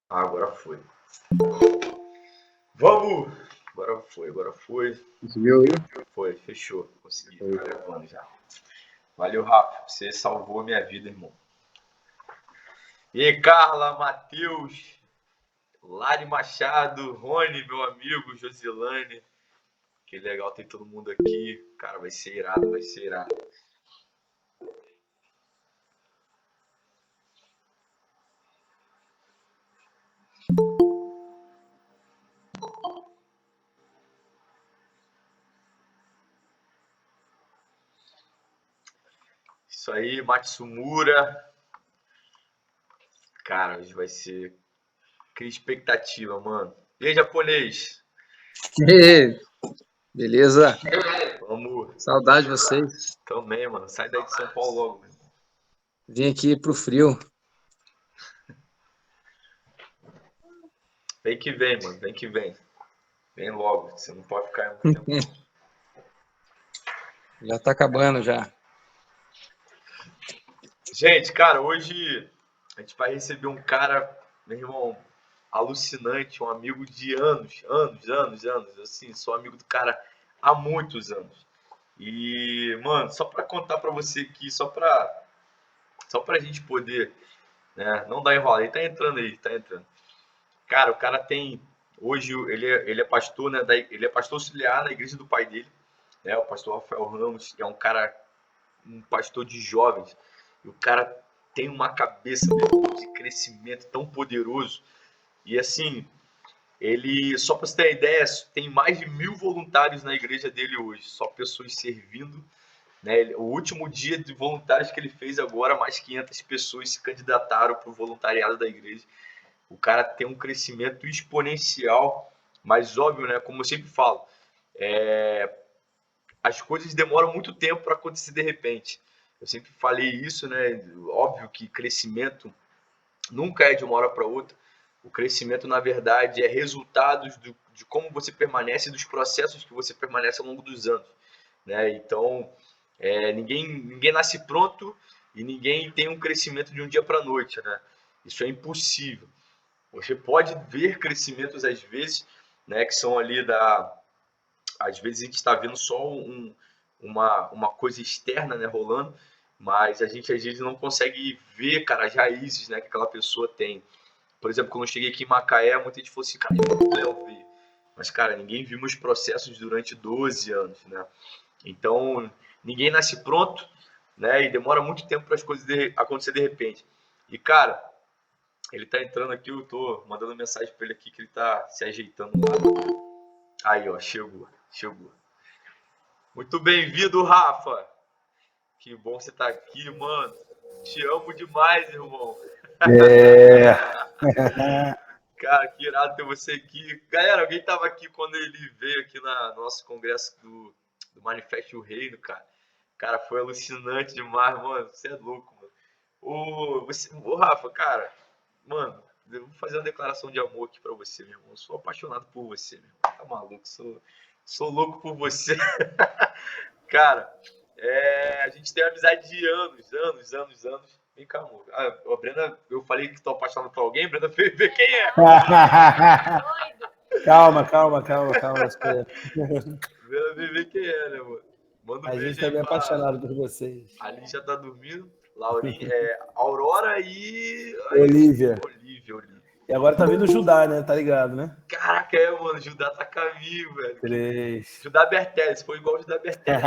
Agora foi. Vamos! Agora foi. Conseguiu aí? Foi, fechou. Consegui. Foi. Tá gravando já. Valeu, Rafa. Você salvou minha vida, irmão. E aí, Carla, Matheus, Lari Machado, Rony, meu amigo, Josilane. Que legal, tem todo mundo aqui. Cara, vai ser irado, vai ser irado. Isso aí, Matsumura. Cara, hoje vai ser. Cria expectativa, mano. E aí, japonês? E aí, beleza? Vamos. Saudade de vocês. Também, mano. Sai daí de São Paulo logo, meu irmão. Vim aqui pro frio. Vem que vem, mano. Vem que vem. Vem logo. Você não pode ficar muito tempo, não. Já tá acabando já. Gente, cara, hoje a gente vai receber um cara, meu irmão, alucinante, um amigo de anos. Assim, sou amigo do cara há muitos anos. E, mano, só pra contar pra você aqui, só pra gente poder, né, não dar enrola. Ele tá entrando aí, tá entrando. Cara, o cara tem, hoje ele é pastor, né, ele é pastor auxiliar na igreja do pai dele, né, o pastor Rafael Ramos, que é um cara, um pastor de jovens. E o cara tem uma cabeça, meu irmão, de crescimento tão poderoso. E assim, ele, só para você ter ideia, tem mais de 1.000 voluntários na igreja dele hoje, só pessoas servindo. Né? O último dia de voluntários que ele fez agora, mais 500 pessoas se candidataram para o voluntariado da igreja. O cara tem um crescimento exponencial, mas óbvio, né? Como eu sempre falo, as coisas demoram muito tempo para acontecer de repente. Eu sempre falei isso, né? Óbvio que crescimento nunca é de uma hora para outra. O crescimento, na verdade, é resultado de como você permanece, dos processos que você permanece ao longo dos anos. Né? Então, ninguém nasce pronto e ninguém tem um crescimento de um dia para a noite. Né? Isso é impossível. Você pode ver crescimentos, às vezes, né, que são ali da. Às vezes a gente está vendo só uma coisa externa, né, rolando, mas a gente às vezes não consegue ver, cara, as raízes, né, que aquela pessoa tem. Por exemplo, quando eu cheguei aqui em Macaé, muita gente falou assim, cara, como o Léo veio? Mas, cara, ninguém viu meus processos durante 12 anos, né? Então, ninguém nasce pronto, né? E demora muito tempo para as coisas acontecer de repente. E, cara, ele tá entrando aqui, eu tô mandando mensagem para ele aqui que ele tá se ajeitando lá. Aí, ó, chegou. Muito bem-vindo, Rafa. Que bom você tá aqui, mano. Te amo demais, irmão. É. Cara, que irado ter você aqui. Galera, alguém tava aqui quando ele veio aqui no nosso congresso do Manifeste o Reino, cara. Cara, foi alucinante demais, mano. Você é louco, mano. Ô Rafa, cara, mano, eu vou fazer uma declaração de amor aqui pra você, meu irmão. Eu sou apaixonado por você, meu irmão. Tá maluco? Sou louco por você. Cara, a gente tem uma amizade de anos. Vem cá, amor. A Brenda, eu falei que tô apaixonado por alguém, Brenda veio ver quem é. Calma. Brenda veio ver quem é, né, mano? Manda um A gente beijo aí também é pra. apaixonado por vocês. Ali já tá dormindo. Laurinha, Aurora e. Olivia. Olivia. E agora tá vindo o Judá, né? Tá ligado, né? Caraca, mano. Judá tá caminho, velho. 3. Judá Berteles, foi igual o Judá Berteles.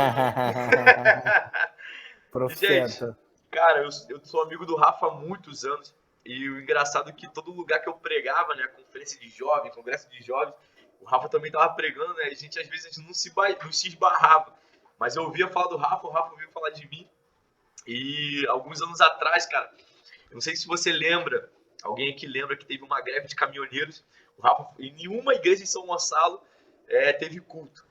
Gente, Profeta. cara, eu sou amigo do Rafa há muitos anos. E o engraçado é que todo lugar que eu pregava, né? Conferência de jovens, congresso de jovens, o Rafa também tava pregando, né? A gente às vezes não se esbarrava. Mas eu ouvia falar do Rafa, o Rafa ouvia falar de mim. E alguns anos atrás, cara, eu não sei se você lembra, alguém aqui lembra que teve uma greve de caminhoneiros. O Rafa, em nenhuma igreja em São Gonçalo teve culto.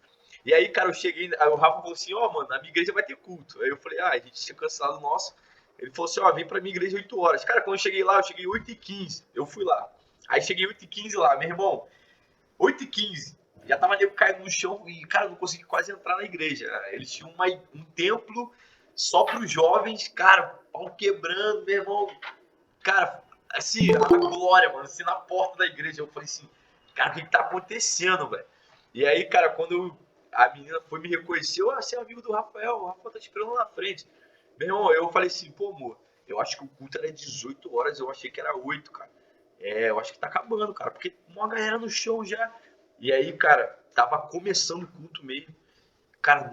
E aí, cara, eu cheguei, aí o Rafa falou assim, ó, mano, na minha igreja vai ter culto. Aí eu falei, a gente tinha cancelado o nosso. Ele falou assim, ó, vem pra minha igreja 8 horas. Cara, quando eu cheguei lá, eu cheguei 8h15. Eu fui lá. Aí cheguei 8h15 lá, meu irmão, 8h15. Já tava nego caindo no chão e, cara, eu não consegui quase entrar na igreja. Eles tinham um templo só pros jovens, cara, pau quebrando, meu irmão. Cara, assim, a glória, mano, assim, na porta da igreja. Eu falei assim, cara, o que tá acontecendo, velho? E aí, cara, quando a menina foi me reconhecer, você é amigo do Rafael, o Rafael tá te esperando lá na frente. Meu irmão, eu falei assim, pô, amor, eu acho que o culto era 18 horas, eu achei que era 8, cara. Eu acho que tá acabando, cara, porque uma galera no chão já. E aí, cara, tava começando o culto mesmo. Cara,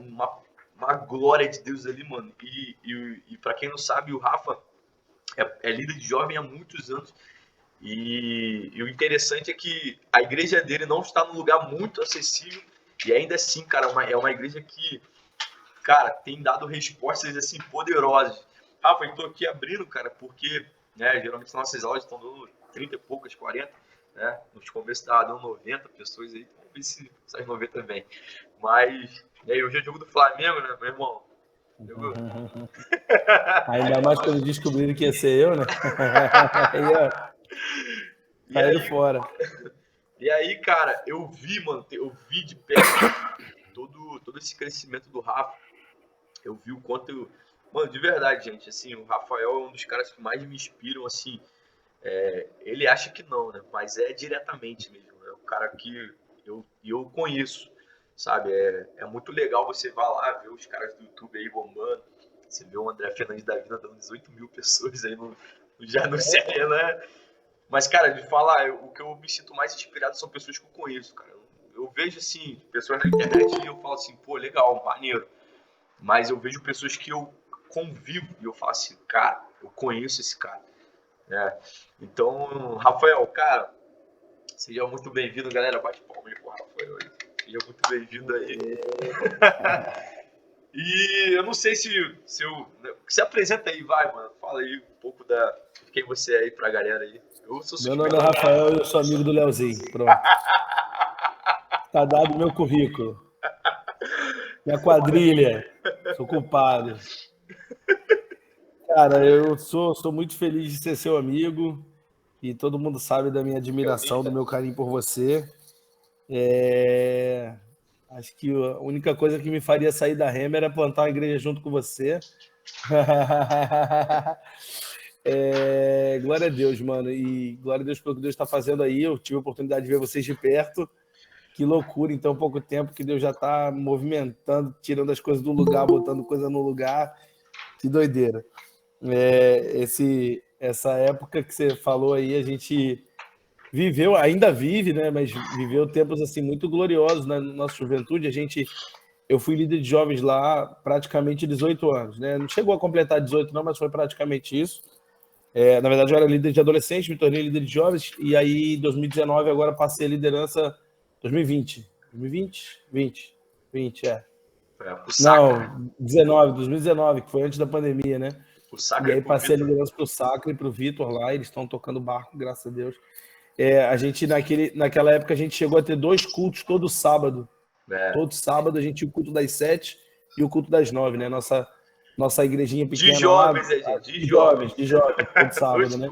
uma glória de Deus ali, mano. E pra quem não sabe, o Rafa é líder de jovem há muitos anos. E o interessante é que a igreja dele não está num lugar muito acessível. E ainda assim, cara, é uma igreja que, cara, tem dado respostas assim poderosas. Rafa, eu tô aqui abrindo, cara, porque, né, geralmente nossas aulas estão dando 30 e poucas, 40, né? Nos começos tava dando 90 pessoas aí. Vamos ver se essas 90 vem. Mas, e aí, hoje é jogo do Flamengo, né, meu irmão? Ainda mais quando descobriram que ia ser eu, né? Aí, ó, E saíram aí, fora. e aí, cara, eu vi, mano, eu vi de perto todo esse crescimento do Rafa. Eu vi o quanto eu... Mano, de verdade, gente, assim, o Rafael é um dos caras que mais me inspiram, assim. Ele acha que não, né? Mas é diretamente mesmo. É o cara que eu conheço, sabe? É muito legal você vai lá ver os caras do YouTube aí bombando. Você vê o André Fernandes da Vida dando 18 mil pessoas aí já no CE, né? Mas, cara, de falar, o que eu me sinto mais inspirado são pessoas que eu conheço, cara. Eu vejo, assim, pessoas na internet e eu falo assim, pô, legal, maneiro. Mas eu vejo pessoas que eu convivo e eu falo assim, cara, eu conheço esse cara. Né? Então, Rafael, cara, seja muito bem-vindo, galera. Bate palma aí pro Rafael aí. Seja muito bem-vindo aí. E eu não sei se eu. Se apresenta aí, vai, mano. Fala aí um pouco de quem você é aí pra galera aí. Eu sou Meu nome suspeito. é Rafael e eu sou amigo do Leozinho. Pronto. Tá dado meu currículo. Minha quadrilha. Sou culpado. Cara, eu sou muito feliz de ser seu amigo e todo mundo sabe da minha admiração, do meu carinho por você. Acho que a única coisa que me faria sair da Rema era plantar uma igreja junto com você. Glória a Deus, mano. E glória a Deus pelo que Deus está fazendo aí. Eu tive a oportunidade de ver vocês de perto. Que loucura, em tão pouco tempo que Deus já está movimentando, tirando as coisas do lugar, botando coisa no lugar. Que doideira. Essa época que você falou aí, a gente viveu, ainda vive, né? Mas viveu tempos assim muito gloriosos na nossa juventude. Eu fui líder de jovens lá praticamente 18 anos, né? Não chegou a completar 18 não, mas foi praticamente isso. Na verdade, eu era líder de adolescente, me tornei líder de jovens e aí em 2019 agora passei a liderança 2020, 20, Não, 2019, que foi antes da pandemia, né? E aí passei a liderança para o Sacra e para o Vitor lá, eles estão tocando barco, graças a Deus. A gente, naquela época, a gente chegou a ter 2 cultos todo sábado. Todo sábado a gente tinha o culto das 7 e o culto das 9, né? Nossa igrejinha pequena. De jovens, lá, gente, de jovens, todo sábado, né?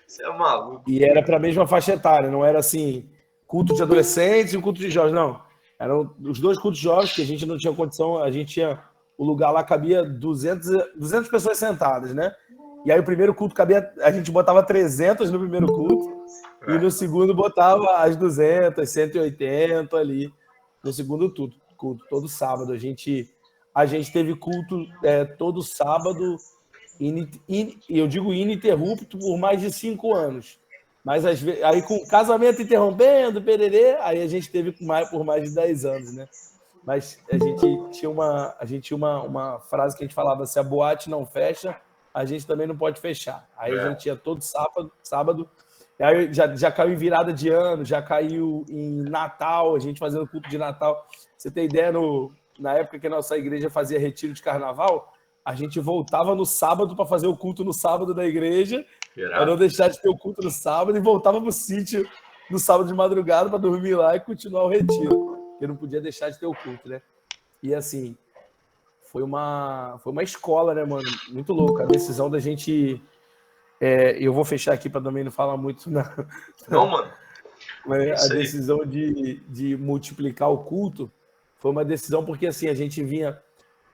Você é maluco. E era para a mesma faixa etária, não era assim, culto de adolescentes e o culto de jovens, não. Eram os 2 cultos de jovens que a gente não tinha condição, a gente tinha, o lugar lá cabia 200 pessoas sentadas, né? E aí o primeiro culto cabia, a gente botava 300 no primeiro culto e no segundo botava as 200, 180 ali no segundo culto, todo sábado. A gente teve culto todo sábado, eu digo ininterrupto por mais de 5 anos. Mas aí com o casamento interrompendo, pererê, aí a gente teve por mais de 10 anos, né? Mas a gente tinha uma frase que a gente falava: se a boate não fecha, a gente também não pode fechar. Aí a gente ia todo sábado. Aí já caiu em virada de ano, já caiu em Natal, a gente fazendo culto de Natal. Você tem ideia, na época que a nossa igreja fazia retiro de carnaval, a gente voltava no sábado para fazer o culto no sábado da igreja, para não deixar de ter o culto no sábado, e voltava para o sítio no sábado de madrugada para dormir lá e continuar o retiro. Eu não podia deixar de ter o culto, né? E assim, foi uma escola, né, mano? Muito louco. A decisão da gente... eu vou fechar aqui para também não falar muito. Não, mano. A decisão de multiplicar o culto foi uma decisão porque, assim, a gente vinha...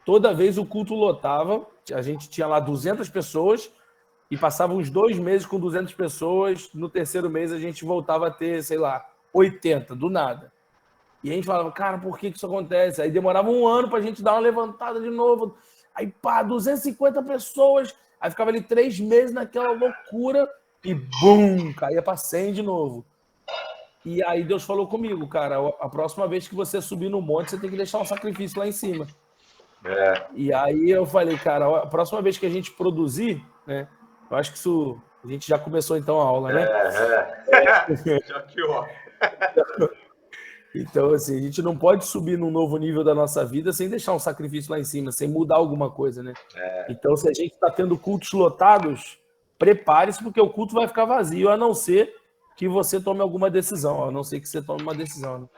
Toda vez o culto lotava, a gente tinha lá 200 pessoas e passava uns 2 meses com 200 pessoas, no terceiro mês a gente voltava a ter, sei lá, 80, do nada. E a gente falava, cara, por que isso acontece? Aí demorava 1 ano pra gente dar uma levantada de novo. Aí, pá, 250 pessoas. Aí ficava ali 3 meses naquela loucura e, bum, caía pra 100 de novo. E aí Deus falou comigo, cara, a próxima vez que você subir no monte, você tem que deixar um sacrifício lá em cima. E aí eu falei, cara, a próxima vez que a gente produzir, né? Eu acho que isso... A gente já começou então a aula, né? Já que, ó. Então, assim, a gente não pode subir num novo nível da nossa vida sem deixar um sacrifício lá em cima, sem mudar alguma coisa, né? Então, se a gente está tendo cultos lotados, prepare-se, porque o culto vai ficar vazio, a não ser que você tome alguma decisão, a não ser que você tome uma decisão, né?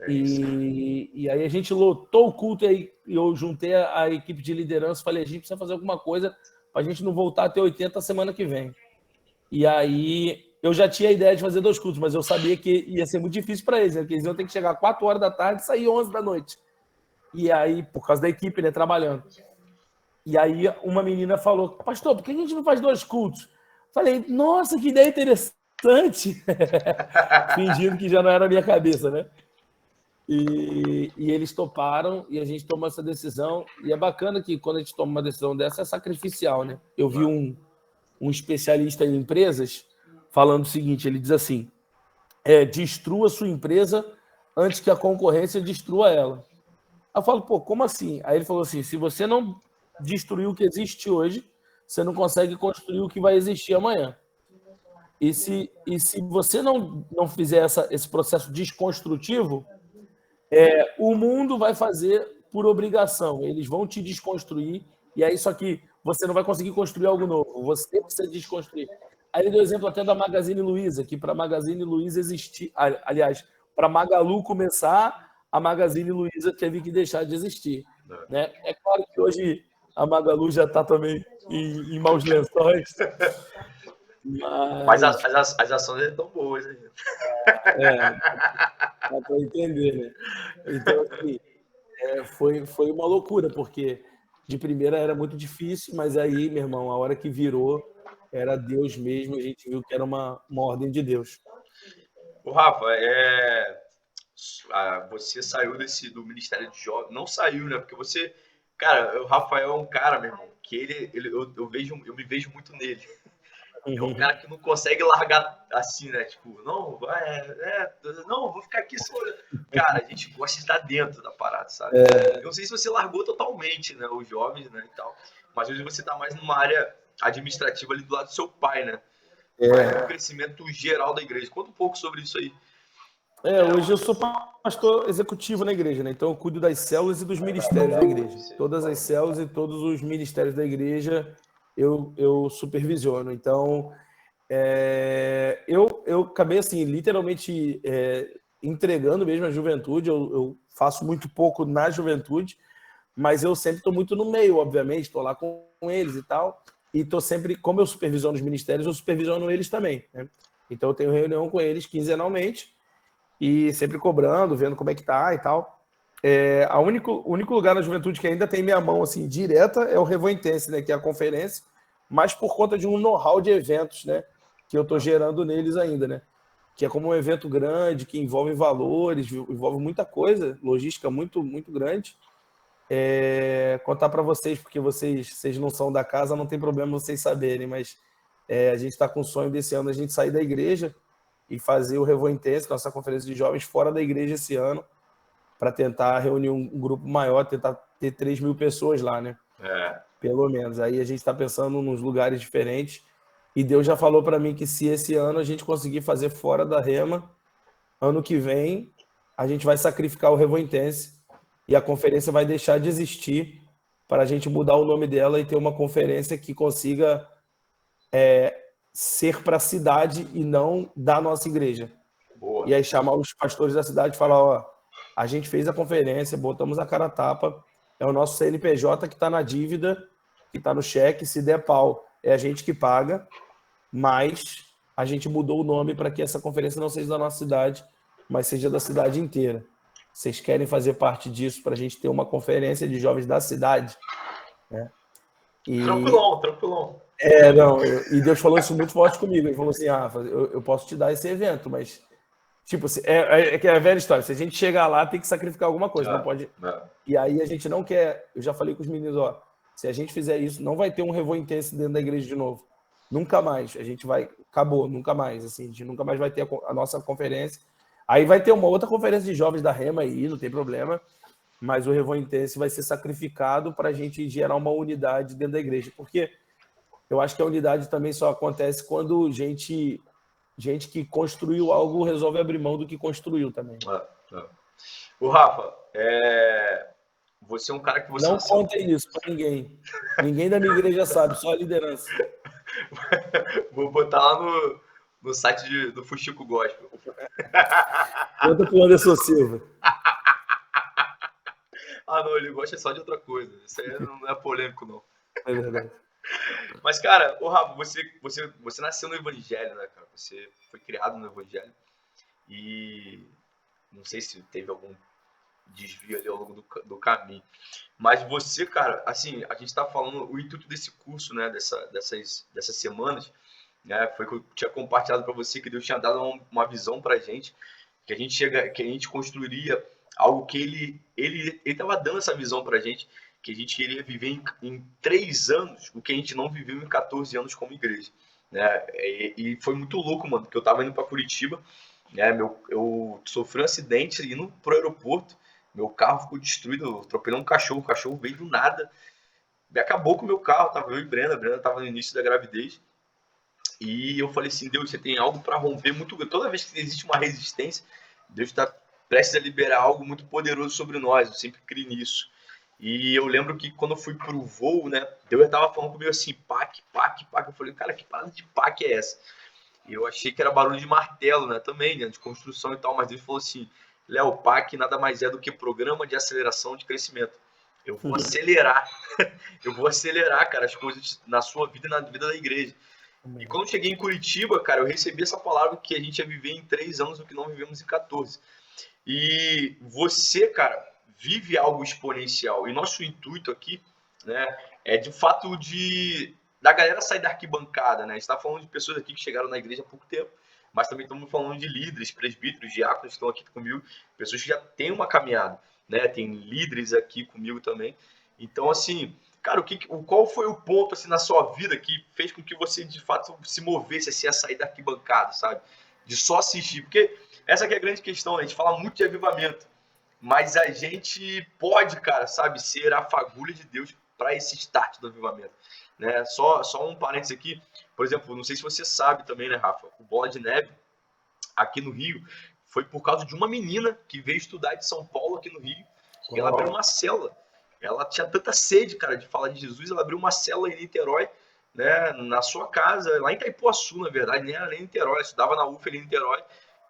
E aí a gente lotou o culto e aí eu juntei a equipe de liderança, falei, a gente precisa fazer alguma coisa para a gente não voltar a ter 80 semana que vem. E aí eu já tinha a ideia de fazer 2 cultos, mas eu sabia que ia ser muito difícil para eles, né? Porque eles iam ter que chegar 4 horas da tarde e sair 11 da noite. E aí, por causa da equipe, né, trabalhando. E aí uma menina falou, pastor, por que a gente não faz 2 cultos? Falei, nossa, que ideia interessante. Fingindo que já não era a minha cabeça, né? E eles toparam e a gente tomou essa decisão. E é bacana que quando a gente toma uma decisão dessa, é sacrificial, né? Eu vi um especialista em empresas falando o seguinte, ele diz assim, destrua sua empresa antes que a concorrência destrua ela. Eu falo, pô, como assim? Aí ele falou assim, se você não destruir o que existe hoje, você não consegue construir o que vai existir amanhã. E se você não fizer esse processo desconstrutivo, o mundo vai fazer por obrigação. Eles vão te desconstruir, e aí só que você não vai conseguir construir algo novo. Você precisa desconstruir. Aí ele deu exemplo até da Magazine Luiza, que para a Magazine Luiza existir... Aliás, para a Magalu começar, a Magazine Luiza teve que deixar de existir. Né? É claro que hoje a Magalu já está também em maus lençóis. Mas as ações estão boas ainda. Dá para entender, né? Então, assim, foi uma loucura, porque de primeira era muito difícil, mas aí, meu irmão, a hora que virou, era Deus mesmo, a gente viu que era uma ordem de Deus. O Rafa, você saiu do Ministério de Jovens, não saiu, né? Porque você, cara, o Rafael é um cara, meu irmão, que eu me vejo muito nele. É um cara que não consegue largar assim, né? Tipo, não, não, vou ficar aqui só. Cara, a gente gosta de estar dentro da parada, sabe? Eu não sei se você largou totalmente, né? Os jovens, né? E tal. Mas hoje você tá mais numa área administrativa ali do lado do seu pai, né? Mas o crescimento geral da igreja. Conta um pouco sobre isso aí. Hoje eu sou pastor executivo na igreja, né? Então eu cuido das células e dos ministérios da igreja. Todas as células e todos os ministérios da igreja eu supervisiono. Então, eu acabei, assim, literalmente entregando mesmo a juventude. Eu faço muito pouco na juventude, mas eu sempre estou muito no meio, obviamente. Estou lá com eles e tal. E estou sempre, como eu supervisiono os ministérios, eu supervisiono eles também, né? Então eu tenho reunião com eles quinzenalmente e sempre cobrando, vendo como é que tá e tal. O único lugar na juventude que ainda tem minha mão assim direta é o Revo Intense, né, que é a conferência, mas por conta de um know-how de eventos, né, que eu estou gerando neles ainda, né, que é como um evento grande, que envolve valores, envolve muita coisa, logística muito, muito grande. Contar para vocês, porque vocês não são da casa, não tem problema vocês saberem, mas a gente está com o sonho desse ano a gente sair da igreja e fazer o Revo Intense, nossa conferência de jovens, fora da igreja esse ano, para tentar reunir um grupo maior, tentar ter 3.000 pessoas lá, né? Pelo menos. Aí a gente está pensando nos lugares diferentes. E Deus já falou para mim que se esse ano a gente conseguir fazer fora da Rema, ano que vem a gente vai sacrificar o Revo Intense e a conferência vai deixar de existir para a gente mudar o nome dela e ter uma conferência que consiga ser para a cidade e não da nossa igreja. Boa. E aí chamar os pastores da cidade e falar, ó, a gente fez a conferência, botamos a cara a tapa, é o nosso CNPJ que está na dívida, que está no cheque, se der pau, é a gente que paga, mas a gente mudou o nome para que essa conferência não seja da nossa cidade, mas seja da cidade inteira. Vocês querem fazer parte disso para a gente ter uma conferência de jovens da cidade? Né? Tranquilão. Não, e Deus falou isso muito forte comigo. Ele falou assim, Rafa, eu posso te dar esse evento, mas, tipo, que é a velha história. Se a gente chegar lá, tem que sacrificar alguma coisa, não pode... E aí a gente não quer... Eu já falei com os meninos, ó, se a gente fizer isso, não vai ter um Revo Intense dentro da igreja de novo. Nunca mais. A gente vai... Acabou, nunca mais. Assim, a gente nunca mais vai ter a nossa conferência. Aí vai ter uma outra conferência de jovens da Rema aí, não tem problema, mas o Revo Intense vai ser sacrificado para a gente gerar uma unidade dentro da igreja, porque eu acho que a unidade também só acontece quando gente que construiu algo resolve abrir mão do que construiu também. O Rafa, você é um cara que você... Não contem isso para ninguém. Ninguém da minha igreja sabe, só a liderança. Vou botar lá no site do Fuxico Gospel. Conta pro Anderson Silva. Não, ele gosta só de outra coisa. Isso aí não é polêmico, não. É verdade. Mas, cara, o Rafa, você nasceu no Evangelho, né, cara? Você foi criado no Evangelho. E não sei se teve algum desvio ali ao longo do caminho. Mas você, cara, assim, a gente tá falando, o intuito desse curso, né, dessas semanas, né, foi que eu tinha compartilhado para você, que Deus tinha dado uma visão pra gente, que a gente construiria algo que ele tava dando essa visão pra gente, que a gente iria viver em 3 anos o que a gente não viveu em 14 anos como igreja, né? E foi muito louco, mano, porque eu tava indo para Curitiba, né? Eu sofri um acidente indo pro aeroporto, meu carro ficou destruído, eu atropelei um cachorro, o cachorro veio do nada, acabou com o meu carro, tava eu e Brenda tava no início da gravidez, e eu falei assim, Deus, você tem algo para romper muito grande. Toda vez que existe uma resistência, Deus está prestes a liberar algo muito poderoso sobre nós, eu sempre criei nisso. E eu lembro que quando eu fui pro voo, né, Deus estava falando comigo assim, PAC. Eu falei, cara, que parada de PAC é essa? E eu achei que era barulho de martelo, né, também, né, de construção e tal, mas Deus falou assim, Léo, PAC nada mais é do que Programa de Aceleração de Crescimento. Eu vou acelerar, cara, as coisas na sua vida e na vida da igreja. E quando eu cheguei em Curitiba, cara, eu recebi essa palavra que a gente ia viver em 3 anos o que não vivemos em 14. E você, cara, vive algo exponencial. E nosso intuito aqui, né, é de fato da galera sair da arquibancada, né? A gente está falando de pessoas aqui que chegaram na igreja há pouco tempo, mas também estamos falando de líderes, presbíteros, diáconos que estão aqui comigo, pessoas que já têm uma caminhada, né? Tem líderes aqui comigo também. Então, assim, cara, qual foi o ponto assim na sua vida que fez com que você de fato se movesse assim, a sair da arquibancada, sabe? De só assistir, porque essa que é a grande questão, né? A gente fala muito de avivamento, mas a gente pode, cara, sabe, ser a fagulha de Deus para esse start do avivamento, né? Só um parênteses aqui, por exemplo, não sei se você sabe também, né, Rafa, o Bola de Neve aqui no Rio foi por causa de uma menina que veio estudar de São Paulo aqui no Rio, e ela abriu uma célula. Ela tinha tanta sede, cara, de falar de Jesus, ela abriu uma célula em Niterói, né, na sua casa, lá em Itaipuaçu, na verdade, nem era nem em Niterói, ela estudava na UF ali em Niterói,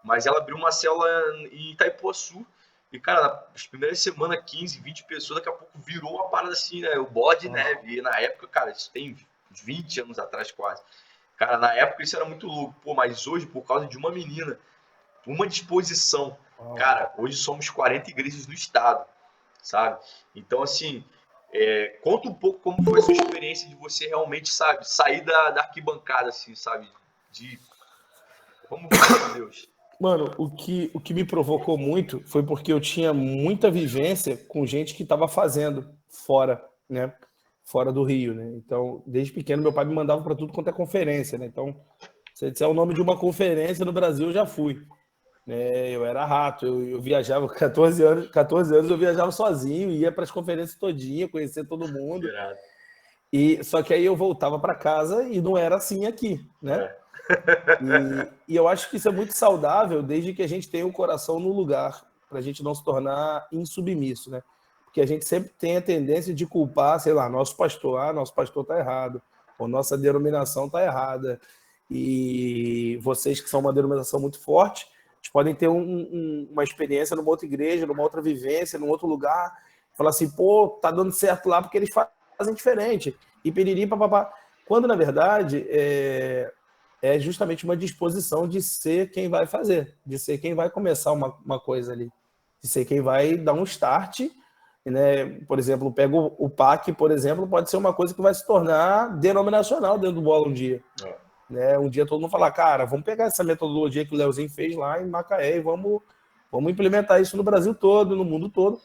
mas ela abriu uma célula em Itaipuaçu, e, cara, nas primeiras semanas, 15, 20 pessoas, daqui a pouco virou uma parada assim, né, o Bola de Neve, e na época, cara, isso tem 20 anos atrás quase, cara, na época isso era muito louco, pô, mas hoje, por causa de uma menina, uma disposição, cara, hoje somos 40 igrejas no estado, sabe? Então, assim, conta um pouco como foi a sua experiência de você realmente, sabe, sair da arquibancada, assim, sabe? Como foi, Deus? Mano, o que me provocou muito foi porque eu tinha muita vivência com gente que estava fazendo fora, né? Fora do Rio, né? Então, desde pequeno, meu pai me mandava para tudo quanto é conferência, né? Então, se disser o nome de uma conferência no Brasil, eu já fui. Eu era rato, eu viajava 14 anos eu viajava sozinho, ia para as conferências todinha, conhecer todo mundo. E só que aí eu voltava para casa e não era assim aqui, né? E eu acho que isso é muito saudável desde que a gente tenha o coração no lugar, para a gente não se tornar insubmisso, né? Porque a gente sempre tem a tendência de culpar, sei lá, nosso pastor está errado, ou nossa denominação está errada. E vocês que são uma denominação muito forte, vocês podem ter uma experiência numa outra igreja, numa outra vivência, num outro lugar, falar assim, pô, tá dando certo lá porque eles fazem diferente. E piriri, papapá. Quando, na verdade, é justamente uma disposição de ser quem vai fazer, de ser quem vai começar uma coisa ali, de ser quem vai dar um start, né? Por exemplo, pego o PAC, por exemplo, pode ser uma coisa que vai se tornar denominacional dentro do bola um dia. Né? Um dia todo mundo falar, cara, vamos pegar essa metodologia que o Leozinho fez lá em Macaé e vamos implementar isso no Brasil todo, no mundo todo.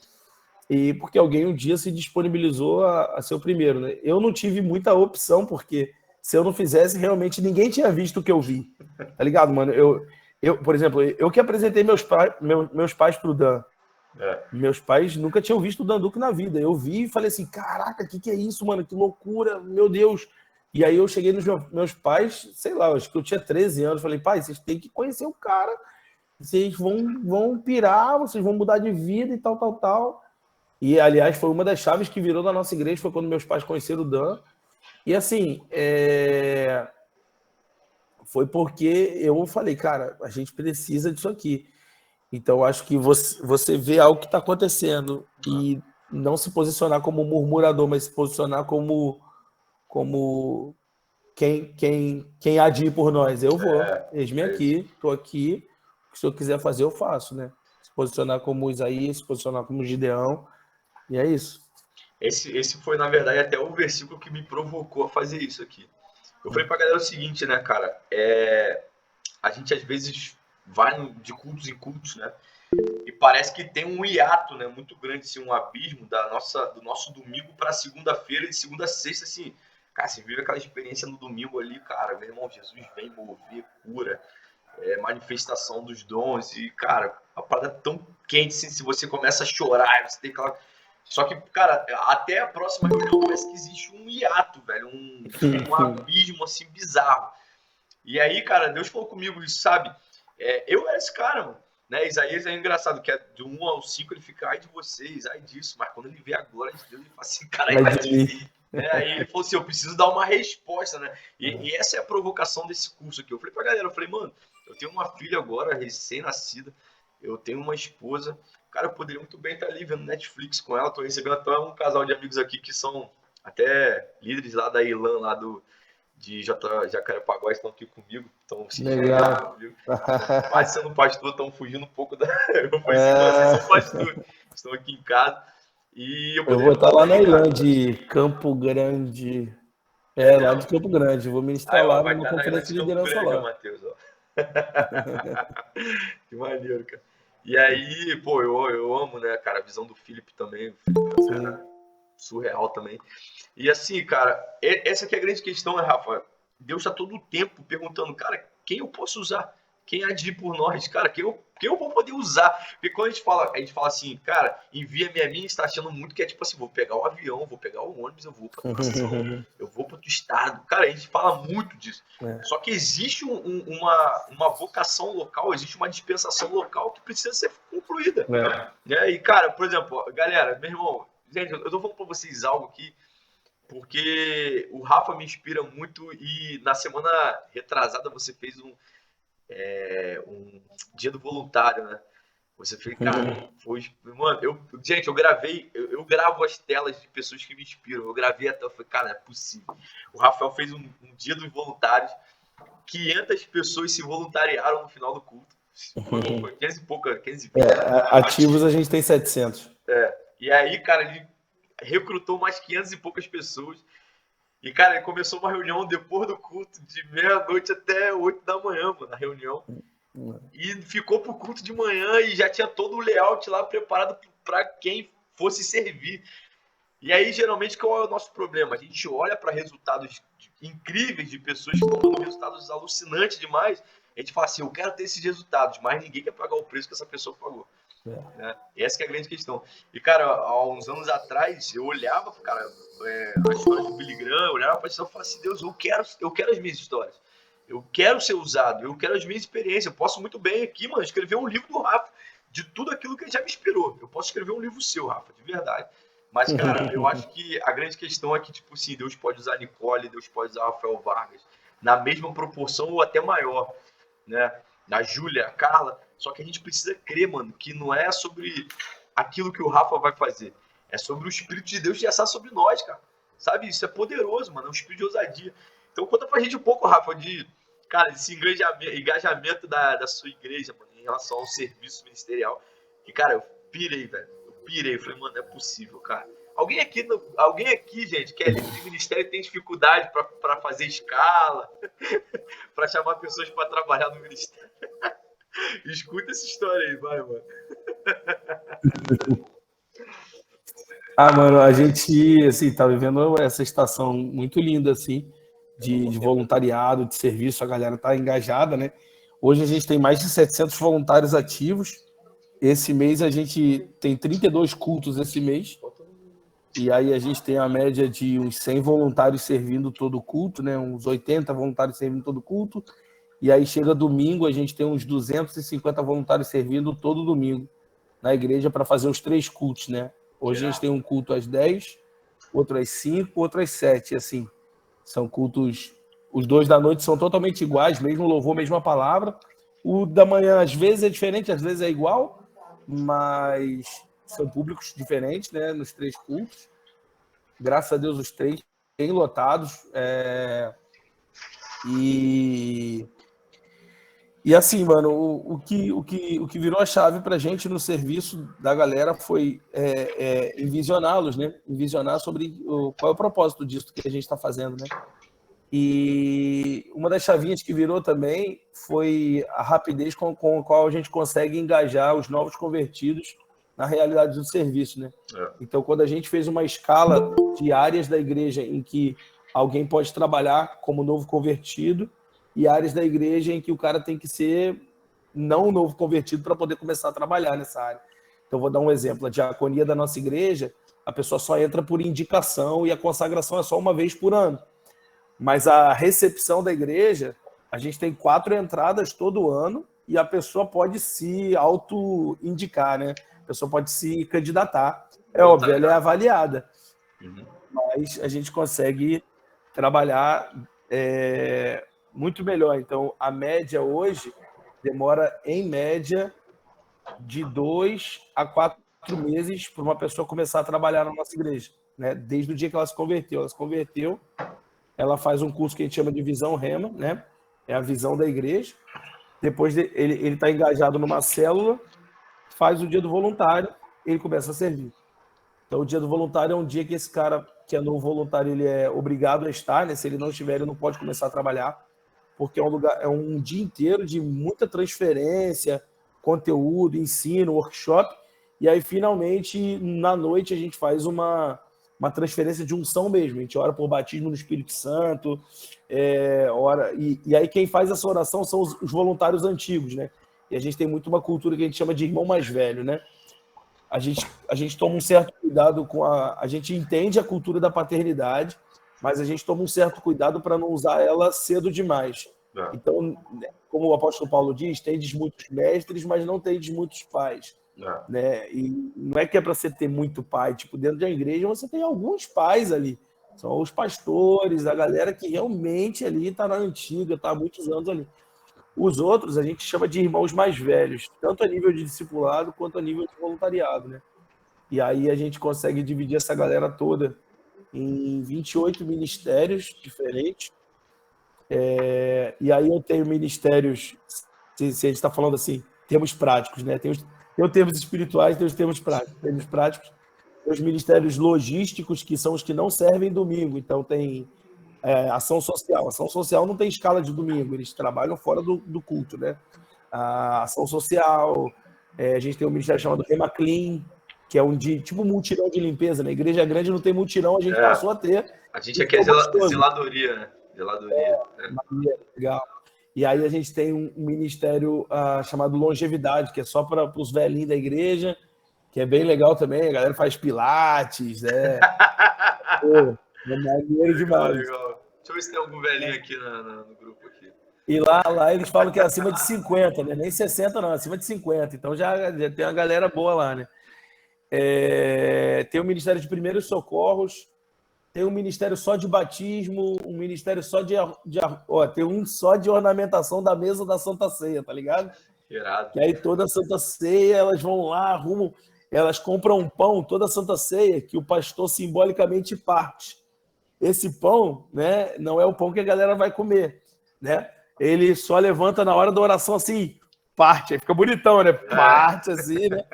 E porque alguém um dia se disponibilizou a ser o primeiro, né? Eu não tive muita opção, porque se eu não fizesse, realmente ninguém tinha visto o que eu vi. Tá ligado, mano? Por exemplo, eu que apresentei meus pais pro Dan. Meus pais nunca tinham visto o Danduque na vida. Eu vi e falei assim, caraca, o que é isso, mano? Que loucura, meu Deus. E aí eu cheguei nos meus pais, sei lá, acho que eu tinha 13 anos. Falei, pai, vocês têm que conhecer o cara. Vocês vão pirar, vocês vão mudar de vida e tal, tal, tal. E, aliás, foi uma das chaves que virou da nossa igreja, foi quando meus pais conheceram o Dan. E, assim, foi porque eu falei, cara, a gente precisa disso aqui. Então, acho que você vê algo que está acontecendo e não se posicionar como murmurador, mas se posicionar como quem há de ir por nós. Eu vou, eis-me aqui, estou aqui. Se o senhor quiser fazer, eu faço, né? Se posicionar como Isaías, se posicionar como Gideão. E é isso. Esse foi, na verdade, até o versículo que me provocou a fazer isso aqui. Eu falei pra galera o seguinte, né, cara? A gente, às vezes, vai de cultos em cultos, né? E parece que tem um hiato, né, muito grande, assim, um abismo do nosso domingo para segunda-feira, de segunda a sexta, assim. Cara, você vive aquela experiência no domingo ali, cara, meu irmão, Jesus vem mover, cura, manifestação dos dons, e, cara, a parada é tão quente, assim, se você começa a chorar, você tem aquela... Só que, cara, até a próxima reunião parece que existe um hiato, velho, um abismo, assim, bizarro. E aí, cara, Deus falou comigo isso, sabe? Eu era esse cara, mano. Né? Isaías é engraçado, que de 1 ao 5 ele fica, ai de vocês, ai disso. Mas quando ele vê a glória de Deus, ele fala assim, cara, ai de mim. Né? Aí ele falou assim, eu preciso dar uma resposta, né? E essa é a provocação desse curso aqui. Eu falei pra galera, eu falei, mano, eu tenho uma filha agora, recém-nascida, eu tenho uma esposa, cara, eu poderia muito bem estar ali vendo Netflix com ela, tô recebendo até um casal de amigos aqui que são até líderes lá da Ilan, lá de Jacarepaguá, estão aqui comigo, estão se legal comigo, quase sendo pastor, estão fugindo um pouco da... Eu falei assim, vocês são pastor, estão aqui em casa, e eu vou estar lá na Ilan de Campo Grande, lá de Campo Grande, vou ministrar aí, ó, lá vai numa estar na conferência de Campo liderança Grande, ó, lá. Matheus, ó. Que maneiro, cara. E aí, pô, eu amo, né, cara, a visão do Felipe também, o Felipe é um cara surreal também. E assim, cara, essa aqui é a grande questão, né, Rafa? Deus está todo o tempo perguntando, cara, quem eu posso usar? Quem há de ir por nós? Cara, quem eu vou poder usar? Porque quando a gente fala assim, cara, envia-me a mim, está achando muito que é tipo assim, vou pegar o avião, vou pegar o ônibus, eu vou para tua nação, eu vou para o teu estado. Cara, a gente fala muito disso. Só que existe uma vocação local, existe uma dispensação local que precisa ser concluída. Né? E, cara, por exemplo, galera, meu irmão, gente, eu tô falando para vocês algo aqui, porque o Rafa me inspira muito e na semana retrasada você fez um dia do voluntário, né? Você fez, cara, mano, gente, eu gravei, eu gravo as telas de pessoas que me inspiram, eu gravei até, eu falei, cara, não é possível. O Rafael fez um dia dos voluntários, 500 pessoas se voluntariaram no final do culto, foi 500 e pouca, 520. Ativos a gente tem 700. E aí, cara, ele recrutou mais 500 e poucas pessoas. E, cara, ele começou uma reunião depois do culto, de meia-noite até 8 da manhã, mano, a reunião. E ficou pro culto de manhã e já tinha todo o layout lá preparado para quem fosse servir. E aí, geralmente, qual é o nosso problema? A gente olha para resultados incríveis de pessoas que estão dando resultados alucinantes demais. A gente fala assim, eu quero ter esses resultados, mas ninguém quer pagar o preço que essa pessoa pagou. Né? Essa que é a grande questão. E, cara, há uns anos atrás, eu olhava, cara, a história do Billy Graham, eu olhava para isso e falava assim, Deus, eu quero as minhas histórias. Eu quero ser usado, eu quero as minhas experiências. Eu posso muito bem aqui, mano, escrever um livro do Rafa, de tudo aquilo que ele já me inspirou. Eu posso escrever um livro seu, Rafa, de verdade. Mas, cara, eu acho que a grande questão é que, tipo assim, Deus pode usar Nicole, Deus pode usar Rafael Vargas, na mesma proporção ou até maior, né? A Júlia, a Carla. Só que a gente precisa crer, mano, que não é sobre aquilo que o Rafa vai fazer. É sobre o Espírito de Deus de assar sobre nós, cara. Sabe? Isso é poderoso, mano. É um espírito de ousadia. Então conta pra gente um pouco, Rafa, cara, desse engajamento da sua igreja, mano, em relação ao serviço ministerial. Que, cara, eu pirei, velho. Eu pirei. Falei, mano, não é possível, cara. Alguém aqui, gente, que é líder de ministério e tem dificuldade para fazer escala, para chamar pessoas para trabalhar no ministério. Escuta essa história aí, vai, mano. Mano, a gente, assim, tá vivendo essa estação muito linda, assim, de voluntariado, de serviço, a galera tá engajada, né? Hoje a gente tem mais de 700 voluntários ativos. Esse mês a gente tem 32 cultos esse mês. E aí a gente tem a média de uns 100 voluntários servindo todo o culto, né? Uns 80 voluntários servindo todo o culto. E aí chega domingo, a gente tem uns 250 voluntários servindo todo domingo na igreja para fazer os 3 cultos, né? Hoje a gente tem um culto às 10, outro às 5, outro às 7, assim. São cultos... Os 2 da noite são totalmente iguais, mesmo louvor, mesma palavra. O da manhã, às vezes, é diferente, às vezes é igual, mas são públicos diferentes, né? Nos 3 cultos. Graças a Deus, os 3 bem lotados. E assim, mano, o que virou a chave pra gente no serviço da galera foi envisioná-los, né? Envisionar sobre qual é o propósito disso que a gente está fazendo, né? E uma das chavinhas que virou também foi a rapidez com a qual a gente consegue engajar os novos convertidos na realidade do serviço, né? Então, quando a gente fez uma escala de áreas da igreja em que alguém pode trabalhar como novo convertido e áreas da igreja em que o cara tem que ser não novo convertido para poder começar a trabalhar nessa área. Então, vou dar um exemplo. A diaconia da nossa igreja, a pessoa só entra por indicação e a consagração é só uma vez por ano. Mas a recepção da igreja, a gente tem 4 entradas todo ano e a pessoa pode se auto-indicar, né? A pessoa pode se candidatar. É óbvio, ela é avaliada. Mas a gente consegue trabalhar muito melhor. Então, a média hoje demora, em média, de 2 a 4 meses para uma pessoa começar a trabalhar na nossa igreja, né? Desde o dia que ela se converteu. Ela se converteu, ela faz um curso que a gente chama de visão rema, né? É a visão da igreja. Depois ele está engajado numa célula, faz o dia do voluntário, ele começa a servir. Então, o dia do voluntário é um dia que esse cara que é novo voluntário, ele é obrigado a estar, né? Se ele não estiver, ele não pode começar a trabalhar, porque é um dia inteiro de muita transferência, conteúdo, ensino, workshop, e aí, finalmente, na noite, a gente faz uma transferência de unção mesmo. A gente ora por batismo no Espírito Santo, e aí quem faz essa oração são os voluntários antigos, né? E a gente tem muito uma cultura que a gente chama de irmão mais velho, né? A gente toma um certo cuidado com a gente entende a cultura da paternidade, mas a gente toma um certo cuidado para não usar ela cedo demais. Então, como o apóstolo Paulo diz, tendes muitos mestres, mas não tendes muitos pais. Né? E não é que é para você ter muito pai, tipo, dentro da igreja você tem alguns pais ali, são os pastores, a galera que realmente ali está na antiga, está há muitos anos ali. Os outros a gente chama de irmãos mais velhos, tanto a nível de discipulado quanto a nível de voluntariado, né? E aí a gente consegue dividir essa galera toda em 28 ministérios diferentes. E aí eu tenho ministérios, se a gente está falando assim, termos práticos, né? Tem os termos espirituais, tem os termos práticos. Termos práticos, tem os ministérios logísticos, que são os que não servem domingo. Então tem ação social. Ação social não tem escala de domingo, eles trabalham fora do culto, né? A ação social, a gente tem um ministério chamado Rema Clean, que é tipo mutirão de limpeza. Na igreja grande não tem mutirão, a gente passou a ter. A gente aqui é zeladoria, né? Zeladoria. Legal. E aí a gente tem um ministério chamado Longevidade, que é só para os velhinhos da igreja, que é bem legal também. A galera faz pilates, Pô, é maneiro demais. Legal. Deixa eu ver se tem algum velhinho aqui no grupo aqui. E lá eles falam que é acima de 50, né? Nem 60 não, acima de 50. Então já tem uma galera boa lá, né? Tem o Ministério de Primeiros Socorros, tem um ministério só de batismo, um ministério só tem um só de ornamentação da mesa da Santa Ceia, tá ligado? Irado. E aí toda a Santa Ceia, elas vão lá, arrumam, elas compram um pão, toda a Santa Ceia, que o pastor simbolicamente parte. Esse pão, né, não é o pão que a galera vai comer, né? Ele só levanta na hora da oração assim, parte, aí fica bonitão, né? Parte assim, né?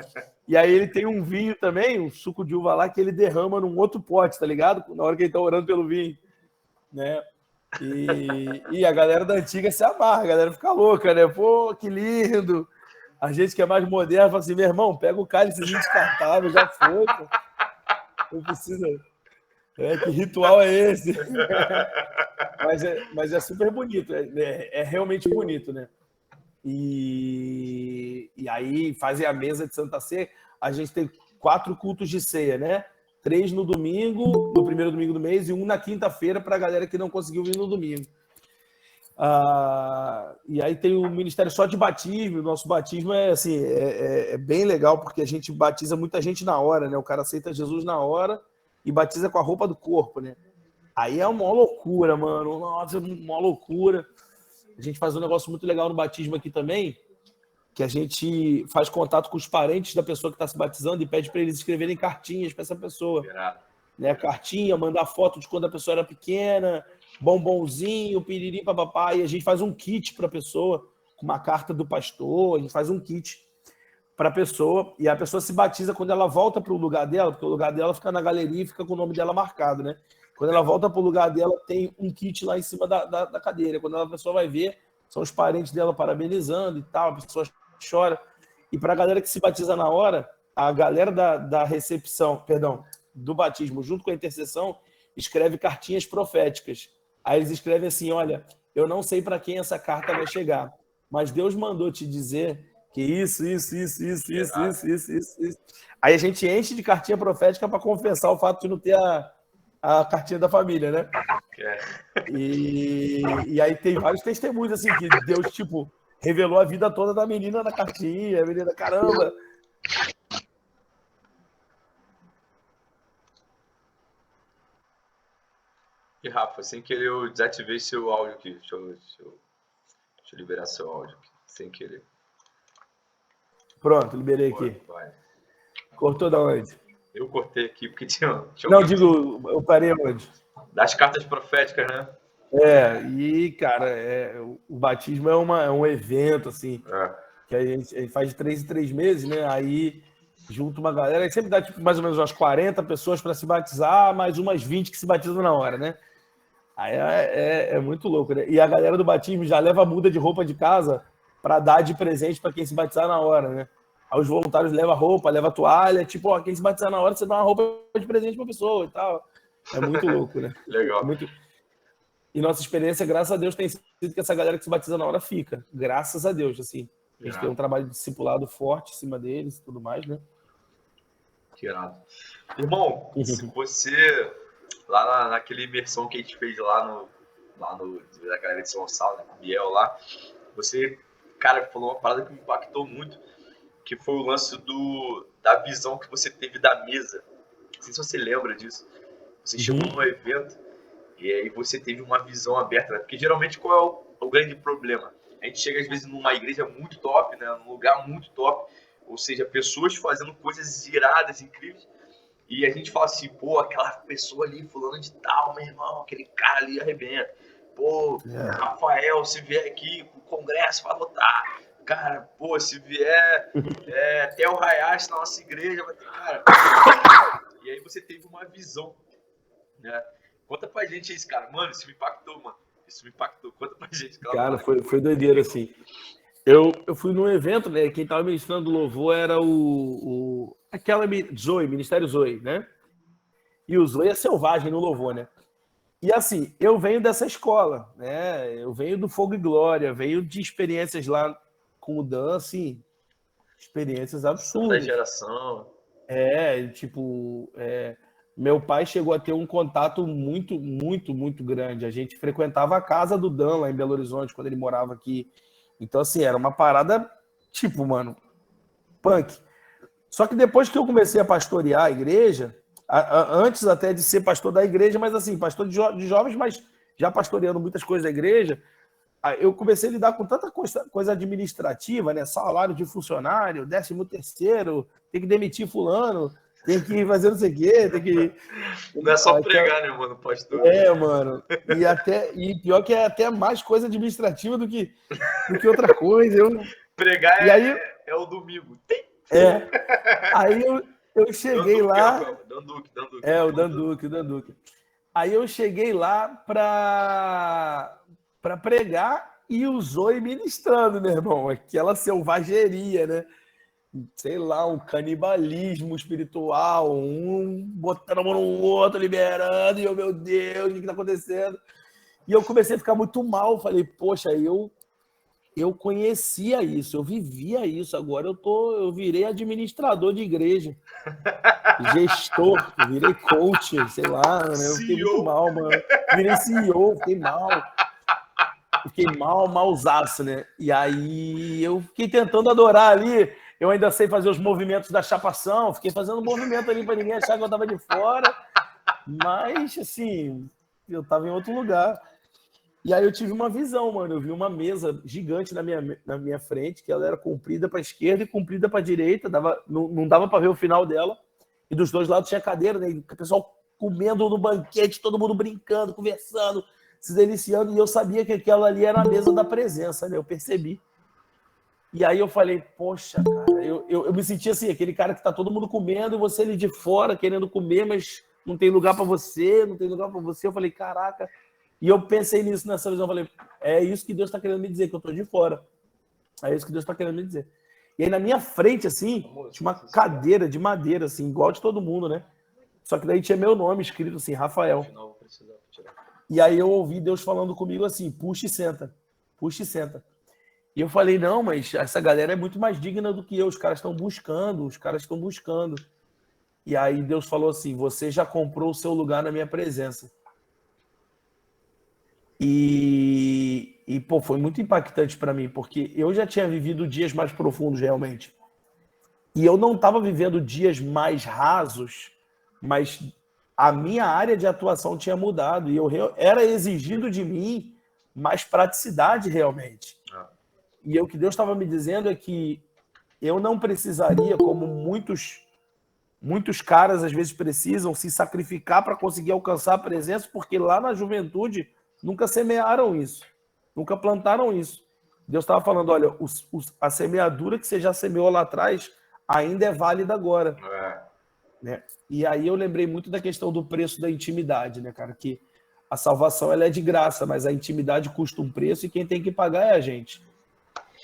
E aí ele tem um vinho também, um suco de uva lá, que ele derrama num outro pote, tá ligado? Na hora que ele tá orando pelo vinho, né? E a galera da antiga se amarra, a galera fica louca, né? Pô, que lindo! A gente que é mais moderno fala assim, meu irmão, pega o cálicezinho descartável, já foi, pô. Não precisa... que ritual é esse? mas é super bonito, é realmente bonito, né? E aí fazem a mesa de Santa Ceia. A gente tem 4 cultos de ceia, né? 3 no domingo, no primeiro domingo do mês, e 1 na quinta-feira para a galera que não conseguiu vir no domingo. E aí tem o ministério só de batismo. O nosso batismo é assim, é bem legal, porque a gente batiza muita gente na hora, né? O cara aceita Jesus na hora e batiza com a roupa do corpo, né? Aí é uma loucura, mano. Nossa, uma loucura. A gente faz um negócio muito legal no batismo aqui também, que a gente faz contato com os parentes da pessoa que está se batizando e pede para eles escreverem cartinhas para essa pessoa. Né? Cartinha, mandar foto de quando a pessoa era pequena, bombonzinho, piriri, papapá, e a gente faz um kit para a pessoa, com uma carta do pastor, a gente faz um kit para a pessoa, e a pessoa se batiza quando ela volta para o lugar dela, porque o lugar dela fica na galeria e fica com o nome dela marcado, né? Quando ela volta para o lugar dela, tem um kit lá em cima da cadeira. Quando a pessoa vai ver, são os parentes dela parabenizando e tal, a pessoa chora. E para a galera que se batiza na hora, a galera da recepção, perdão, do batismo, junto com a intercessão, escreve cartinhas proféticas. Aí eles escrevem assim, olha, eu não sei para quem essa carta vai chegar, mas Deus mandou te dizer que isso. Aí a gente enche de cartinha profética para confessar o fato de não ter a cartinha da família, né? E aí tem vários testemunhos, assim, que Deus, tipo, revelou a vida toda da menina na cartinha, a menina, caramba. E Rafa, sem querer eu desativei seu áudio aqui. Deixa eu liberar seu áudio aqui, sem querer. Pronto, liberei aqui. Vai. Cortou da onde? Eu cortei aqui porque tinha não, digo, eu parei onde? Das cartas proféticas, né? E, cara, o batismo é um evento, assim, que a gente faz de 3 em 3 meses, né? Aí junta uma galera, aí sempre dá tipo, mais ou menos umas 40 pessoas para se batizar, mais umas 20 que se batizam na hora, né? Aí é muito louco, né? E a galera do batismo já leva a muda de roupa de casa para dar de presente para quem se batizar na hora, né? Aí os voluntários levam roupa, levam toalha, tipo, ó, quem se batizar na hora, você dá uma roupa de presente para a pessoa e tal. É muito louco, né? Legal. E nossa experiência, graças a Deus, tem sido que essa galera que se batiza na hora fica. Graças a Deus, assim. A gente tem um trabalho de discipulado forte em cima deles e tudo mais, né? Que irado. Irmão, se você, lá naquela imersão que a gente fez lá no da galera de São Gonçalo, né, com o Biel lá, você, cara, falou uma parada que me impactou muito, que foi o lance da visão que você teve da mesa. Não sei se você lembra disso. Você chegou num evento e aí você teve uma visão aberta, né? Porque geralmente qual é o grande problema? A gente chega às vezes numa igreja muito top, né? Num lugar muito top, ou seja, pessoas fazendo coisas iradas, incríveis, e a gente fala assim, pô, aquela pessoa ali, fulano de tal, meu irmão, aquele cara ali arrebenta. Pô, Rafael, se vier aqui pro congresso, vai lotar. Cara, pô, se vier até o Hayashi na nossa igreja, vai ter, cara. E aí você teve uma visão, né? Conta pra gente isso, cara. Mano, isso me impactou, mano. Isso me impactou. Conta pra gente. Cara, foi doideira, assim. Eu fui num evento, né? Quem tava ministrando louvor era aquela Zoe, Ministério Zoe, né? E o Zoe é selvagem no louvor, né? E assim, eu venho dessa escola, né? Eu venho do Fogo e Glória, venho de experiências lá com o Dan, assim, experiências absurdas. Da geração. Meu pai chegou a ter um contato muito, muito, muito grande. A gente frequentava a casa do Dan lá em Belo Horizonte, quando ele morava aqui. Então, assim, era uma parada, tipo, mano, punk. Só que depois que eu comecei a pastorear a igreja, antes até de ser pastor da igreja, mas assim, pastor de jovens, mas já pastoreando muitas coisas da igreja, eu comecei a lidar com tanta coisa administrativa, né? Salário de funcionário, 13º, tem que demitir fulano, tem que fazer não sei o quê, tem que... Não é só pregar, né, mano, pastor? Mano. E pior que é até mais coisa administrativa do que outra coisa. Pregar é o domingo. Tem. Aí eu cheguei lá... Dan Duque. O Dan Duque. Aí eu cheguei lá para pregar e o Zoe ministrando, meu irmão. Aquela selvageria, né? Sei lá, um canibalismo espiritual, um botando a mão no outro, liberando, e eu, meu Deus, o que está acontecendo? E eu comecei a ficar muito mal. Falei, poxa, eu conhecia isso, eu vivia isso. Agora eu virei administrador de igreja, gestor, virei coach, sei lá, né? Eu fiquei muito mal, mano. Virei CEO, fiquei malzaço, né? E aí eu fiquei tentando adorar ali. Eu ainda sei fazer os movimentos da chapação, fiquei fazendo movimento ali para ninguém achar que eu estava de fora, mas assim, eu estava em outro lugar. E aí eu tive uma visão, mano. Eu vi uma mesa gigante na minha frente, que ela era comprida para a esquerda e comprida para a direita, não dava para ver o final dela. E dos dois lados tinha cadeira, né? E o pessoal comendo no banquete, todo mundo brincando, conversando, se deliciando. E eu sabia que aquela ali era a mesa da presença, né? Eu percebi. E aí eu falei, poxa, cara, eu me senti assim, aquele cara que tá todo mundo comendo e você ali de fora querendo comer, mas não tem lugar para você, não tem lugar para você. Eu falei, caraca. E eu pensei nisso nessa visão, eu falei, é isso que Deus está querendo me dizer, que eu tô de fora. É isso que Deus está querendo me dizer. E aí na minha frente, assim, tinha uma cadeira de madeira, assim, igual de todo mundo, né? Só que daí tinha meu nome escrito assim, Rafael. E aí eu ouvi Deus falando comigo assim, puxa e senta. Puxa e senta. E eu falei, não, mas essa galera é muito mais digna do que eu. Os caras estão buscando. E aí Deus falou assim, você já comprou o seu lugar na minha presença. E pô, foi muito impactante para mim, porque eu já tinha vivido dias mais profundos realmente. E eu não estava vivendo dias mais rasos, mas a minha área de atuação tinha mudado. E era exigido de mim mais praticidade realmente. E o que Deus estava me dizendo é que eu não precisaria, como muitos caras às vezes precisam, se sacrificar para conseguir alcançar a presença, porque lá na juventude nunca semearam isso, nunca plantaram isso. Deus estava falando, olha, a semeadura que você já semeou lá atrás ainda é válida agora. Né? E aí eu lembrei muito da questão do preço da intimidade, né, cara? Que a salvação ela é de graça, mas a intimidade custa um preço e quem tem que pagar é a gente.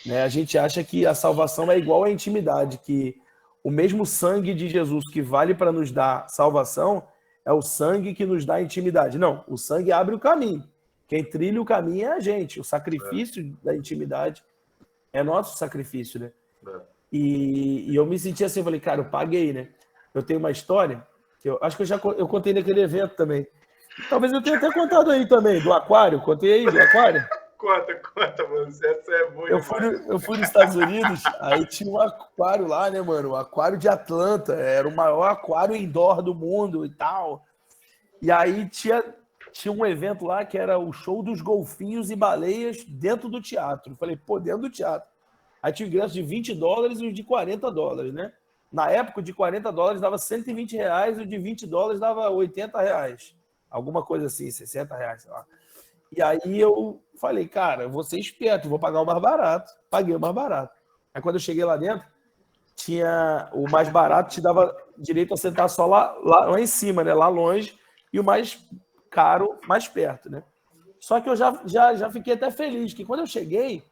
Né? A gente acha que a salvação é igual à intimidade, que o mesmo sangue de Jesus que vale para nos dar salvação é o sangue que nos dá intimidade. Não, o sangue abre o caminho. Quem trilha o caminho é a gente. O sacrifício da intimidade é nosso sacrifício, né? E eu me senti assim, eu falei, cara, eu paguei, né? Eu tenho uma história, que eu acho que eu contei naquele evento também. Talvez eu tenha até contado aí também, do aquário. Contei aí do aquário? Conta, mano. Essa é boa. Eu fui nos Estados Unidos, aí tinha um aquário lá, né, mano? O aquário de Atlanta. Era o maior aquário indoor do mundo e tal. E aí tinha um evento lá que era o show dos golfinhos e baleias dentro do teatro. Eu falei, pô, dentro do teatro. Aí tinha ingresso de $20 e os de $40, né? Na época, o de $40 dava R$120 e o de $20 dava R$80. Alguma coisa assim, R$60, sei lá. E aí eu falei, cara, eu vou ser esperto, vou pagar o mais barato. Paguei o mais barato. Aí quando eu cheguei lá dentro, tinha o mais barato, te dava direito a sentar só lá em cima, né? Lá longe, e o mais caro, mais perto, né? Só que eu já fiquei até feliz, que quando eu cheguei,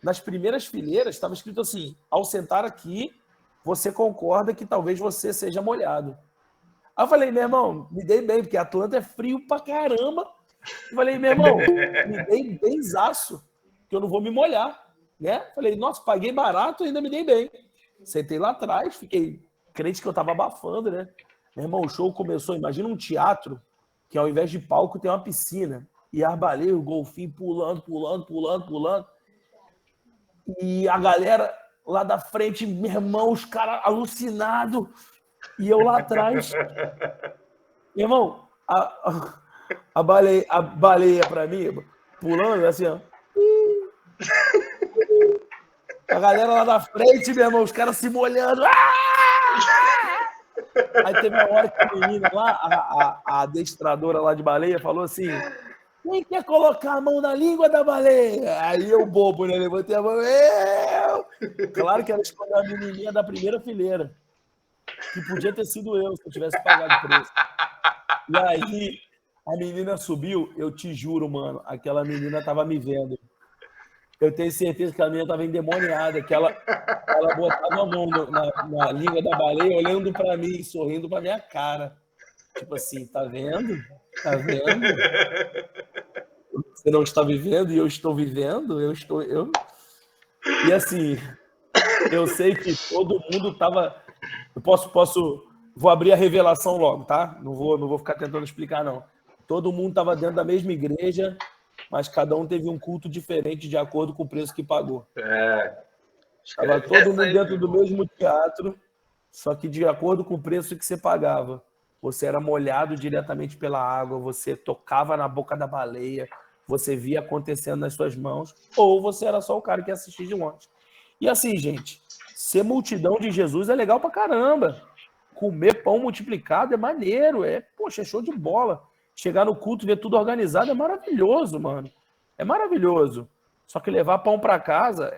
nas primeiras fileiras, estava escrito assim, ao sentar aqui, você concorda que talvez você seja molhado. Aí eu falei, meu irmão, me dei bem, porque Atlanta é frio pra caramba. Eu falei, meu irmão, me dei benzaço, que eu não vou me molhar, né? Falei, nossa, paguei barato, ainda me dei bem. Sentei lá atrás, fiquei crente que eu tava abafando, né? Meu irmão, o show começou, imagina um teatro, que ao invés de palco tem uma piscina, e as baleias, o golfinho pulando. E a galera lá da frente, meu irmão, os caras alucinados, e eu lá atrás. Meu irmão, a baleia pra mim, pulando assim, ó. A galera lá da frente, meu irmão, os caras se molhando. Aí teve uma hora que a menina lá, a adestradora lá de baleia, falou assim, quem quer colocar a mão na língua da baleia? Aí eu bobo, né? Levantei a mão, Claro que ela escolheu a menininha da primeira fileira, que podia ter sido eu, se eu tivesse pagado o preço. E aí, a menina subiu, eu te juro, mano, aquela menina tava me vendo. Eu tenho certeza que a menina tava endemoniada, que ela botava a mão na língua da baleia, olhando para mim, sorrindo para minha cara. Tipo assim, tá vendo? Tá vendo? Você não está vivendo e eu estou vivendo? E assim, eu sei que todo mundo tava. Eu vou abrir a revelação logo, tá? Não vou ficar tentando explicar, não. Todo mundo estava dentro da mesma igreja, mas cada um teve um culto diferente de acordo com o preço que pagou. Estava todo mundo dentro do mesmo teatro, só que de acordo com o preço que você pagava. Você era molhado diretamente pela água, você tocava na boca da baleia, você via acontecendo nas suas mãos, ou você era só o cara que assistia de longe. E assim, gente, ser multidão de Jesus é legal pra caramba. Comer pão multiplicado é maneiro, poxa, é show de bola. Chegar no culto, ver tudo organizado é maravilhoso, mano. É maravilhoso. Só que levar pão para casa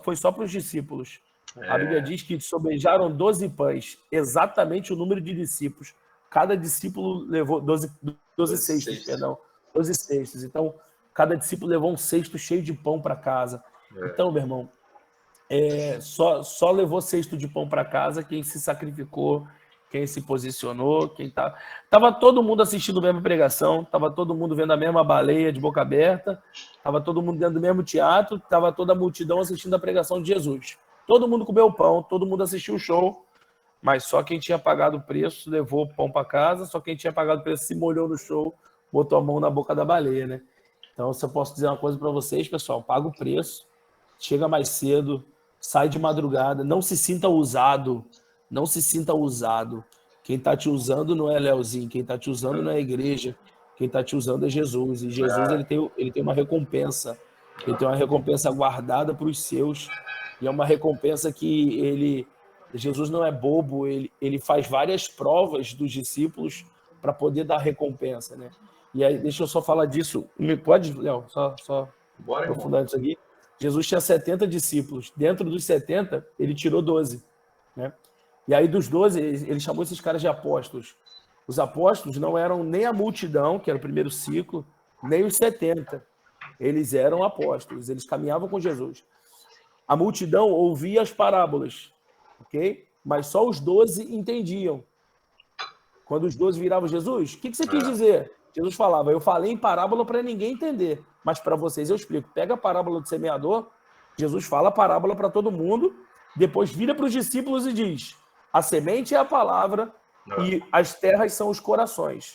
foi só para os discípulos. A Bíblia diz que sobejaram 12 pães, exatamente o número de discípulos. Cada discípulo levou 12 cestos, perdão. 12 cestos. Então, cada discípulo levou um cesto cheio de pão para casa. Então, meu irmão, só levou cesto de pão para casa quem se sacrificou, quem se posicionou, quem tava todo mundo assistindo a mesma pregação, tava todo mundo vendo a mesma baleia de boca aberta, tava todo mundo dentro do mesmo teatro, tava toda a multidão assistindo a pregação de Jesus. Todo mundo comeu o pão, todo mundo assistiu o show, mas só quem tinha pagado o preço levou o pão para casa, só quem tinha pagado o preço se molhou no show, botou a mão na boca da baleia, né? Então, se eu posso dizer uma coisa para vocês, pessoal, paga o preço, chega mais cedo, sai de madrugada, não se sinta usado. Não se sinta usado. Quem está te usando não é Leozinho, quem está te usando não é a igreja, quem está te usando é Jesus. E Jesus ele tem uma recompensa. Ele tem uma recompensa guardada para os seus. E é uma recompensa que Jesus não é bobo, ele faz várias provas dos discípulos para poder dar recompensa, né? E aí, deixa eu só falar disso. Pode, Léo? Só aprofundar isso aqui. Jesus tinha 70 discípulos. Dentro dos 70, ele tirou 12, né? E aí, dos 12, ele chamou esses caras de apóstolos. Os apóstolos não eram nem a multidão, que era o primeiro ciclo, nem os 70. Eles eram apóstolos, eles caminhavam com Jesus. A multidão ouvia as parábolas, ok? Mas só os 12 entendiam. Quando os 12 viravam Jesus, o que você quis dizer? Jesus falava, eu falei em parábola para ninguém entender, mas para vocês eu explico. Pega a parábola do semeador, Jesus fala a parábola para todo mundo, depois vira para os discípulos e diz, a semente é a palavra e as terras são os corações.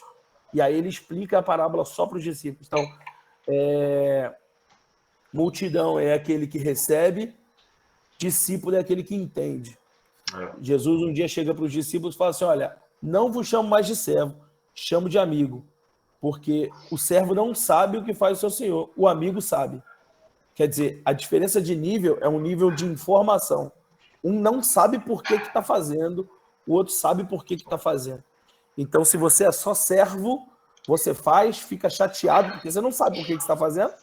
E aí ele explica a parábola só para os discípulos. Então, multidão é aquele que recebe, discípulo é aquele que entende. Jesus um dia chega para os discípulos e fala assim, olha, não vos chamo mais de servo, chamo de amigo, porque o servo não sabe o que faz o seu senhor, o amigo sabe. Quer dizer, a diferença de nível é um nível de informação. Um não sabe por que está fazendo, o outro sabe por que está fazendo. Então, se você é só servo, você faz, fica chateado, porque você não sabe por que está fazendo,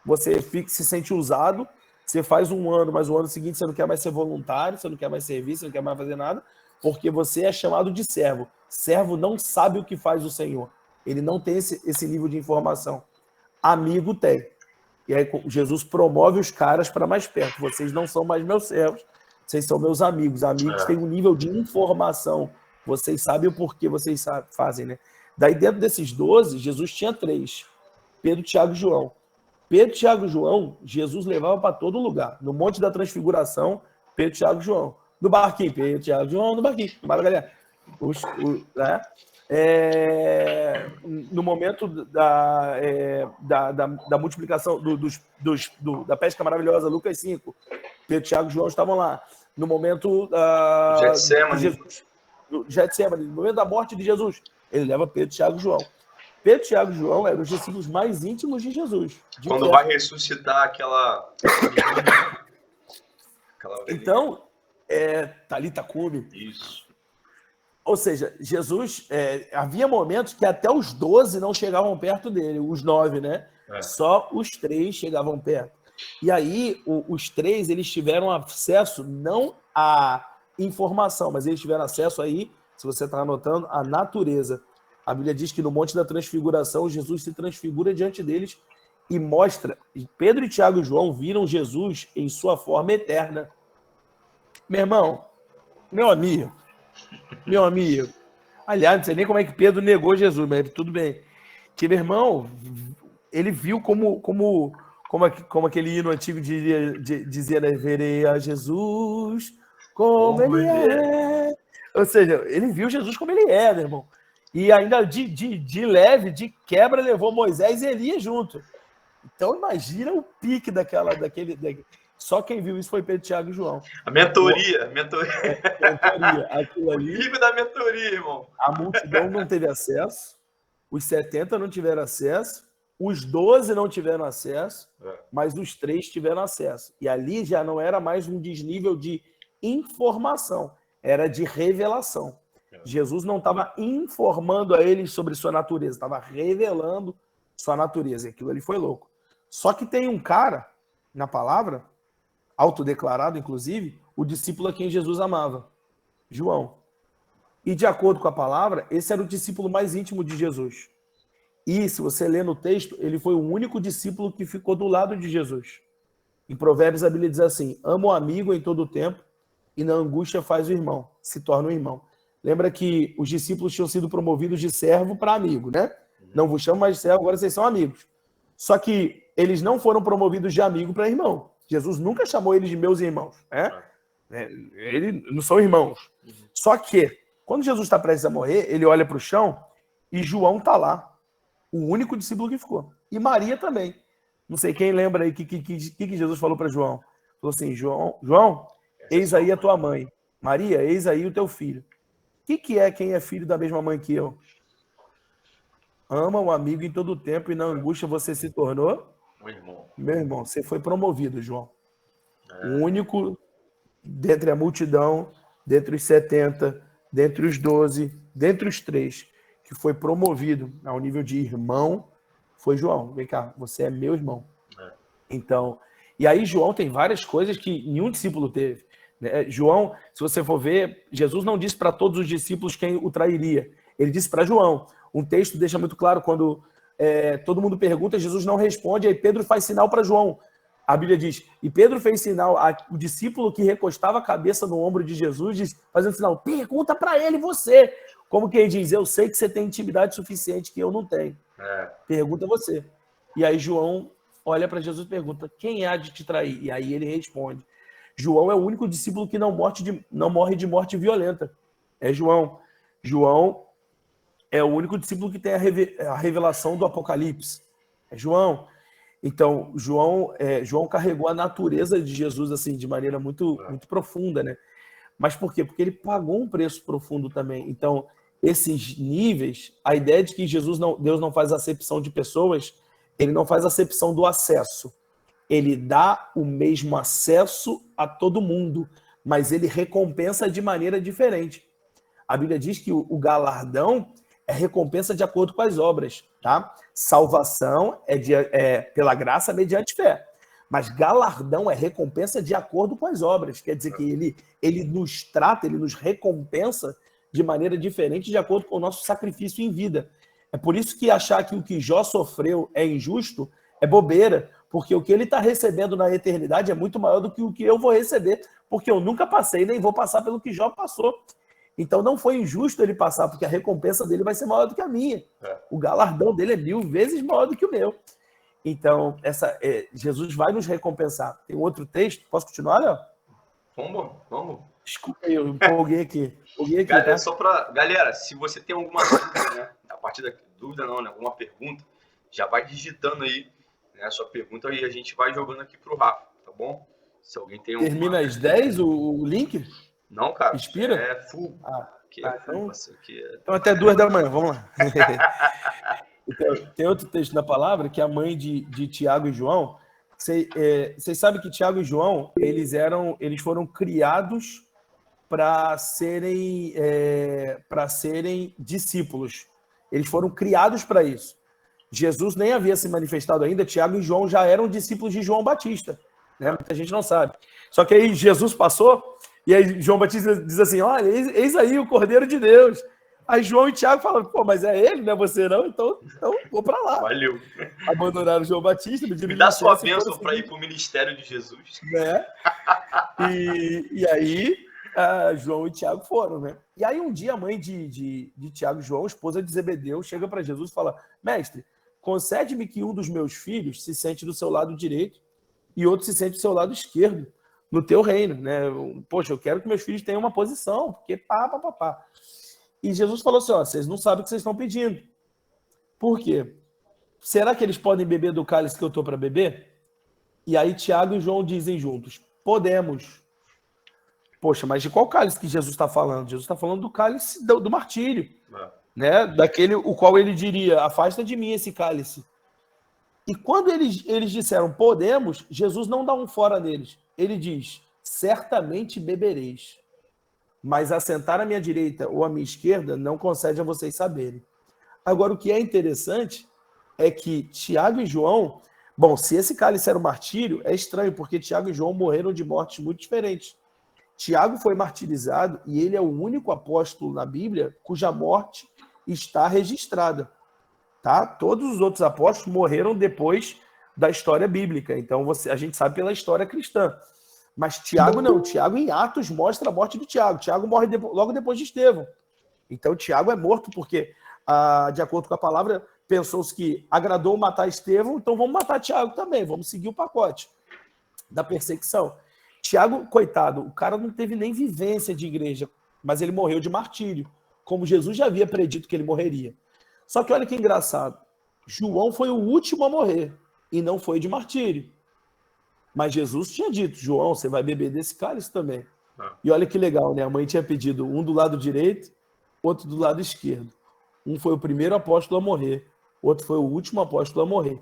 você se sente usado, você faz um ano, mas o ano seguinte você não quer mais ser voluntário, você não quer mais servir, você não quer mais fazer nada, porque você é chamado de servo. Servo não sabe o que faz o Senhor. Ele não tem esse nível de informação. Amigo tem. E aí Jesus promove os caras para mais perto. Vocês não são mais meus servos, vocês são meus amigos. Amigos têm um nível de informação. Vocês sabem o porquê vocês fazem, né? Daí, dentro desses 12, Jesus tinha 3. Pedro, Tiago e João. Pedro, Tiago e João, Jesus levava para todo lugar. No Monte da Transfiguração, Pedro, Tiago e João. No barquinho, Pedro, Tiago e João, no barquinho. Bora, galera. Né? No momento da multiplicação da pesca maravilhosa, Lucas 5, Pedro, Tiago e João estavam lá. No momento Getsemane, no momento da morte de Jesus, ele leva Pedro, Tiago e João. Pedro, Tiago e João eram os discípulos mais íntimos de Jesus. Quando vai ressuscitar aquela... Então, Talita Cumi. Isso. Ou seja, Jesus, havia momentos que até os 12 não chegavam perto dele, os 9, né? Só os 3 chegavam perto. E aí, os três, eles tiveram acesso não à informação, mas eles tiveram acesso aí, se você está anotando, à natureza. A Bíblia diz que no Monte da Transfiguração, Jesus se transfigura diante deles e mostra. Pedro, Tiago e João viram Jesus em sua forma eterna. Meu irmão, meu amigo. Aliás, não sei nem como é que Pedro negou Jesus, mas tudo bem. Que, meu irmão, ele viu como aquele hino antigo dizia, né? Verei a Jesus como ele é. Ou seja, ele viu Jesus como ele é, meu irmão. E ainda de leve, de quebra, levou Moisés e Elias junto. Então, imagina o pique daquele. Só quem viu isso foi Pedro, Tiago e João. A mentoria. Aquilo ali. O nível da mentoria, irmão. A multidão não teve acesso, os 70 não tiveram acesso, os 12 não tiveram acesso, mas os 3 tiveram acesso. E ali já não era mais um desnível de informação, era de revelação. Jesus não estava informando a eles sobre sua natureza, estava revelando sua natureza. E aquilo ali foi louco. Só que tem um cara na palavra, autodeclarado, inclusive, o discípulo a quem Jesus amava, João. E de acordo com a palavra, esse era o discípulo mais íntimo de Jesus. E se você ler no texto, ele foi o único discípulo que ficou do lado de Jesus. Em Provérbios, a Bíblia diz assim: ama o amigo em todo o tempo e na angústia faz o irmão, se torna um irmão. Lembra que os discípulos tinham sido promovidos de servo para amigo, né? Não vos chamo mais de servo, agora vocês são amigos. Só que eles não foram promovidos de amigo para irmão. Jesus nunca chamou eles de meus irmãos, né? Eles não são irmãos. Só que, quando Jesus está prestes a morrer, ele olha para o chão e João está lá. O único discípulo que ficou. E Maria também. Não sei quem lembra aí que Jesus falou para João. Falou assim: João, eis aí a tua mãe. Maria, eis aí o teu filho. O que é quem é filho da mesma mãe que eu? Ama um amigo em todo o tempo e na angústia você se tornou? Meu irmão, você foi promovido, João. O único dentre a multidão, dentre os 70, dentre os 12, dentre os 3, que foi promovido ao nível de irmão, foi João. Vem cá, você é meu irmão. Então, e aí João tem várias coisas que nenhum discípulo teve. Né? João, se você for ver, Jesus não disse para todos os discípulos quem o trairia. Ele disse para João. Um texto deixa muito claro quando todo mundo pergunta, Jesus não responde, aí Pedro faz sinal para João. A Bíblia diz, e Pedro fez sinal, o discípulo que recostava a cabeça no ombro de Jesus, fazendo sinal, pergunta para ele você. Como quem diz, eu sei que você tem intimidade suficiente que eu não tenho. Pergunta você. E aí João olha para Jesus e pergunta, quem há de te trair? E aí ele responde. João é o único discípulo que não morre de morte violenta. É João. João é o único discípulo que tem a revelação do Apocalipse. É João. Então, João carregou a natureza de Jesus assim de maneira muito profunda, né? Mas por quê? Porque ele pagou um preço profundo também. Então, esses níveis, a ideia de que Deus não faz acepção de pessoas, ele não faz acepção do acesso. Ele dá o mesmo acesso a todo mundo, mas ele recompensa de maneira diferente. A Bíblia diz que o galardão é recompensa de acordo com as obras, tá? Salvação é pela graça mediante fé. Mas galardão é recompensa de acordo com as obras. Quer dizer que ele nos trata, ele nos recompensa de maneira diferente de acordo com o nosso sacrifício em vida. É por isso que achar que o que Jó sofreu é injusto é bobeira, porque o que ele está recebendo na eternidade é muito maior do que o que eu vou receber, porque eu nunca passei, nem vou passar pelo que Jó passou. Então não foi injusto ele passar, porque a recompensa dele vai ser maior do que a minha. O galardão dele é 1000 vezes maior do que o meu. Então, Jesus vai nos recompensar. Tem outro texto? Posso continuar, Léo? Vamos. Desculpa aí, eu empolguei aqui. Galera, tá? Galera, se você tem alguma dúvida, né? A partir da dúvida não, né? Alguma pergunta, já vai digitando aí, né? A sua pergunta e a gente vai jogando aqui pro Rafa, tá bom? Se alguém tem alguma... Termina às 10 o link? Não, cara. Inspira? É full. Então até 2 da manhã, vamos lá. Então, tem outro texto na palavra que a mãe de Tiago e João, vocês sabem que Tiago e João, eles foram criados para serem discípulos. Eles foram criados para isso. Jesus nem havia se manifestado ainda, Tiago e João já eram discípulos de João Batista, né? Muita gente não sabe. Só que aí Jesus passou, e aí João Batista diz assim, olha, eis aí o Cordeiro de Deus. Aí João e Tiago falam, pô, mas é ele, não é você não? Então vou para lá. Valeu. Abandonaram João Batista, me dá sua bênção para ir para o ministério de Jesus. Né? E aí, João e Tiago foram, né? E aí um dia a mãe de Tiago e João, esposa de Zebedeu, chega para Jesus e fala, mestre, concede-me que um dos meus filhos se sente do seu lado direito e outro se sente do seu lado esquerdo no teu reino, né? Poxa, eu quero que meus filhos tenham uma posição, porque pá. E Jesus falou assim, ó, vocês não sabem o que vocês estão pedindo. Por quê? Será que eles podem beber do cálice que eu estou para beber? E aí Tiago e João dizem juntos, podemos. Poxa, mas de qual cálice que Jesus está falando? Jesus está falando do cálice do martírio, né? Daquele o qual ele diria, afasta de mim esse cálice. E quando eles disseram podemos, Jesus não dá um fora neles. Ele diz, certamente bebereis. Mas assentar à minha direita ou à minha esquerda não concede a vocês saberem. Agora, o que é interessante é que Tiago e João... Bom, se esse cálice era o martírio, é estranho, porque Tiago e João morreram de mortes muito diferentes. Tiago foi martirizado e ele é o único apóstolo na Bíblia cuja morte está registrada. Tá? Todos os outros apóstolos morreram depois da história bíblica. Então, a gente sabe pela história cristã. Mas Tiago não. Tiago, em Atos, mostra a morte de Tiago. Tiago morre logo depois de Estevão. Então, Tiago é morto porque, de acordo com a palavra, pensou-se que agradou matar Estevão, então vamos matar Tiago também, vamos seguir o pacote da perseguição. Tiago, coitado, o cara não teve nem vivência de igreja, mas ele morreu de martírio, como Jesus já havia predito que ele morreria. Só que olha que engraçado, João foi o último a morrer, e não foi de martírio. Mas Jesus tinha dito, João, você vai beber desse cálice também. E olha que legal, né? A mãe tinha pedido um do lado direito, outro do lado esquerdo. Um foi o primeiro apóstolo a morrer, outro foi o último apóstolo a morrer.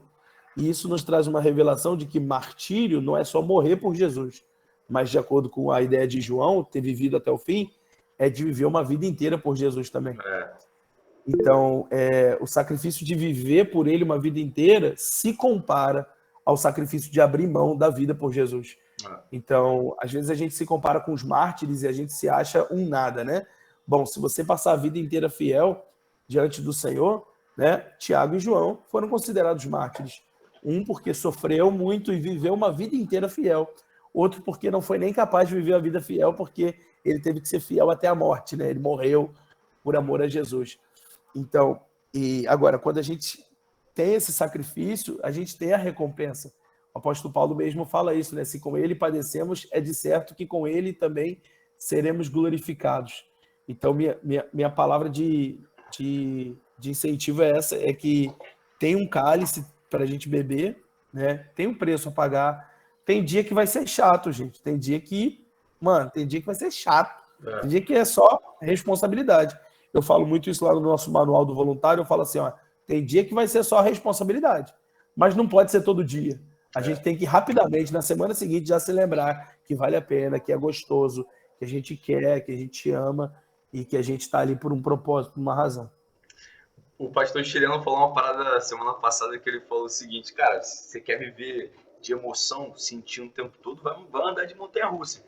E isso nos traz uma revelação de que martírio não é só morrer por Jesus, mas de acordo com a ideia de João, ter vivido até o fim, é de viver uma vida inteira por Jesus também. Então, o sacrifício de viver por ele uma vida inteira se compara ao sacrifício de abrir mão da vida por Jesus. Então, às vezes a gente se compara com os mártires e a gente se acha um nada, né? Bom, se você passar a vida inteira fiel diante do Senhor, né? Tiago e João foram considerados mártires. Um porque sofreu muito e viveu uma vida inteira fiel. Outro porque não foi nem capaz de viver a vida fiel porque ele teve que ser fiel até a morte, né? Ele morreu por amor a Jesus. Então, e agora, quando a gente tem esse sacrifício, a gente tem a recompensa. O apóstolo Paulo mesmo fala isso, né? Se com ele padecemos, é de certo que com ele também seremos glorificados. Então, minha palavra de incentivo é essa, é que tem um cálice para a gente beber, né? Tem um preço a pagar. Tem dia que vai ser chato, gente. Tem dia que vai ser chato. Tem dia que é só responsabilidade. Eu falo muito isso lá no nosso manual do voluntário, eu falo assim, ó, tem dia que vai ser só responsabilidade, mas não pode ser todo dia. A gente tem que rapidamente, na semana seguinte, já se lembrar que vale a pena, que é gostoso, que a gente quer, que a gente ama e que a gente está ali por um propósito, por uma razão. O pastor chileno falou uma parada semana passada que ele falou o seguinte, cara, se você quer viver de emoção, sentir o tempo todo, vai andar de montanha-russa.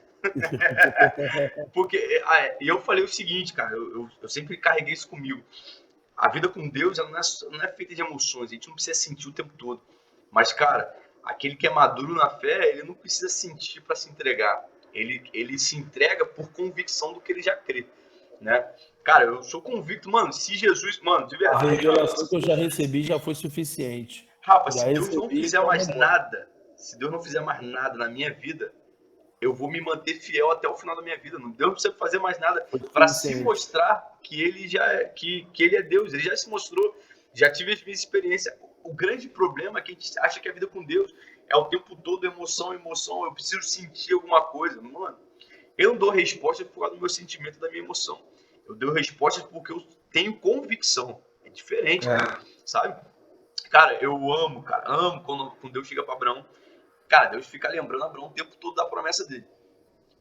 Porque eu falei o seguinte, cara, eu sempre carreguei isso comigo. A vida com Deus ela não é feita de emoções, a gente não precisa sentir o tempo todo. Mas, cara, aquele que é maduro na fé, ele não precisa sentir para se entregar. Ele se entrega por convicção do que ele já crê, né? Cara, eu sou convicto, mano, se Jesus, mano, de verdade. A revelação que eu já recebi já foi suficiente. Rafa, se Deus não fizer mais nada, se Deus não fizer mais nada na minha vida, eu vou me manter fiel até o final da minha vida. Deus não precisa fazer mais nada para se mostrar que ele que ele é Deus. Ele já se mostrou, já tive a minha experiência. O grande problema é que a gente acha que a vida com Deus é o tempo todo emoção, eu preciso sentir alguma coisa. Mano, eu não dou resposta por causa do meu sentimento, da minha emoção. Eu dou resposta porque eu tenho convicção. É diferente, cara, sabe? Cara, eu amo quando Deus chega para Abraão. Cara, Deus fica lembrando Abraão o tempo todo da promessa dele.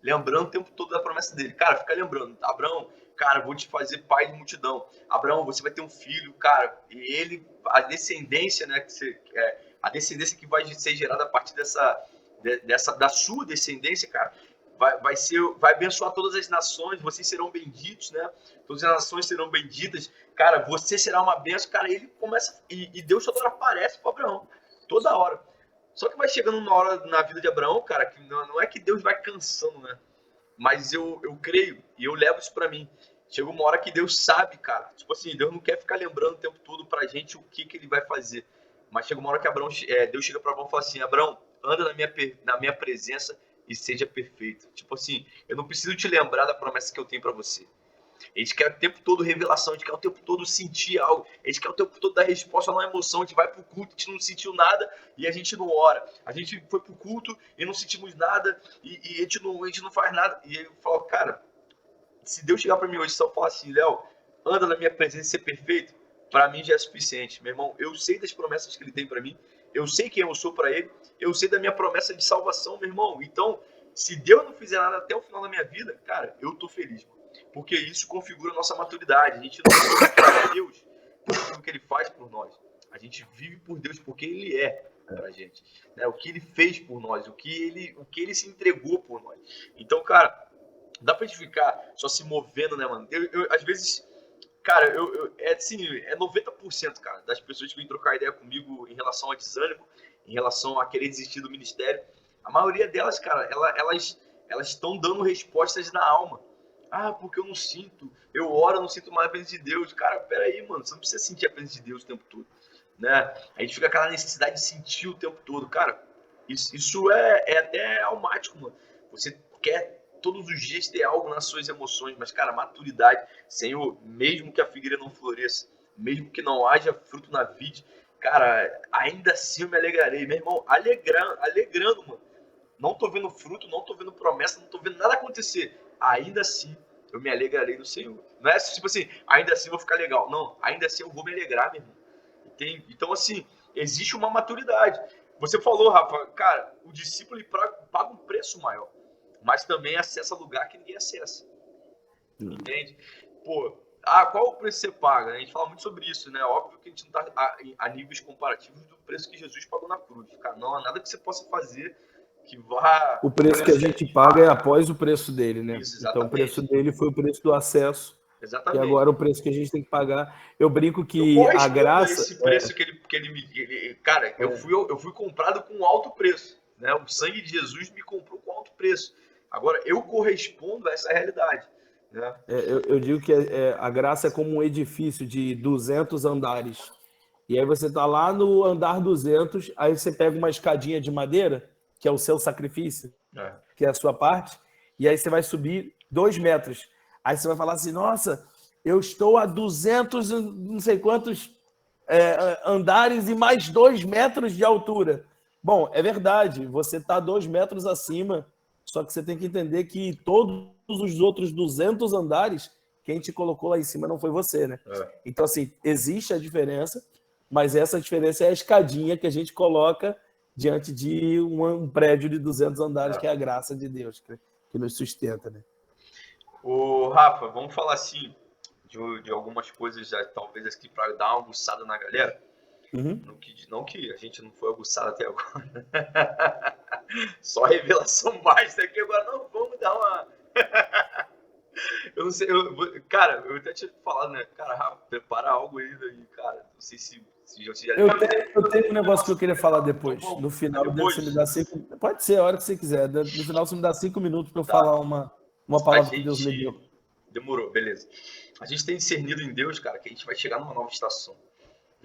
lembrando o tempo todo da promessa dele. Cara, fica lembrando, Abraão, cara, vou te fazer pai de multidão. Abraão, você vai ter um filho, cara, e ele, a descendência, né, a descendência que vai ser gerada a partir da sua descendência, cara, vai abençoar todas as nações, vocês serão benditos, né? Todas as nações serão benditas. Cara, você será uma bênção. Cara, ele começa, e Deus toda hora aparece para Abraão, toda hora. Só que vai chegando uma hora na vida de Abraão, cara, que não é que Deus vai cansando, né? Mas eu creio e eu levo isso para mim. Chega uma hora que Deus sabe, cara. Tipo assim, Deus não quer ficar lembrando o tempo todo pra gente o que ele vai fazer. Mas chega uma hora que Deus chega para Abraão e fala assim: Abraão, anda na minha presença e seja perfeito. Tipo assim, eu não preciso te lembrar da promessa que eu tenho para você. A gente quer o tempo todo revelação, a gente quer o tempo todo sentir algo, a gente quer o tempo todo dar resposta na emoção, a gente vai pro culto, a gente não sentiu nada e a gente não ora. A gente foi pro culto e não sentimos nada e a gente não faz nada. E eu falo, cara, se Deus chegar para mim hoje e só falar assim, Léo, anda na minha presença e ser perfeito, para mim já é suficiente. Meu irmão, eu sei das promessas que ele tem para mim, eu sei quem eu sou para ele, eu sei da minha promessa de salvação, meu irmão. Então, se Deus não fizer nada até o final da minha vida, cara, eu tô feliz, mano. Porque isso configura a nossa maturidade. A gente não vive para Deus por aquilo que ele faz por nós. A gente vive por Deus porque ele é pra gente, né? O que ele fez por nós, o que ele se entregou por nós. Então, cara, dá pra gente ficar só se movendo, né, mano? Às vezes, cara, é assim, é 90%, cara, das pessoas que vêm trocar ideia comigo em relação a desânimo, em relação a querer desistir do ministério. A maioria delas, cara, elas estão dando respostas na alma. Ah, porque eu não sinto, eu oro, eu não sinto mais a presença de Deus. Cara, peraí, mano, você não precisa sentir a presença de Deus o tempo todo, né? A gente fica com aquela necessidade de sentir o tempo todo. Cara, isso é até automático, mano. Você quer todos os dias ter algo nas suas emoções, mas, cara, maturidade, Senhor, mesmo que a figueira não floresça, mesmo que não haja fruto na vide, cara, ainda assim eu me alegrarei, meu irmão, alegrando, mano. Não tô vendo fruto, não tô vendo promessa, não tô vendo nada acontecer. Ainda assim, eu me alegrarei no Senhor. Não é tipo assim, ainda assim eu vou ficar legal. Não, ainda assim eu vou me alegrar, meu irmão. Entende? Então, assim, existe uma maturidade. Você falou, Rafa, cara, o discípulo ele paga um preço maior, mas também acessa lugar que ninguém acessa. Entende? Pô, qual o preço que você paga? A gente fala muito sobre isso, né? Óbvio que a gente não está a níveis comparativos do preço que Jesus pagou na cruz. Cara, não há nada que você possa fazer que vá... O preço que a gente paga é após o preço dele, né? Isso, então, o preço dele foi o preço do acesso. Exatamente. E agora o preço que a gente tem que pagar. Eu brinco que a graça... esse preço que ele me... Cara, eu fui comprado com alto preço, né? O sangue de Jesus me comprou com alto preço. Agora, eu correspondo a essa realidade. Né? Eu digo que a graça é como um edifício de 200 andares. E aí você está lá no andar 200, aí você pega uma escadinha de madeira, que é o seu sacrifício, que é a sua parte, e aí você vai subir 2 metros. Aí você vai falar assim, nossa, eu estou a 200, não sei quantos andares e mais 2 metros de altura. Bom, é verdade, você está 2 metros acima, só que você tem que entender que todos os outros 200 andares, quem te colocou lá em cima não foi você, né? Então, assim, existe a diferença, mas essa diferença é a escadinha que a gente coloca diante de um prédio de 200 andares, que é a graça de Deus, que nos sustenta, né? Ô, Rafa, vamos falar assim de algumas coisas, já, talvez aqui para dar uma aguçada na galera. Não que a gente não foi aguçado até agora. Só revelação mais daqui agora. Não, vamos dar uma... Eu não sei, cara, eu até tinha falado, né? Cara, Rafa, prepara algo aí, cara. Não sei se já... Eu tenho um negócio que eu queria falar depois. Então, no final, você me dá 5... Pode ser a hora que você quiser. No final, você me dá 5 minutos para eu falar uma palavra que Deus me deu. Demorou, beleza. A gente tem discernido em Deus, cara, que a gente vai chegar numa nova estação.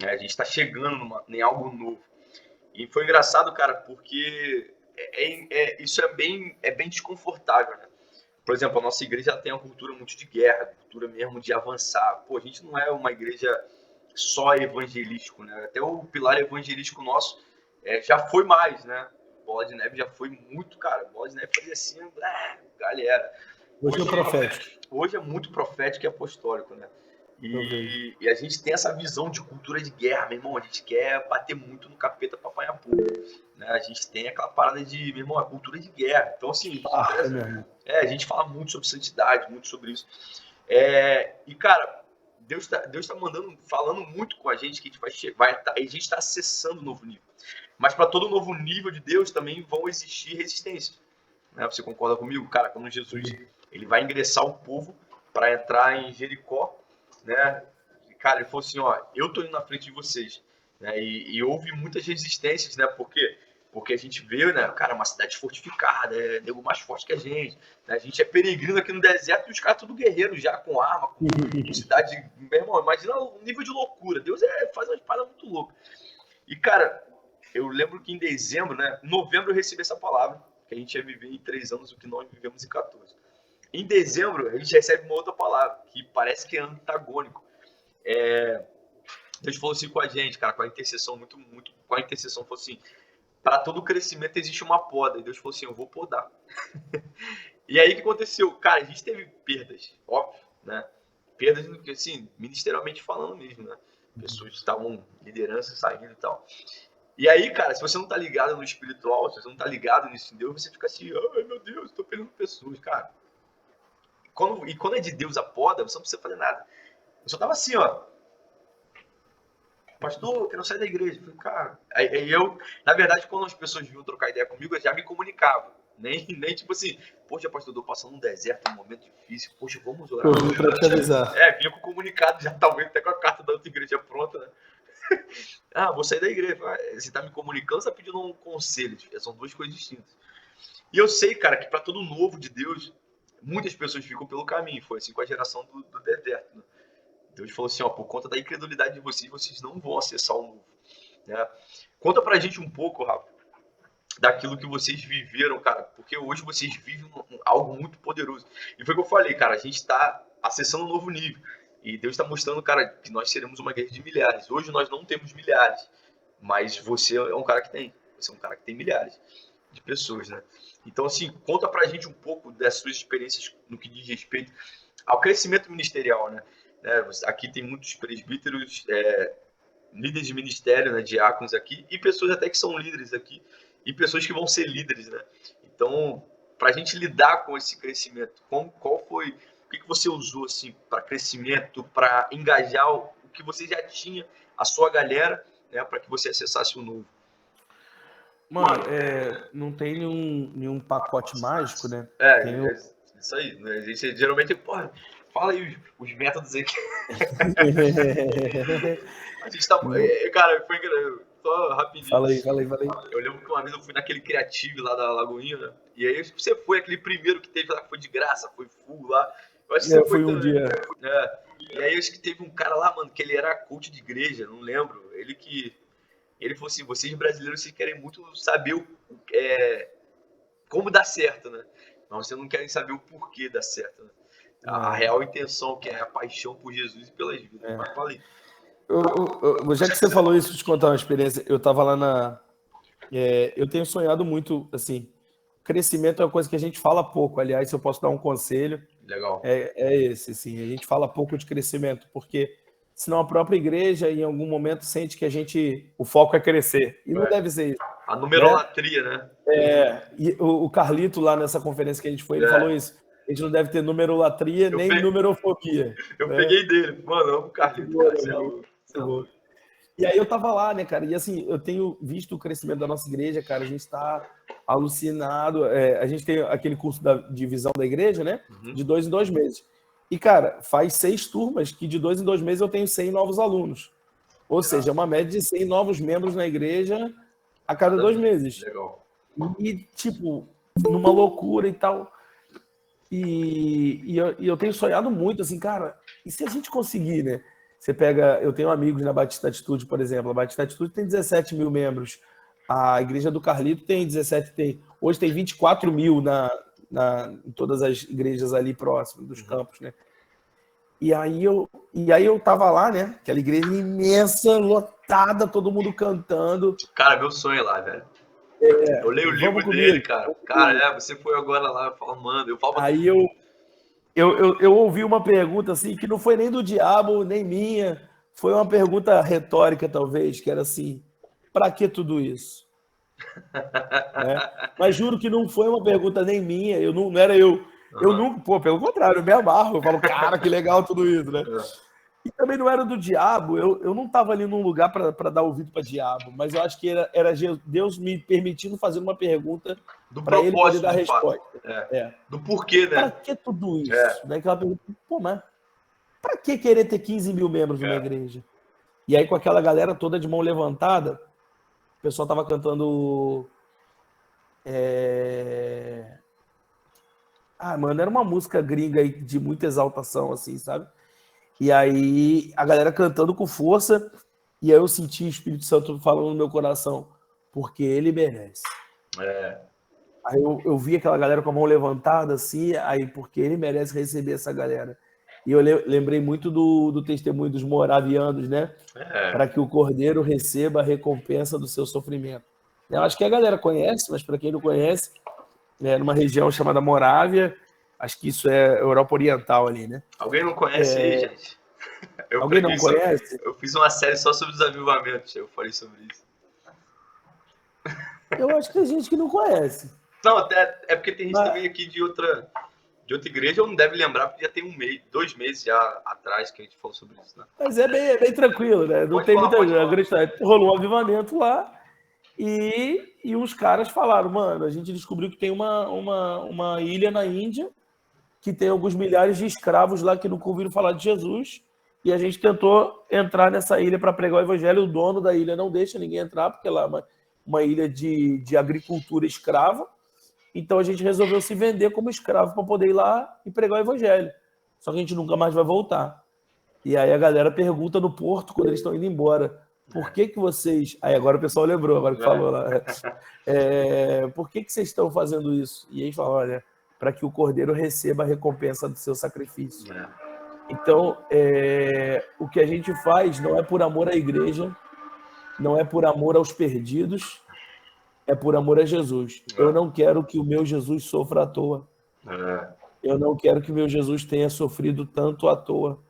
Né? A gente está chegando em algo novo. E foi engraçado, cara, porque isso é bem desconfortável, né? Por exemplo, a nossa igreja tem uma cultura muito de guerra, cultura mesmo de avançar. Pô, a gente não é uma igreja só evangelístico, né? Até o pilar evangelístico nosso já foi mais, né? Bola de Neve já foi muito, cara. Bola de Neve fazia assim, galera. Hoje é profético. Hoje é muito profético e apostólico, né? E a gente tem essa visão de cultura de guerra, meu irmão. A gente quer bater muito no capeta pra apanhar pouco, né? A gente tem aquela parada de, meu irmão, a cultura de guerra. Então, assim, a gente fala muito sobre santidade, muito sobre isso. E, cara, Deus tá falando muito com a gente que a gente está acessando um novo nível. Mas para todo novo nível de Deus também vão existir resistências. Né? Você concorda comigo? Cara, quando Jesus ele vai ingressar o povo para entrar em Jericó, né? Cara, ele falou assim, ó, eu tô indo na frente de vocês, né? E houve muitas resistências, né? Porque a gente vê, né, cara, uma cidade fortificada, nego mais forte que a gente, né? A gente é peregrino aqui no deserto e os caras tudo guerreiros já, com arma, com cidade, meu irmão, imagina o nível de loucura. Deus faz uma espada muito louca. E, cara, eu lembro que em dezembro, né, em novembro eu recebi essa palavra, que a gente ia viver em 3 anos o que nós vivemos em 14. Em dezembro, a gente recebe uma outra palavra, que parece que é antagônico. Deus falou assim com a gente, cara, com a intercessão com a intercessão, falou assim, para todo crescimento existe uma poda, e Deus falou assim, eu vou podar. E aí o que aconteceu? Cara, a gente teve perdas, óbvio, né? Perdas, assim, ministerialmente falando mesmo, né? Pessoas que estavam liderança saindo e tal. E aí, cara, se você não tá ligado no espiritual, se você não tá ligado nisso em Deus, você fica assim, ai meu Deus, tô perdendo pessoas, cara. Quando é de Deus a poda, você não precisa fazer nada. Eu só tava assim, ó. Pastor, eu quero sair da igreja. Eu falei, cara. Aí eu, na verdade, quando as pessoas vinham trocar ideia comigo, eu já me comunicava. Nem tipo assim, poxa, pastor, eu tô passando um deserto, um momento difícil. Poxa, vamos orar. Pra te avisar. Vinha com o comunicado, já talvez até com a carta da outra igreja pronta, né? Vou sair da igreja. Você tá me comunicando, você tá pedindo um conselho. São duas coisas distintas. E eu sei, cara, que para todo novo de Deus, muitas pessoas ficam pelo caminho. Foi assim com a geração do deserto, né? Deus falou assim, ó, por conta da incredulidade de vocês não vão acessar o novo. Né? Conta pra gente um pouco, Rafa, daquilo que vocês viveram, cara, porque hoje vocês vivem algo muito poderoso. E foi o que eu falei, cara, a gente está acessando um novo nível. E Deus está mostrando, cara, que nós seremos uma guerra de milhares. Hoje nós não temos milhares, mas você é um cara que tem. Você é um cara que tem milhares de pessoas, né? Então, assim, conta pra gente um pouco das suas experiências no que diz respeito ao crescimento ministerial, né? Aqui tem muitos presbíteros, líderes de ministério, né, diáconos aqui, e pessoas até que são líderes aqui, e pessoas que vão ser líderes, né? Então, para a gente lidar com esse crescimento, qual foi, o que você usou assim para crescimento, para engajar o que você já tinha, a sua galera, né, para que você acessasse o novo? Mano, não tem nenhum pacote mágico, né? Isso aí, né? A gente geralmente, porra, fala aí os métodos aí. A gente tá. Cara, foi só rapidinho. Fala aí. Eu lembro que uma vez eu fui naquele Creative lá da Lagoinha, né? E aí você foi, aquele primeiro que teve lá, que foi de graça, foi full lá. Eu acho que você foi um dia. E aí eu acho que teve um cara lá, mano, que ele era coach de igreja, não lembro. Ele falou assim, vocês brasileiros, vocês querem muito saber como dar certo, né? Mas vocês não querem saber o porquê dar certo, né? A real intenção, que é a paixão por Jesus e pelas vidas. Mas falei. Já que você falou isso, deixa eu te contar uma experiência. Eu tava lá eu tenho sonhado muito, assim, crescimento é uma coisa que a gente fala pouco. Aliás, se eu posso dar um conselho, legal. Esse, assim, a gente fala pouco de crescimento, porque senão a própria igreja, em algum momento, sente que o foco é crescer. E não deve ser isso. A numerolatria, né? E o Carlito, lá nessa conferência que a gente foi, ele falou isso. A gente não deve ter numerolatria nem numerofobia. Eu peguei dele. Mano, eu amo o Carlito. Cara, e aí eu tava lá, né, cara? E assim, eu tenho visto o crescimento da nossa igreja, cara. A gente tá alucinado. A gente tem aquele curso de visão da igreja, né? De 2 em 2 meses. E, cara, faz 6 turmas que de 2 em 2 meses eu tenho 100 novos alunos. Ou seja, é uma média de 100 novos membros na igreja a cada 2 meses. Legal. E, tipo, numa loucura e tal. E eu tenho sonhado muito, assim, cara, e se a gente conseguir, né? Você pega, eu tenho amigos na Batista Atitude, por exemplo, a Batista Atitude tem 17 mil membros, a Igreja do Carlito tem 17, hoje tem 24 mil em todas as igrejas ali próximas dos campos, né? E aí eu tava lá, né? Aquela igreja imensa, lotada, todo mundo cantando. Cara, meu sonho é lá, velho. Eu leio o livro dele, cara. Cara, você foi agora lá, eu falo, mano, eu falo. Aí eu eu ouvi uma pergunta assim, que não foi nem do diabo, nem minha, foi uma pergunta retórica, talvez, que era assim, para que tudo isso? Né? Mas juro que não foi uma pergunta nem minha, não era eu. Eu nunca, pô, pelo contrário, eu me amarro, eu falo, cara, que legal tudo isso, né? E também não era do diabo, eu não estava ali num lugar para dar ouvido para diabo, mas eu acho que era Deus me permitindo fazer uma pergunta para ele poder dar a resposta. Do porquê, né? Para que tudo isso? Né? Aquela pergunta, pô, mas para que querer ter 15 mil membros numa igreja? E aí, com aquela galera toda de mão levantada, o pessoal estava cantando. Mano, era uma música gringa aí de muita exaltação, assim, sabe? E aí, a galera cantando com força, e aí eu senti o Espírito Santo falando no meu coração, porque ele merece. Aí eu vi aquela galera com a mão levantada, assim, aí porque ele merece receber essa galera. E eu lembrei muito do testemunho dos moravianos, né? Para que o cordeiro receba a recompensa do seu sofrimento. Eu acho que a galera conhece, mas para quem não conhece, numa região chamada Morávia, acho que isso é Europa Oriental ali, né? Alguém não conhece aí, gente? Alguém não conhece? Eu fiz uma série só sobre os avivamentos, eu falei sobre isso. Eu acho que tem gente que não conhece. Não, até é porque tem gente também aqui de outra igreja, eu não deve lembrar, porque já tem 2 meses já atrás que a gente falou sobre isso, né? Mas é bem tranquilo, né? Não tem muita coisa. Rolou um avivamento lá e uns caras falaram, mano, a gente descobriu que tem uma ilha na Índia que tem alguns milhares de escravos lá que nunca ouviram falar de Jesus e a gente tentou entrar nessa ilha para pregar o evangelho. O dono da ilha não deixa ninguém entrar, porque lá é uma ilha de agricultura escrava. Então a gente resolveu se vender como escravo para poder ir lá e pregar o evangelho. Só que a gente nunca mais vai voltar. E aí a galera pergunta no porto, quando eles estão indo embora, por que vocês... Aí agora o pessoal lembrou, agora que falou lá. Por que vocês estão fazendo isso? E eles falam, olha, para que o cordeiro receba a recompensa do seu sacrifício. Então, o que a gente faz não é por amor à igreja, não é por amor aos perdidos, é por amor a Jesus. Eu não quero que o meu Jesus sofra à toa. Eu não quero que o meu Jesus tenha sofrido tanto à toa.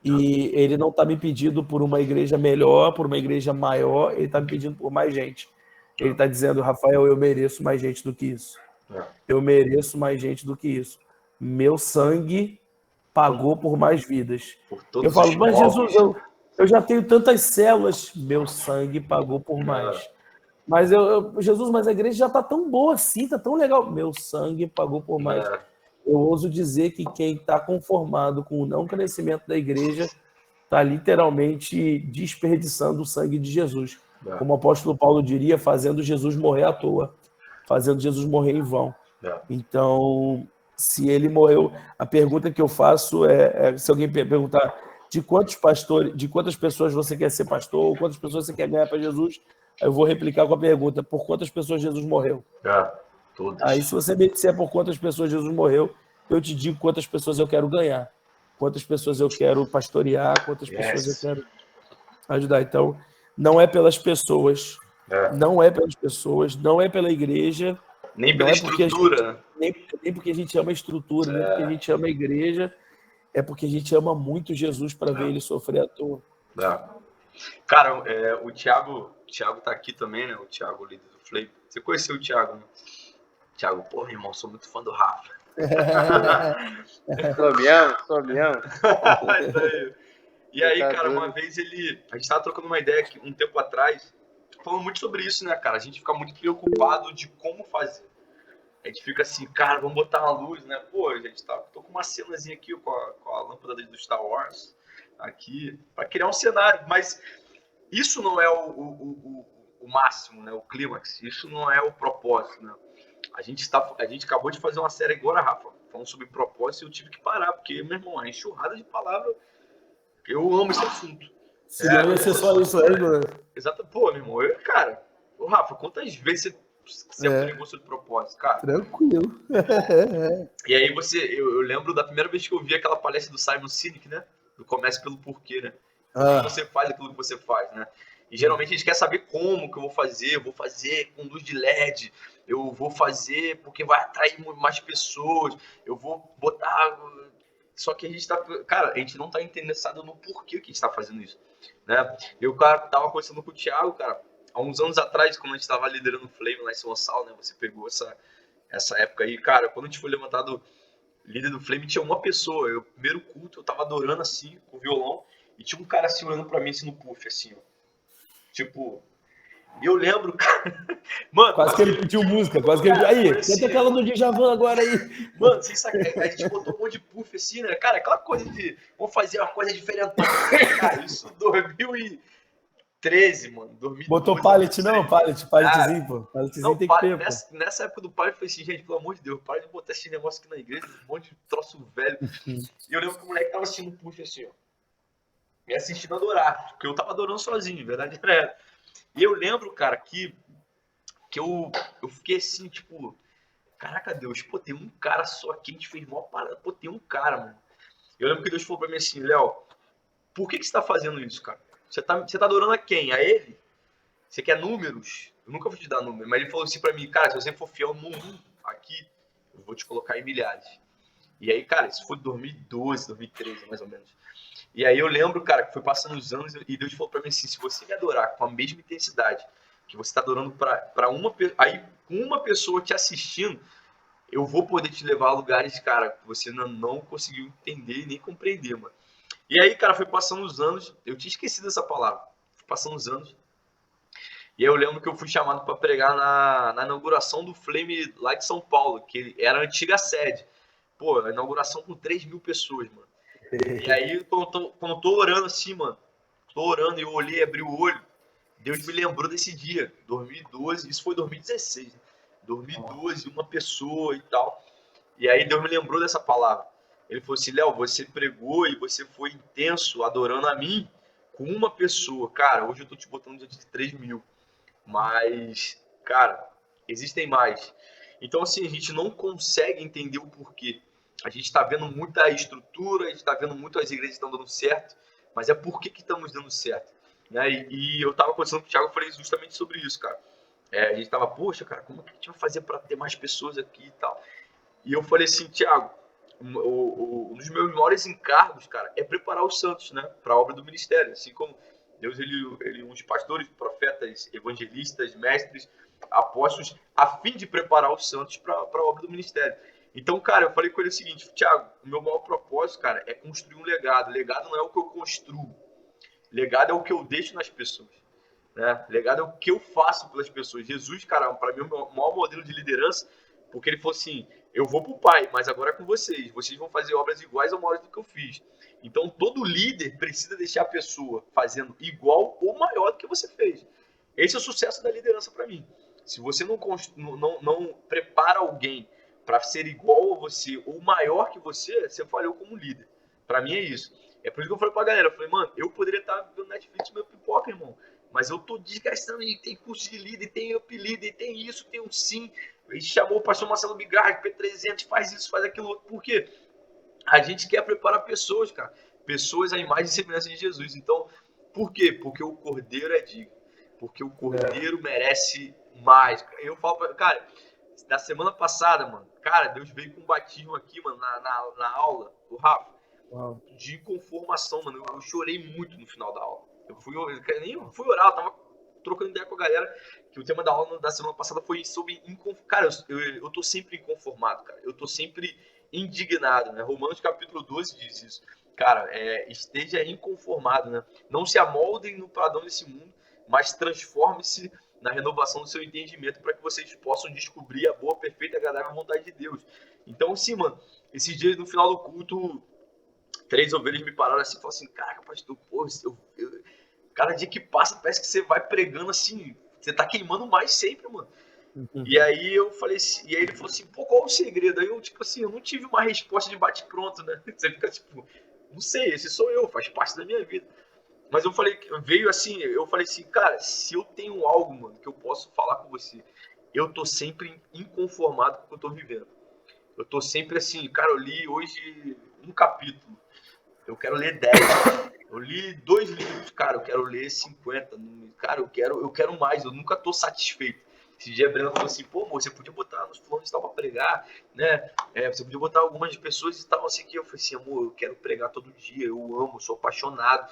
E ele não está me pedindo por uma igreja melhor, por uma igreja maior, ele está me pedindo por mais gente. Ele está dizendo, Rafael, eu mereço mais gente do que isso. Eu mereço mais gente do que isso. Meu sangue pagou por mais vidas. Eu falo, mas Jesus, eu já tenho tantas células. Meu sangue pagou por mais. Mas Jesus, mas a igreja já está tão boa assim, está tão legal. Meu sangue pagou por mais. Eu ouso dizer que quem está conformado com o não crescimento da igreja está literalmente desperdiçando o sangue de Jesus. Como o apóstolo Paulo diria, fazendo Jesus morrer à toa, fazendo Jesus morrer em vão. Então, se ele morreu, a pergunta que eu faço se alguém perguntar de quantos pastores, de quantas pessoas você quer ser pastor, ou quantas pessoas você quer ganhar para Jesus, eu vou replicar com a pergunta, por quantas pessoas Jesus morreu? Todas. Aí, se você me disser por quantas pessoas Jesus morreu, eu te digo quantas pessoas eu quero ganhar, quantas pessoas eu quero pastorear, quantas pessoas eu quero ajudar. Então, não é pelas pessoas, não é pelas pessoas, não é pela igreja, nem pela estrutura. Nem porque a gente ama a estrutura, nem porque a gente ama a igreja, é porque a gente ama muito Jesus para ver ele sofrer à toa. Cara, o Thiago tá aqui também, né? O Thiago, líder do Flame. Você conheceu o Thiago, né? Thiago, porra, irmão, sou muito fã do Rafa. Sou mesmo. E aí, cara, uma vez a gente tava trocando uma ideia aqui, um tempo atrás, falando muito sobre isso, né, cara? A gente fica muito preocupado de como fazer. A gente fica assim, cara, vamos botar uma luz, né? Pô, gente, tô com uma cenazinha aqui com a lâmpada do Star Wars aqui, para criar um cenário, mas isso não é o máximo, né? O clímax, isso não é o propósito, né? A gente acabou de fazer uma série agora, Rafa, falando sobre propósito, e eu tive que parar, porque, meu irmão, é enxurrada de palavras. Eu amo esse assunto. Se não ia ser só isso aí, mano. Exato. Pô, meu irmão, cara, Rafa, quantas vezes você pregou sobre propósito, cara? Tranquilo. E aí eu lembro da primeira vez que eu vi aquela palestra do Simon Sinek, né? Do Comece pelo Porquê, né? Como você faz aquilo que você faz, né? E geralmente a gente quer saber como que eu vou fazer com luz de LED, eu vou fazer porque vai atrair mais pessoas, eu vou botar... Só que a gente tá... Cara, a gente não tá interessado no porquê que a gente tá fazendo isso, né? Eu, cara, tava conversando com o Thiago, cara, há uns anos atrás, quando a gente tava liderando o Flame lá em São Gonçalo, né? Você pegou essa época aí, cara, quando a gente foi levantado líder do Flame, tinha uma pessoa. Eu, primeiro culto, eu tava adorando assim, com o violão, e tinha um cara assim olhando pra mim assim no puff, assim, ó. Tipo, eu lembro, cara. Mano, Quase que ele pediu música, quase que ele. Aí, canta aquela do Djavan agora aí. Mano, sem sacanagem, a gente botou um monte de puff assim, né? Cara, aquela coisa de. Vamos fazer uma coisa diferente. Cara, isso 2013, mano. 2012, Botou pallet, não? Palletzinho, pô. Palletzinho não, tem que ter, pô. nessa época do pallet, eu falei assim, gente, pelo amor de Deus, para de botar esse negócio aqui na igreja, um monte de troço velho. E eu lembro que o moleque tava assistindo o puff assim, ó. Me assistindo adorar, porque eu tava adorando sozinho, verdade era essa. E eu lembro, cara, que eu fiquei assim, tipo, caraca, Deus, pô, tem um cara só aqui, a gente fez mó parada, pô, tem um cara, mano. Eu lembro que Deus falou pra mim assim, Léo, por que você tá fazendo isso, cara? Você tá adorando a quem? A ele? Você quer números? Eu nunca vou te dar número, mas ele falou assim pra mim, cara, se você for fiel no 1 aqui, eu vou te colocar em milhares. E aí, cara, isso foi 2012, 2013, mais ou menos. E aí eu lembro, cara, que foi passando os anos e Deus falou pra mim assim, se você me adorar com a mesma intensidade que você tá adorando pra uma pessoa, aí com uma pessoa te assistindo, eu vou poder te levar a lugares, cara, que você não conseguiu entender nem compreender, mano. E aí, cara, foi passando os anos, eu tinha esquecido essa palavra, foi passando os anos, e aí eu lembro que eu fui chamado para pregar na inauguração do Flame lá de São Paulo, que era a antiga sede. Pô, a inauguração com 3.000 pessoas, mano. E aí, quando eu tô orando assim, mano, tô orando e eu olhei, abri o olho, Deus me lembrou desse dia, 2012, isso foi 2016, né? 2012, uma pessoa e tal. E aí Deus me lembrou dessa palavra. Ele falou assim, Léo, você pregou e você foi intenso adorando a mim com uma pessoa. Cara, hoje eu tô te botando diante de 3.000. Mas, cara, existem mais. Então, assim, a gente não consegue entender o porquê. A gente está vendo muita estrutura, a gente está vendo muito as igrejas estão dando certo, mas é por que estamos dando certo. Né? E eu estava conversando com o Thiago, eu falei justamente sobre isso, cara. A gente estava, poxa, cara, como que a gente vai fazer para ter mais pessoas aqui e tal? E eu falei assim, Thiago, um dos meus maiores encargos, cara, é preparar os santos, né, para a obra do ministério. Assim como Deus, ele uns pastores, profetas, evangelistas, mestres, apóstolos, a fim de preparar os santos para a obra do ministério. Então, cara, eu falei com ele o seguinte, Thiago, o meu maior propósito, cara, é construir um legado. Legado não é o que eu construo. Legado é o que eu deixo nas pessoas. Né? Legado é o que eu faço pelas pessoas. Jesus, cara, para mim, é o maior modelo de liderança, porque ele falou assim, eu vou pro Pai, mas agora é com vocês. Vocês vão fazer obras iguais ou maiores do que eu fiz. Então, todo líder precisa deixar a pessoa fazendo igual ou maior do que você fez. Esse é o sucesso da liderança para mim. Se você não prepara alguém para ser igual a você ou maior que você, você falhou como líder. Para mim é isso. É por isso que eu falei pra galera, eu falei, mano, eu poderia estar vendo Netflix meu pipoca, irmão, mas eu tô desgastando e tem curso de líder, tem up líder, tem isso, tem um sim. Ele chamou o pastor Marcelo Bigardi, P300, faz isso, faz aquilo. Por quê? A gente quer preparar pessoas, cara. Pessoas à imagem e semelhança de Jesus. Então, por quê? Porque o Cordeiro é digno. Porque o Cordeiro merece mais. Eu falo pra... Cara, da semana passada, mano, cara, Deus veio com um batismo aqui, mano, na aula, o Rafa, de inconformação, mano. Eu chorei muito no final da aula. Eu nem fui orar, eu tava trocando ideia com a galera, que o tema da aula da semana passada foi sobre cara, eu tô sempre inconformado, cara. Eu tô sempre indignado, né? Romanos capítulo 12 diz isso. Cara, esteja inconformado, né? Não se amoldem no padrão desse mundo, mas transforme-se na renovação do seu entendimento para que vocês possam descobrir a boa, perfeita e agradável vontade de Deus. Então, assim, mano, esses dias no final do culto, 3 ovelhas me pararam assim e falaram assim, caraca, pastor, pô, cada dia que passa parece que você vai pregando assim, você tá queimando mais sempre, mano. E aí eu falei assim, e aí ele falou assim, pô, qual o segredo? Aí eu, tipo assim, eu não tive uma resposta de bate-pronto, né? Você fica tipo, não sei, esse sou eu, faz parte da minha vida. Mas eu falei, veio assim, eu falei assim, cara, se eu tenho algo, mano, que eu posso falar com você, eu tô sempre inconformado com o que eu tô vivendo. Eu tô sempre assim, cara, eu li hoje um capítulo, eu quero ler 10. Eu li 2 livros, cara, eu quero ler 50. Cara, eu quero mais, eu nunca tô satisfeito. Esse dia a Brena falou assim, pô, amor, você podia botar nos planos e tal pra pregar, né? Você podia botar algumas pessoas e tal, assim, que eu falei assim, amor, eu quero pregar todo dia, eu amo, sou apaixonado.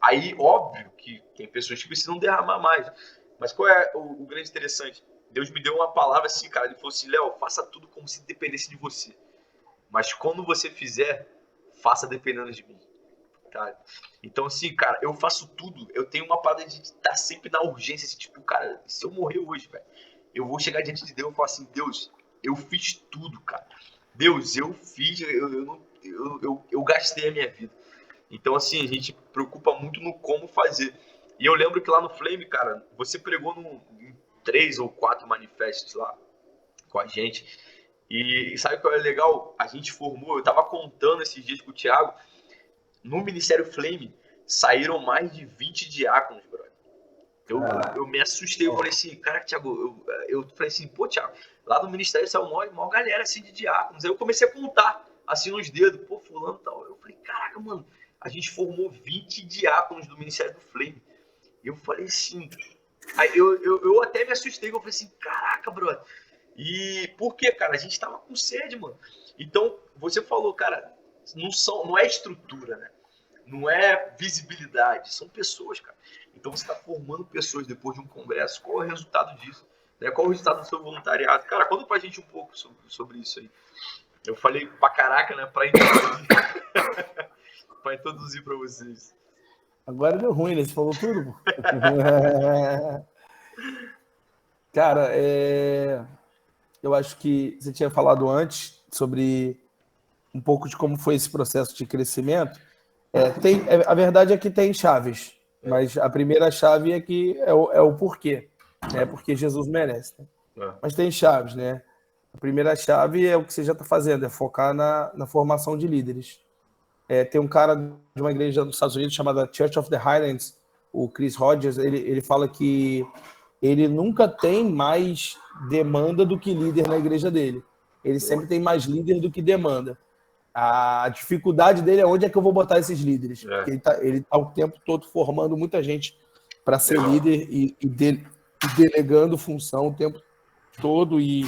Aí, óbvio que tem pessoas que precisam derramar mais. Mas qual é o grande interessante? Deus me deu uma palavra assim, cara, ele falou assim, Léo, faça tudo como se dependesse de você. Mas quando você fizer, faça dependendo de mim. Tá? Então, assim, cara, eu faço tudo. Eu tenho uma parada de estar sempre na urgência. Assim, tipo, cara, se eu morrer hoje, velho, eu vou chegar diante de Deus e falar assim, Deus, eu fiz tudo, cara. Deus, eu fiz, eu gastei a minha vida. Então, assim, a gente preocupa muito no como fazer. E eu lembro que lá no Flame, cara, você pregou em 3 ou 4 manifestos lá com a gente. E sabe o que é legal? A gente formou, eu tava contando esses dias com o Thiago, no Ministério Flame saíram mais de 20 diáconos, brother. Eu me assustei, eu falei assim, cara, Thiago, eu falei assim, pô, Thiago, lá no Ministério saiu uma galera assim de diáconos. Aí eu comecei a contar, assim, nos dedos, pô, fulano e tal. Eu falei, caraca, mano, a gente formou 20 diáconos do Ministério do Flame. E eu falei assim, aí eu até me assustei, eu falei assim, caraca, brother. E por quê, cara? A gente tava com sede, mano. Então, você falou, cara, não é estrutura, né? Não é visibilidade, são pessoas, cara. Então você está formando pessoas depois de um congresso. Qual é o resultado disso? Né? Qual é o resultado do seu voluntariado? Cara, conta pra gente um pouco sobre isso aí. Eu falei pra caraca, né? Pra introduzir, pra introduzir pra vocês. Agora deu ruim, né? Você falou tudo, pô. Cara, eu acho que você tinha falado antes sobre um pouco de como foi esse processo de crescimento. A verdade é que tem chaves, mas a primeira chave é que é o porquê, né? Porque Jesus merece. Né? Mas tem chaves, né? A primeira chave é o que você já está fazendo, é focar na formação de líderes. Tem um cara de uma igreja dos Estados Unidos chamada Church of the Highlands, o Chris Rogers, ele fala que ele nunca tem mais demanda do que líder na igreja dele. Ele sempre tem mais líder do que demanda. A dificuldade dele é onde é que eu vou botar esses líderes. Ele tá o tempo todo formando muita gente para ser líder e delegando função o tempo todo e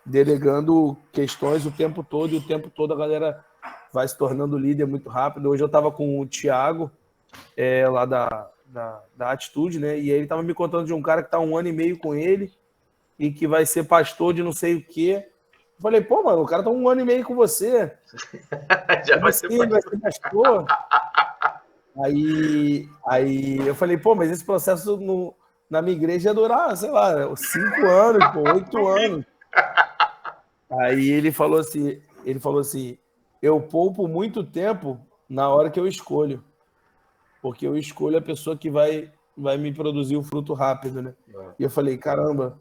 delegando questões o tempo todo, e o tempo todo a galera vai se tornando líder muito rápido. Hoje eu estava com o Thiago, lá da Atitude, né? E ele estava me contando de um cara que está 1 ano e meio com ele e que vai ser pastor de não sei o quê. Eu falei, pô, mano, o cara tá 1 ano e meio com você. Já vai ser pastor. Aí eu falei, pô, mas esse processo na minha igreja ia durar, sei lá, 5 anos, pô, 8 anos. Aí ele falou assim, eu poupo muito tempo na hora que eu escolho. Porque eu escolho a pessoa que vai me produzir o fruto rápido, né? E eu falei, caramba,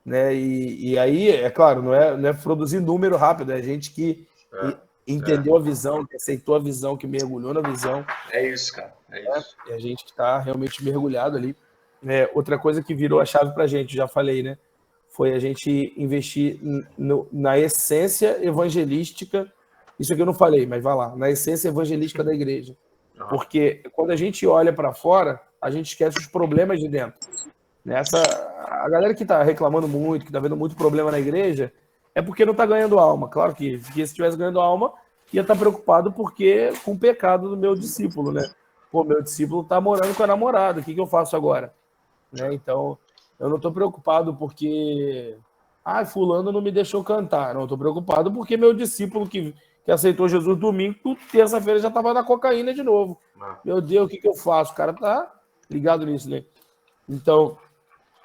né? E aí, é claro, não é produzir número rápido, é gente que entendeu a visão, que aceitou a visão, que mergulhou na visão. É isso, cara. É isso. E a gente está realmente mergulhado ali. Outra coisa que virou a chave para a gente, já falei, né? Foi a gente investir na essência evangelística. Isso aqui eu não falei, mas vai lá. Na essência evangelística da igreja. Porque quando a gente olha para fora, a gente esquece os problemas de dentro. A galera que está reclamando muito, que está vendo muito problema na igreja, é porque não está ganhando alma. Claro que se estivesse ganhando alma, ia estar preocupado com o pecado do meu discípulo, né? Pô, meu discípulo está morando com a namorada, o que eu faço agora? Né? Então, eu não estou preocupado porque fulano não me deixou cantar. Não, estou preocupado porque meu discípulo que aceitou Jesus domingo, terça-feira já estava na cocaína de novo. Meu Deus, o que eu faço? O cara tá ligado nisso, né? Então,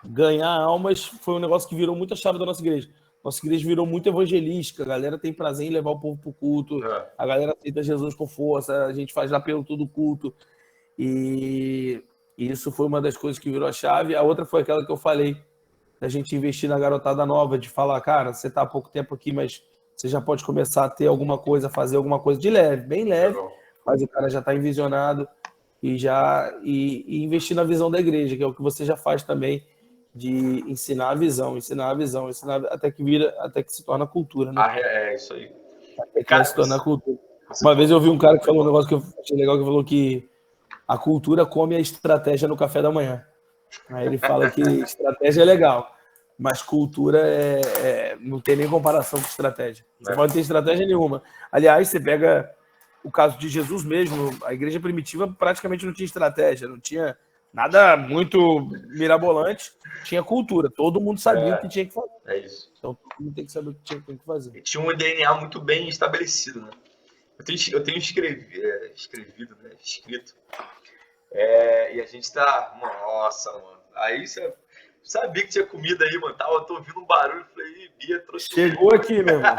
ganhar almas foi um negócio que virou muita chave da nossa igreja. Nossa igreja virou muito evangelística, a galera tem prazer em levar o povo pro culto, a galera aceita Jesus com força, a gente faz apelo todo culto. E isso foi uma das coisas que virou a chave. A outra foi aquela que eu falei, da gente investir na garotada nova, de falar, cara, você tá há pouco tempo aqui, mas você já pode começar a ter alguma coisa, fazer alguma coisa de leve, bem leve, mas o cara já está envisionado e investir na visão da igreja, que é o que você já faz também, de ensinar a visão, até que se torna cultura, né? É isso aí. Até que se torna cultura. Uma vez eu vi um cara que falou um negócio que eu achei legal, que falou que a cultura come a estratégia no café da manhã. Aí ele fala que estratégia é legal, Mas cultura não tem nem comparação com estratégia. Você pode ter estratégia nenhuma. Aliás, você pega o caso de Jesus mesmo, a igreja primitiva praticamente não tinha estratégia, não tinha nada muito mirabolante, tinha cultura. Todo mundo sabia o que tinha que fazer. É isso. Então, todo mundo tem que saber o que tinha que fazer. E tinha um DNA muito bem estabelecido, né? Eu tenho escrevido, né? Escrito. E a gente tá... Nossa, mano. Aí você sabia que tinha comida aí, mano. Eu tô ouvindo um barulho. Falei, Bia trouxe... Chegou aqui, meu irmão.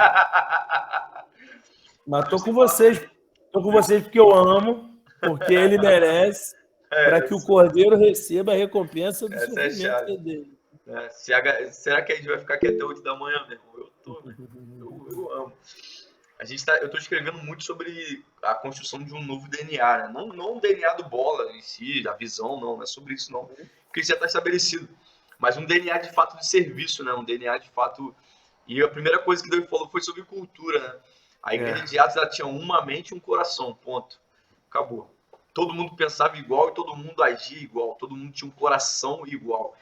Mas tô com vocês. Tô com vocês porque eu amo, porque ele merece, para que o Cordeiro receba a recompensa do sofrimento dele. Será que a gente vai ficar aqui até 8 da manhã, meu irmão? Eu tô, né? Eu amo. Eu tô escrevendo muito sobre a construção de um novo DNA, né? Não o DNA do bola em si, a visão, não é sobre isso, não. Porque isso já está estabelecido. Mas um DNA de fato de serviço, né? Um DNA de fato... E a primeira coisa que Deus falou foi sobre cultura, né? A igreja de Atos ela tinha uma mente e um coração, ponto. Acabou. Todo mundo pensava igual e todo mundo agia igual. Todo mundo tinha um coração igual.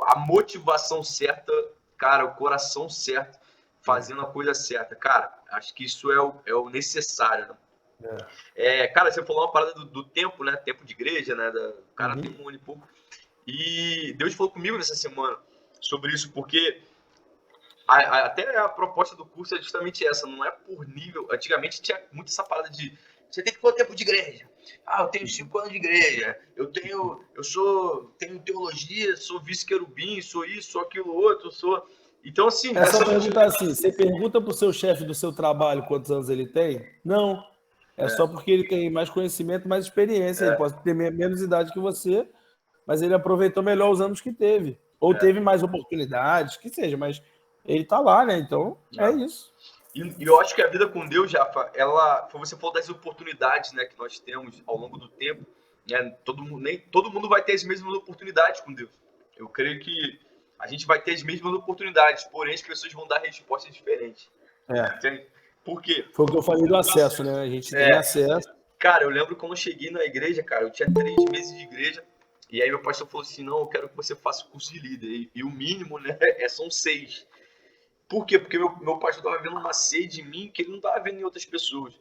A motivação certa, cara, o coração certo, fazendo a coisa certa. Cara, acho que isso é o necessário, né? Cara, você falou uma parada do tempo, né? Tempo de igreja, né? O cara tem um ano e pouco. E Deus falou comigo nessa semana sobre isso, porque até a proposta do curso é justamente essa, não é por nível. Antigamente tinha muito essa parada de você tem quanto tempo de igreja? Eu tenho 5 anos de igreja, eu tenho teologia, sou vice-querubim, sou isso, sou aquilo outro, sou... Então, assim... É só perguntar assim, você pergunta pro seu chefe do seu trabalho quantos anos ele tem? Não. Só porque ele tem mais conhecimento, mais experiência. Ele pode ter menos idade que você, mas ele aproveitou melhor os anos que teve. Ou teve mais oportunidades, que seja, mas ele tá lá, né? Então, é isso. E eu acho que a vida com Deus, Jafa, você falou das oportunidades, né, que nós temos ao longo do tempo, né? Nem todo mundo vai ter as mesmas oportunidades com Deus. Eu creio que a gente vai ter as mesmas oportunidades, porém as pessoas vão dar respostas diferentes. Entende? Por quê? Foi o que eu falei do acesso, né? A gente tem acesso. Cara, eu lembro quando eu cheguei na igreja, cara, eu tinha 3 meses de igreja, e aí meu pastor falou assim, não, eu quero que você faça o curso de líder. E o mínimo, né, são 6. Por quê? Porque meu pastor estava vendo uma sede em mim que ele não estava vendo em outras pessoas.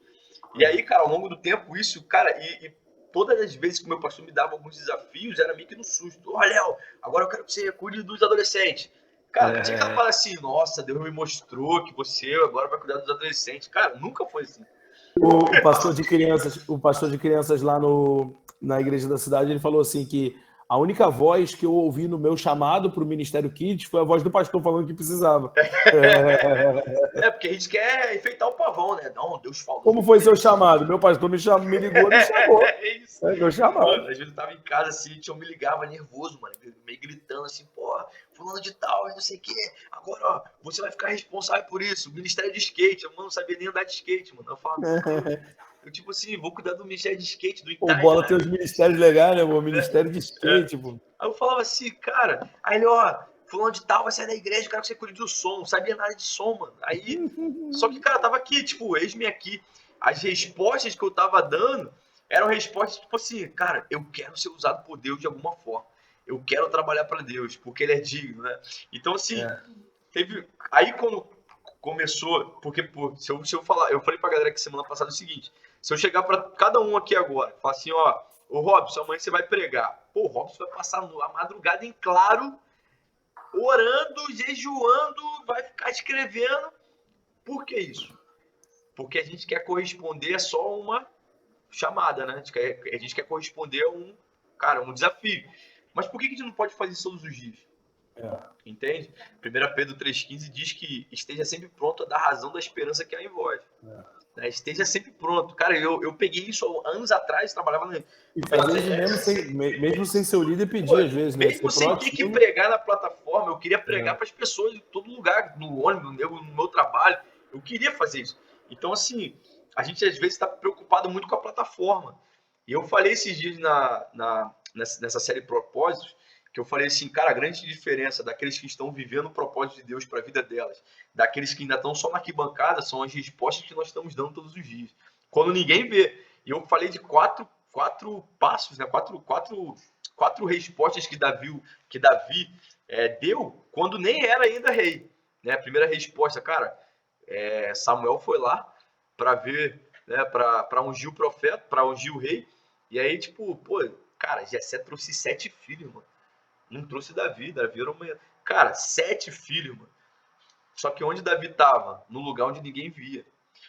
E aí, cara, ao longo do tempo, isso, cara, e todas as vezes que o meu pastor me dava alguns desafios, era meio que no susto. Ó, Léo, agora eu quero que você cuide dos adolescentes. Cara, tinha que ela falar assim, nossa, Deus me mostrou que você agora vai cuidar dos adolescentes. Cara, nunca foi assim. O pastor de crianças lá na igreja da cidade, ele falou assim que a única voz que eu ouvi no meu chamado para o Ministério Kids foi a voz do pastor falando que precisava. Porque a gente quer enfeitar o pavão, né? Não, Deus falou. Como foi seu chamado? Meu pastor me ligou e me chamou. Isso. Meu chamado. Mano, às vezes eu tava em casa assim, eu me ligava nervoso, mano, meio gritando assim, porra, fulano de tal, não sei o quê. Agora, ó, você vai ficar responsável por isso. Ministério de skate, eu não sabia nem andar de skate, mano. Eu falava, eu tipo assim, vou cuidar do ministério de skate, do Itaí. O Bola tem os ministérios legais, né, o ministério de skate, pô. Aí eu falava assim, cara, aí ele, ó, fulano de tal vai sair da igreja, eu quero que você cuide do som, não sabia nada de som, mano. Aí, só que, cara, tava aqui, tipo, eis-me aqui. As respostas que eu tava dando eram respostas, tipo assim, cara, eu quero ser usado por Deus de alguma forma. Eu quero trabalhar para Deus, porque Ele é digno, né? Então, assim, teve... Aí, quando começou... Porque, pô, se eu falar... Eu falei pra galera que semana passada o seguinte, se eu chegar para cada um aqui agora, falar assim, ó, ô Robson, amanhã você vai pregar. Pô, o Robson vai passar a madrugada em claro, orando, jejuando, vai ficar escrevendo. Por que isso? Porque a gente quer corresponder a só uma chamada, né? A gente quer corresponder a um desafio. Mas por que a gente não pode fazer isso todos os dias? Entende? 1 Pedro 3,15 diz que esteja sempre pronto a dar razão da esperança que há em vós. Esteja sempre pronto. Cara, eu peguei isso anos atrás, trabalhava no... E fazer mesmo sem ser o líder pedir, às vezes, né? Mesmo sem ter que pregar na plataforma, eu queria pregar para as pessoas em todo lugar, no ônibus, no meu trabalho. Eu queria fazer isso. Então, assim, a gente às vezes está preocupado muito com a plataforma. E eu falei esses dias nessa série Propósitos, que eu falei assim, cara, a grande diferença daqueles que estão vivendo o propósito de Deus para a vida delas, daqueles que ainda estão só na arquibancada, são as respostas que nós estamos dando todos os dias. Quando ninguém vê. E eu falei de quatro passos, né? Quatro quatro respostas que Davi deu quando nem era ainda rei. Né? A primeira resposta, cara, Samuel foi lá para ver, né, para ungir o profeta, para ungir o rei. E aí, tipo, pô, cara, Jessé trouxe 7 filhos, mano. Não trouxe Davi era uma... Cara, 7 filhos, mano. Só que onde Davi tava? No lugar onde ninguém via.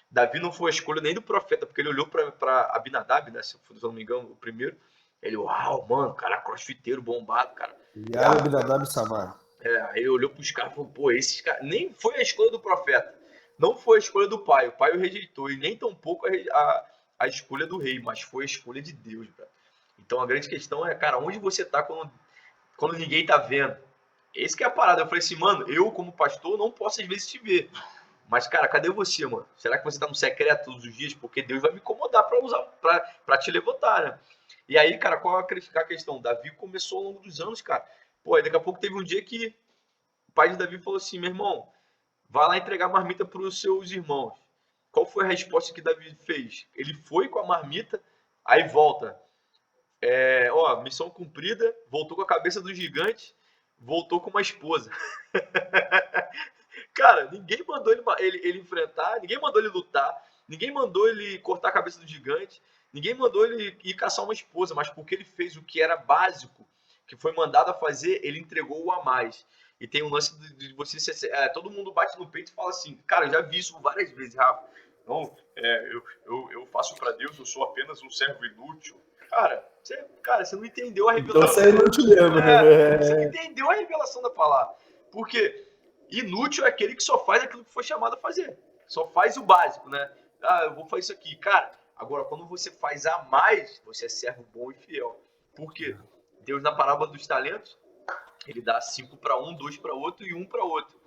Davi não foi a escolha nem do profeta, porque ele olhou para Abinadab, né, se eu não me engano, o primeiro. Ele, uau, mano, cara, crossfiteiro, bombado, cara. E Abinadab e Samar. Aí ele olhou pros caras e falou, pô, esses caras... Nem foi a escolha do profeta. Não foi a escolha do pai. O pai o rejeitou. E nem tampouco a escolha do rei, mas foi a escolha de Deus, cara. Então a grande questão é, cara, onde você tá quando ninguém tá vendo? Esse que é a parada. Eu falei assim, mano, eu como pastor não posso às vezes te ver. Mas, cara, cadê você, mano? Será que você tá no secreto todos os dias? Porque Deus vai me incomodar pra te levantar, né? E aí, cara, qual é a questão? Davi começou ao longo dos anos, cara. Pô, aí daqui a pouco teve um dia que o pai de Davi falou assim, meu irmão, vai lá entregar a marmita pros seus irmãos. Qual foi a resposta que Davi fez? Ele foi com a marmita, aí volta. Missão cumprida, voltou com a cabeça do gigante, voltou com uma esposa. Cara, ninguém mandou ele enfrentar, ninguém mandou ele lutar, ninguém mandou ele cortar a cabeça do gigante, ninguém mandou ele ir caçar uma esposa, mas porque ele fez o que era básico, que foi mandado a fazer, ele entregou o a mais. E tem um lance de você ser... todo mundo bate no peito e fala assim, cara, eu já vi isso várias vezes, Rafa. Não, eu faço para Deus, eu sou apenas um servo inútil. Cara, você não entendeu a revelação. Então você é inútil mesmo. Você não entendeu a revelação da palavra. Porque inútil é aquele que só faz aquilo que foi chamado a fazer. Só faz o básico, né? Eu vou fazer isso aqui. Cara, agora, quando você faz a mais, você é servo bom e fiel. Por quê? Deus, na parábola dos talentos, ele dá 5 para um, 2 para outro e 1 para outro.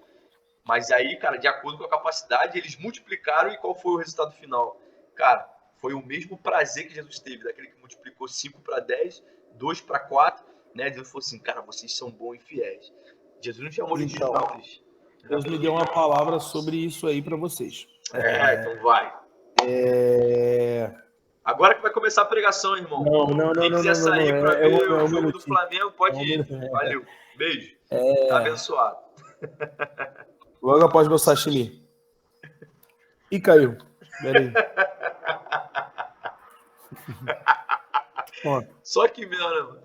Mas aí, cara, de acordo com a capacidade, eles multiplicaram e qual foi o resultado final? Cara, foi o mesmo prazer que Jesus teve, daquele que multiplicou 5 para 10, 2 para 4, né? Deus falou assim, cara, vocês são bons e fiéis. Jesus não chamou de simples. Deus me deu uma palavra sobre isso aí para vocês. Então vai. Agora que vai começar a pregação, irmão. Não. Quem quiser sair para ver o jogo do minutinho. Flamengo, pode ir. Valeu. Beijo. Tá abençoado. Logo após meu sashimi. Ih, caiu. Peraí. Só que meu, né, mano?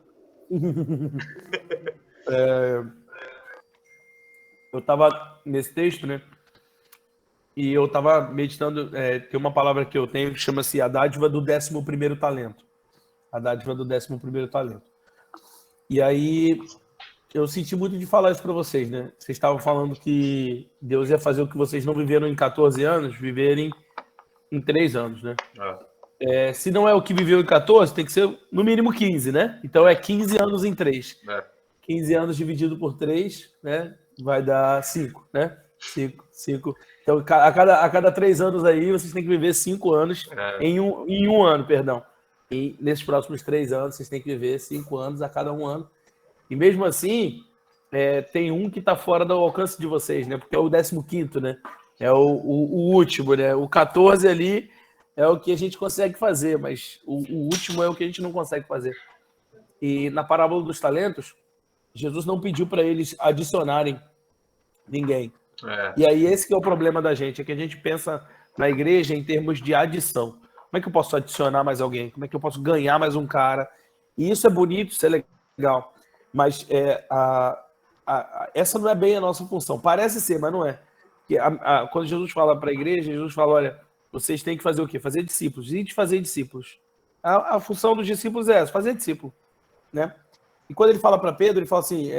Eu tava nesse texto, né? E eu tava meditando. Tem uma palavra que eu tenho que chama-se a dádiva do 11º talento. A dádiva do 11º talento. E aí eu senti muito de falar isso para vocês, né? Vocês estavam falando que Deus ia fazer o que vocês não viveram em 14 anos, viverem em 3 anos, né? Se não é o que viveu em 14, tem que ser no mínimo 15, né? Então é 15 anos em 3. 15 anos dividido por 3, né? Vai dar 5, né? 5. Então, a cada 3 anos aí, vocês têm que viver 5 anos em um ano, perdão. E nesses próximos 3 anos, vocês têm que viver 5 anos a cada 1 ano. E mesmo assim, tem um que está fora do alcance de vocês, né? Porque é o 15º, né? É o último, né? O 14 ali é o que a gente consegue fazer, mas o último é o que a gente não consegue fazer. E na parábola dos talentos, Jesus não pediu para eles adicionarem ninguém. E aí esse que é o problema da gente, é que a gente pensa na igreja em termos de adição. Como é que eu posso adicionar mais alguém? Como é que eu posso ganhar mais um cara? E isso é bonito, isso é legal. Mas essa não é bem a nossa função. Parece ser, mas não é. Porque quando Jesus fala para a igreja, Jesus fala, olha, vocês têm que fazer o quê? Fazer discípulos. E de fazer discípulos? A função dos discípulos é essa, fazer discípulo. Né? E quando ele fala para Pedro, ele fala assim,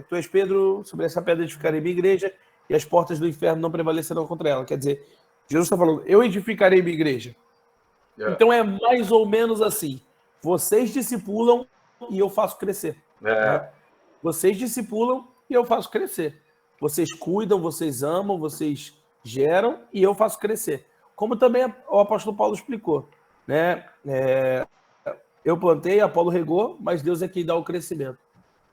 tu és Pedro, sobre essa pedra edificarei minha igreja e as portas do inferno não prevalecerão contra ela. Quer dizer, Jesus está falando, eu edificarei minha igreja. Então é mais ou menos assim. Vocês discipulam e eu faço crescer. Né? Vocês discipulam e eu faço crescer. Vocês cuidam, vocês amam, vocês geram e eu faço crescer. Como também o apóstolo Paulo explicou. Né? Eu plantei, Apolo regou, mas Deus é quem dá o crescimento.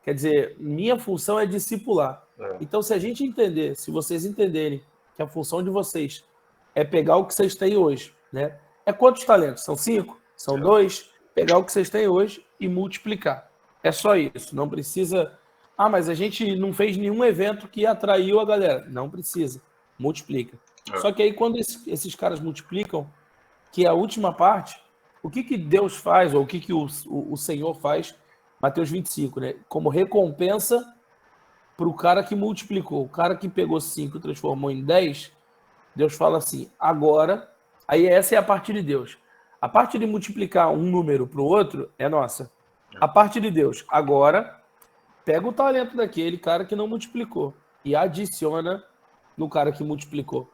Quer dizer, minha função é discipular. Então, se a gente entender, se vocês entenderem que a função de vocês é pegar o que vocês têm hoje, né? Quantos talentos? São 5? São 2? Pegar o que vocês têm hoje e multiplicar. É só isso. Não precisa. Ah, mas a gente não fez nenhum evento que atraiu a galera. Não precisa. Multiplica. Só que aí, quando esses caras multiplicam, que é a última parte, o que Deus faz, ou o que o Senhor faz, Mateus 25, né? Como recompensa para o cara que multiplicou. O cara que pegou 5 e transformou em 10, Deus fala assim, agora, aí essa é a parte de Deus. A parte de multiplicar um número para o outro é nossa. A parte de Deus, agora, pega o talento daquele cara que não multiplicou e adiciona no cara que multiplicou.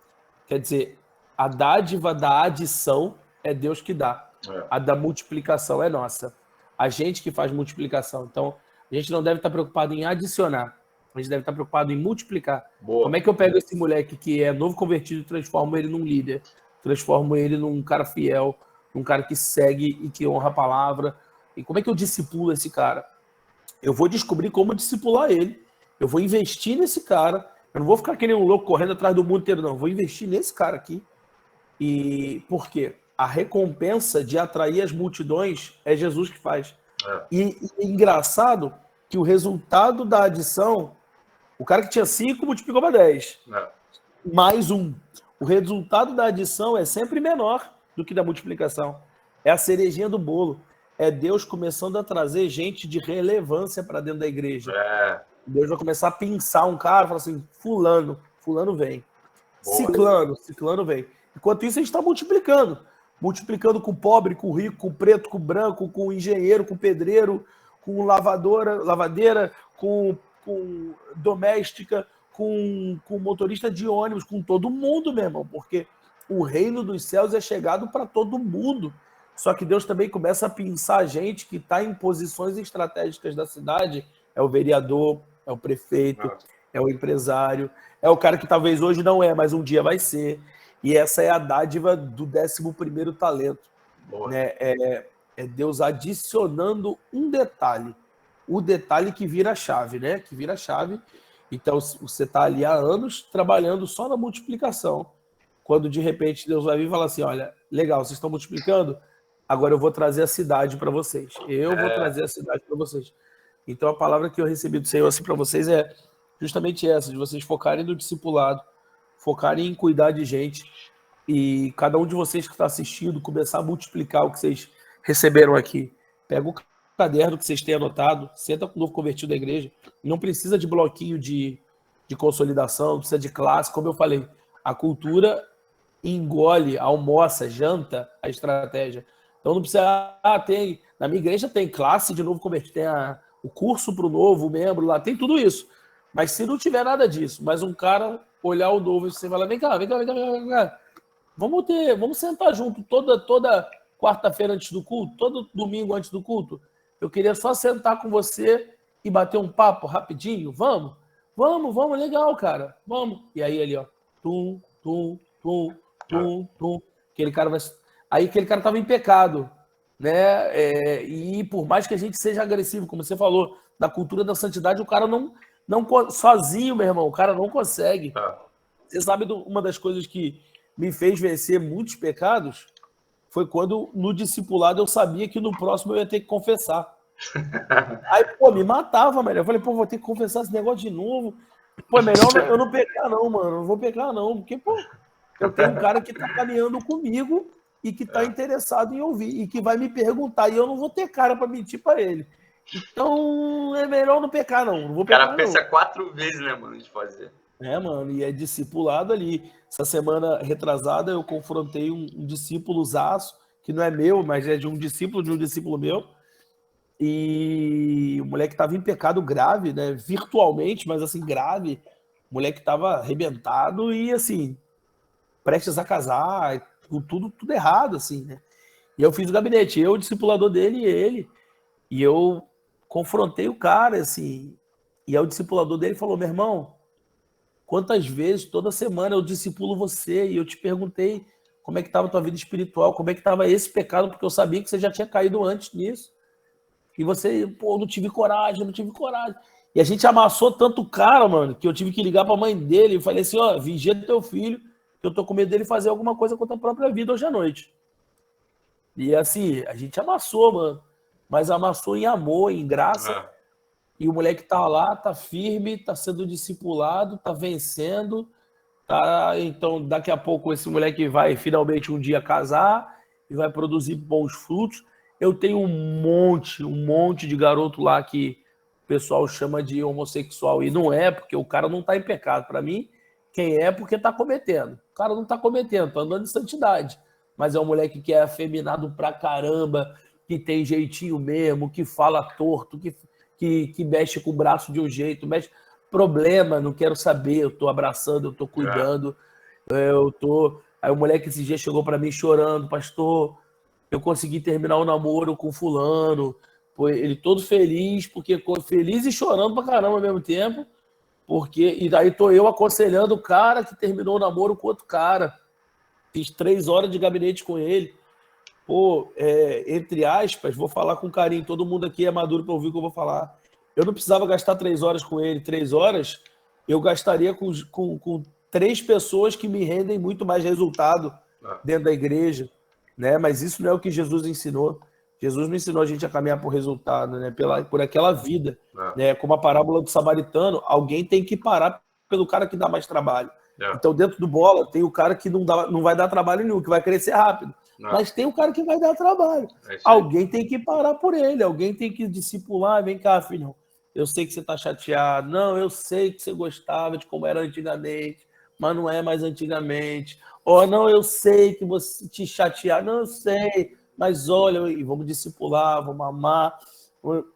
Quer dizer, a dádiva da adição é Deus que dá. A da multiplicação é nossa. A gente que faz multiplicação. Então, a gente não deve estar preocupado em adicionar. A gente deve estar preocupado em multiplicar. Boa. Como é que eu pego esse moleque que é novo convertido e transformo ele num líder? Transformo ele num cara fiel, num cara que segue e que honra a palavra. E como é que eu discipulo esse cara? Eu vou descobrir como discipular ele. Eu vou investir nesse cara. Eu não vou ficar que nem um louco correndo atrás do mundo inteiro, não. Eu vou investir nesse cara aqui. E por quê? A recompensa de atrair as multidões é Jesus que faz. E é engraçado que o resultado da adição, o cara que tinha 5 multiplicou para 10. Mais um. O resultado da adição é sempre menor do que da multiplicação. É a cerejinha do bolo. É Deus começando a trazer gente de relevância para dentro da igreja. Deus vai começar a pensar um cara e falar assim, fulano vem. Ciclano vem. Enquanto isso, a gente está multiplicando. Multiplicando com o pobre, com o rico, com o preto, com o branco, com o engenheiro, com o pedreiro, com lavadeira, com doméstica, com motorista de ônibus, com todo mundo, meu irmão. Porque o reino dos céus é chegado para todo mundo. Só que Deus também começa a pensar a gente que está em posições estratégicas da cidade. É o vereador, é o prefeito, é o empresário, é o cara que talvez hoje não é, mas um dia vai ser. E essa é a dádiva do 11º talento. Né? É Deus adicionando um detalhe. O detalhe que vira a chave, né? Que vira a chave. Então, você está ali há anos trabalhando só na multiplicação. Quando, de repente, Deus vai vir e falar assim, olha, legal, vocês estão multiplicando? Agora eu vou trazer a cidade para vocês. Eu vou trazer a cidade para vocês. Então, a palavra que eu recebi do Senhor assim, para vocês é justamente essa, de vocês focarem no discipulado, focarem em cuidar de gente e cada um de vocês que está assistindo começar a multiplicar o que vocês receberam aqui. Pega o caderno que vocês têm anotado, senta com o novo convertido da igreja. Não precisa de bloquinho de consolidação, não precisa de classe. Como eu falei, a cultura engole, almoça, janta a estratégia. Então não precisa... na minha igreja tem classe de novo convertido, tem o curso para o novo membro lá, tem tudo isso. Mas se não tiver nada disso, mas um cara olhar o novo e você falar, vem cá. Vamos sentar junto toda quarta-feira antes do culto, todo domingo antes do culto. Eu queria só sentar com você e bater um papo rapidinho. Vamos, legal, cara. Vamos. E aí ele, ó, tum. Aquele cara vai... Aí aquele cara estava em pecado, né? E por mais que a gente seja agressivo, como você falou, da cultura da santidade, o cara não sozinho, meu irmão, o cara não consegue. Você sabe uma das coisas que me fez vencer muitos pecados? Foi quando no discipulado eu sabia que no próximo eu ia ter que confessar. Aí, me matava, velho. Eu falei, vou ter que confessar esse negócio de novo. É melhor eu não pecar não, mano. Não vou pecar não, porque, eu tenho um cara que tá caminhando comigo e que tá interessado em ouvir e que vai me perguntar e eu não vou ter cara para mentir para ele. Então, é melhor não pecar não. Não vou pecar, o cara pensa 4 vezes, né, mano, de fazer. Mano, e é discipulado ali. Essa semana retrasada eu confrontei um discípulo-zaço, que não é meu, mas é de um discípulo meu. E o moleque estava em pecado grave, né? Virtualmente, mas assim, grave. O moleque estava arrebentado e assim, prestes a casar, tudo errado, assim, né? E eu fiz o gabinete, eu, o discipulador dele e ele. E eu confrontei o cara, assim. E aí o discipulador dele falou, meu irmão, quantas vezes, toda semana eu discipulo você e eu te perguntei como é que estava a tua vida espiritual, como é que estava esse pecado, porque eu sabia que você já tinha caído antes nisso. E você, não tive coragem. E a gente amassou tanto o cara, mano, que eu tive que ligar pra mãe dele e falei assim, vigia do teu filho, que eu tô com medo dele fazer alguma coisa contra a própria vida hoje à noite. E assim, a gente amassou, mano. mas amassou em amor, em graça. É. E o moleque tá lá, tá firme, tá sendo discipulado, tá vencendo. Tá, então, daqui a pouco, esse moleque vai finalmente um dia casar e vai produzir bons frutos. Eu tenho um monte de garoto lá que o pessoal chama de homossexual. E não é, porque o cara não tá em pecado. Para mim, quem é porque tá cometendo. O cara não tá cometendo, tá andando em santidade. Mas é um moleque que é afeminado pra caramba, que tem jeitinho mesmo, que fala torto, que mexe com o braço de um jeito, mexe. Problema, não quero saber, eu tô abraçando, eu tô cuidando, eu tô... Aí o moleque esse dia chegou para mim chorando, pastor, eu consegui terminar o namoro com fulano, pô, ele todo feliz, porque feliz e chorando pra caramba ao mesmo tempo, porque, e daí tô eu aconselhando o cara que terminou o namoro com outro cara, fiz 3 horas de gabinete com ele, pô, entre aspas, vou falar com carinho, todo mundo aqui é maduro para ouvir o que eu vou falar. Eu não precisava gastar 3 horas com ele. 3 horas eu gastaria com 3 pessoas que me rendem muito mais resultado dentro da igreja, né? Mas isso não é o que Jesus ensinou. Jesus não ensinou a gente a caminhar por resultado, né? Por aquela vida, né? Como a parábola do samaritano, alguém tem que parar pelo cara que dá mais trabalho. Então, dentro do bola, tem o cara que não vai dar trabalho nenhum, que vai crescer rápido. Mas tem o cara que vai dar trabalho. Alguém tem que parar por ele, alguém tem que discipular. Vem cá, filhão. Eu sei que você está chateado. Não, eu sei que você gostava de como era antigamente, mas não é mais antigamente. Ou não, eu sei que você te chatear. Não, eu sei, mas olha, e vamos discipular, vamos amar.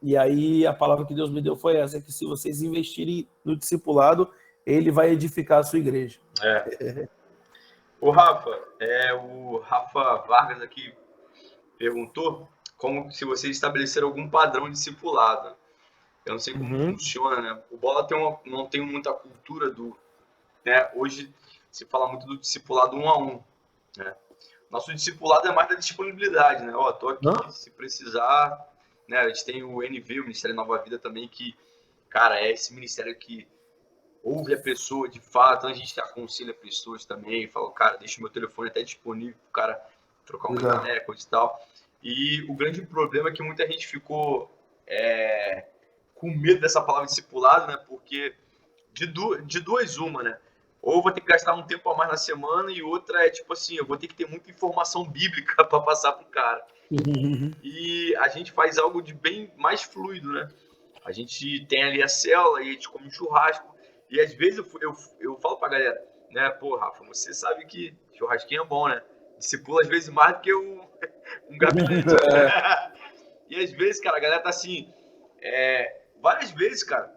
E aí a palavra que Deus me deu foi essa, que se vocês investirem no discipulado, ele vai edificar a sua igreja. O Rafa, o Rafa Vargas aqui perguntou como se vocês estabeleceram algum padrão de discipulado. Eu não sei como funciona, né? O Bola não tem muita cultura do... Né? Hoje se fala muito do discipulado 1 a 1. Né? Nosso discipulado é mais da disponibilidade, né? Ó, tô aqui, se precisar... Né? A gente tem o NV, o Ministério Nova Vida também, que, cara, é esse ministério que ouve a pessoa de fato. A gente aconselha pessoas também, fala, cara, deixa o meu telefone até disponível pro cara trocar um caneco e tal. E o grande problema é que muita gente ficou... com medo dessa palavra discipulado, né? Porque de duas uma, né? Ou eu vou ter que gastar um tempo a mais na semana, e outra é tipo assim, eu vou ter que ter muita informação bíblica para passar pro cara. E a gente faz algo de bem mais fluido, né? A gente tem ali a célula e a gente come um churrasco. E às vezes eu falo pra galera, né? Pô, Rafa, você sabe que churrasquinho é bom, né? Discipula às vezes mais do que um gabinete. E às vezes, cara, a galera tá assim... várias vezes, cara,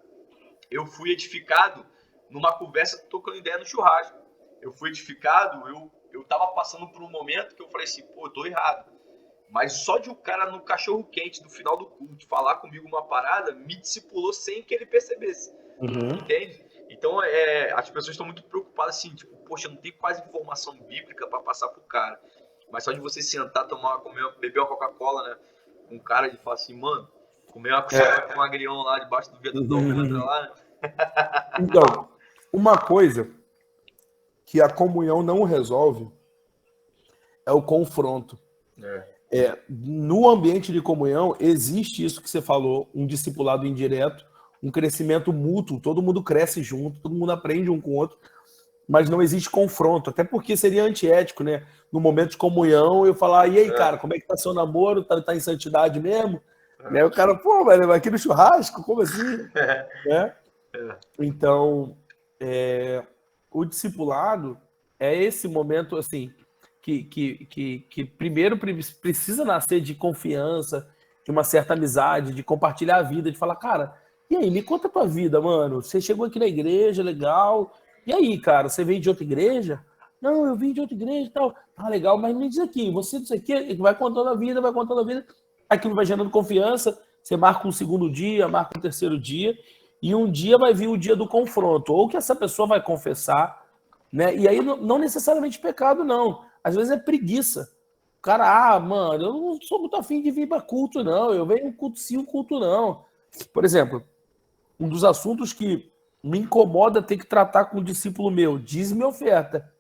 eu fui edificado numa conversa tocando ideia no churrasco. Eu fui edificado, eu tava passando por um momento que eu falei assim, pô, eu tô errado. Mas só de o cara no cachorro quente no final do culto falar comigo uma parada, me discipulou sem que ele percebesse. Entende? Então, as pessoas estão muito preocupadas assim, tipo, poxa, eu não tenho quase informação bíblica para passar pro cara. Mas só de você sentar, beber uma Coca-Cola, né? Um cara de falar assim, mano, comer uma coisa com um agrião lá debaixo do viaduto da Alcântara lá, né? Então, uma coisa que a comunhão não resolve é o confronto. No ambiente de comunhão, existe isso que você falou, um discipulado indireto, um crescimento mútuo, todo mundo cresce junto, todo mundo aprende um com o outro, mas não existe confronto, até porque seria antiético, né? No momento de comunhão, eu falar, e aí, cara, como é que tá seu namoro? Tá em santidade mesmo? Né? O cara, pô, mas aqui no churrasco, como assim? Né? Então, o discipulado é esse momento, assim, que primeiro precisa nascer de confiança, de uma certa amizade, de compartilhar a vida, de falar, cara, e aí, me conta a tua vida, mano. Você chegou aqui na igreja, legal. E aí, cara, você veio de outra igreja? Não, eu vim de outra igreja e tal. Ah, legal, mas me diz aqui, você não sei o quê, vai contando a vida, aquilo vai gerando confiança, você marca um segundo dia, marca um terceiro dia, e um dia vai vir o dia do confronto, ou que essa pessoa vai confessar, né? E aí não necessariamente pecado, não. Às vezes é preguiça. O cara, mano, eu não sou muito afim de vir para culto, não. Eu venho culto sim, um culto não. Por exemplo, um dos assuntos que me incomoda ter que tratar com um discípulo meu, dízimo e oferta.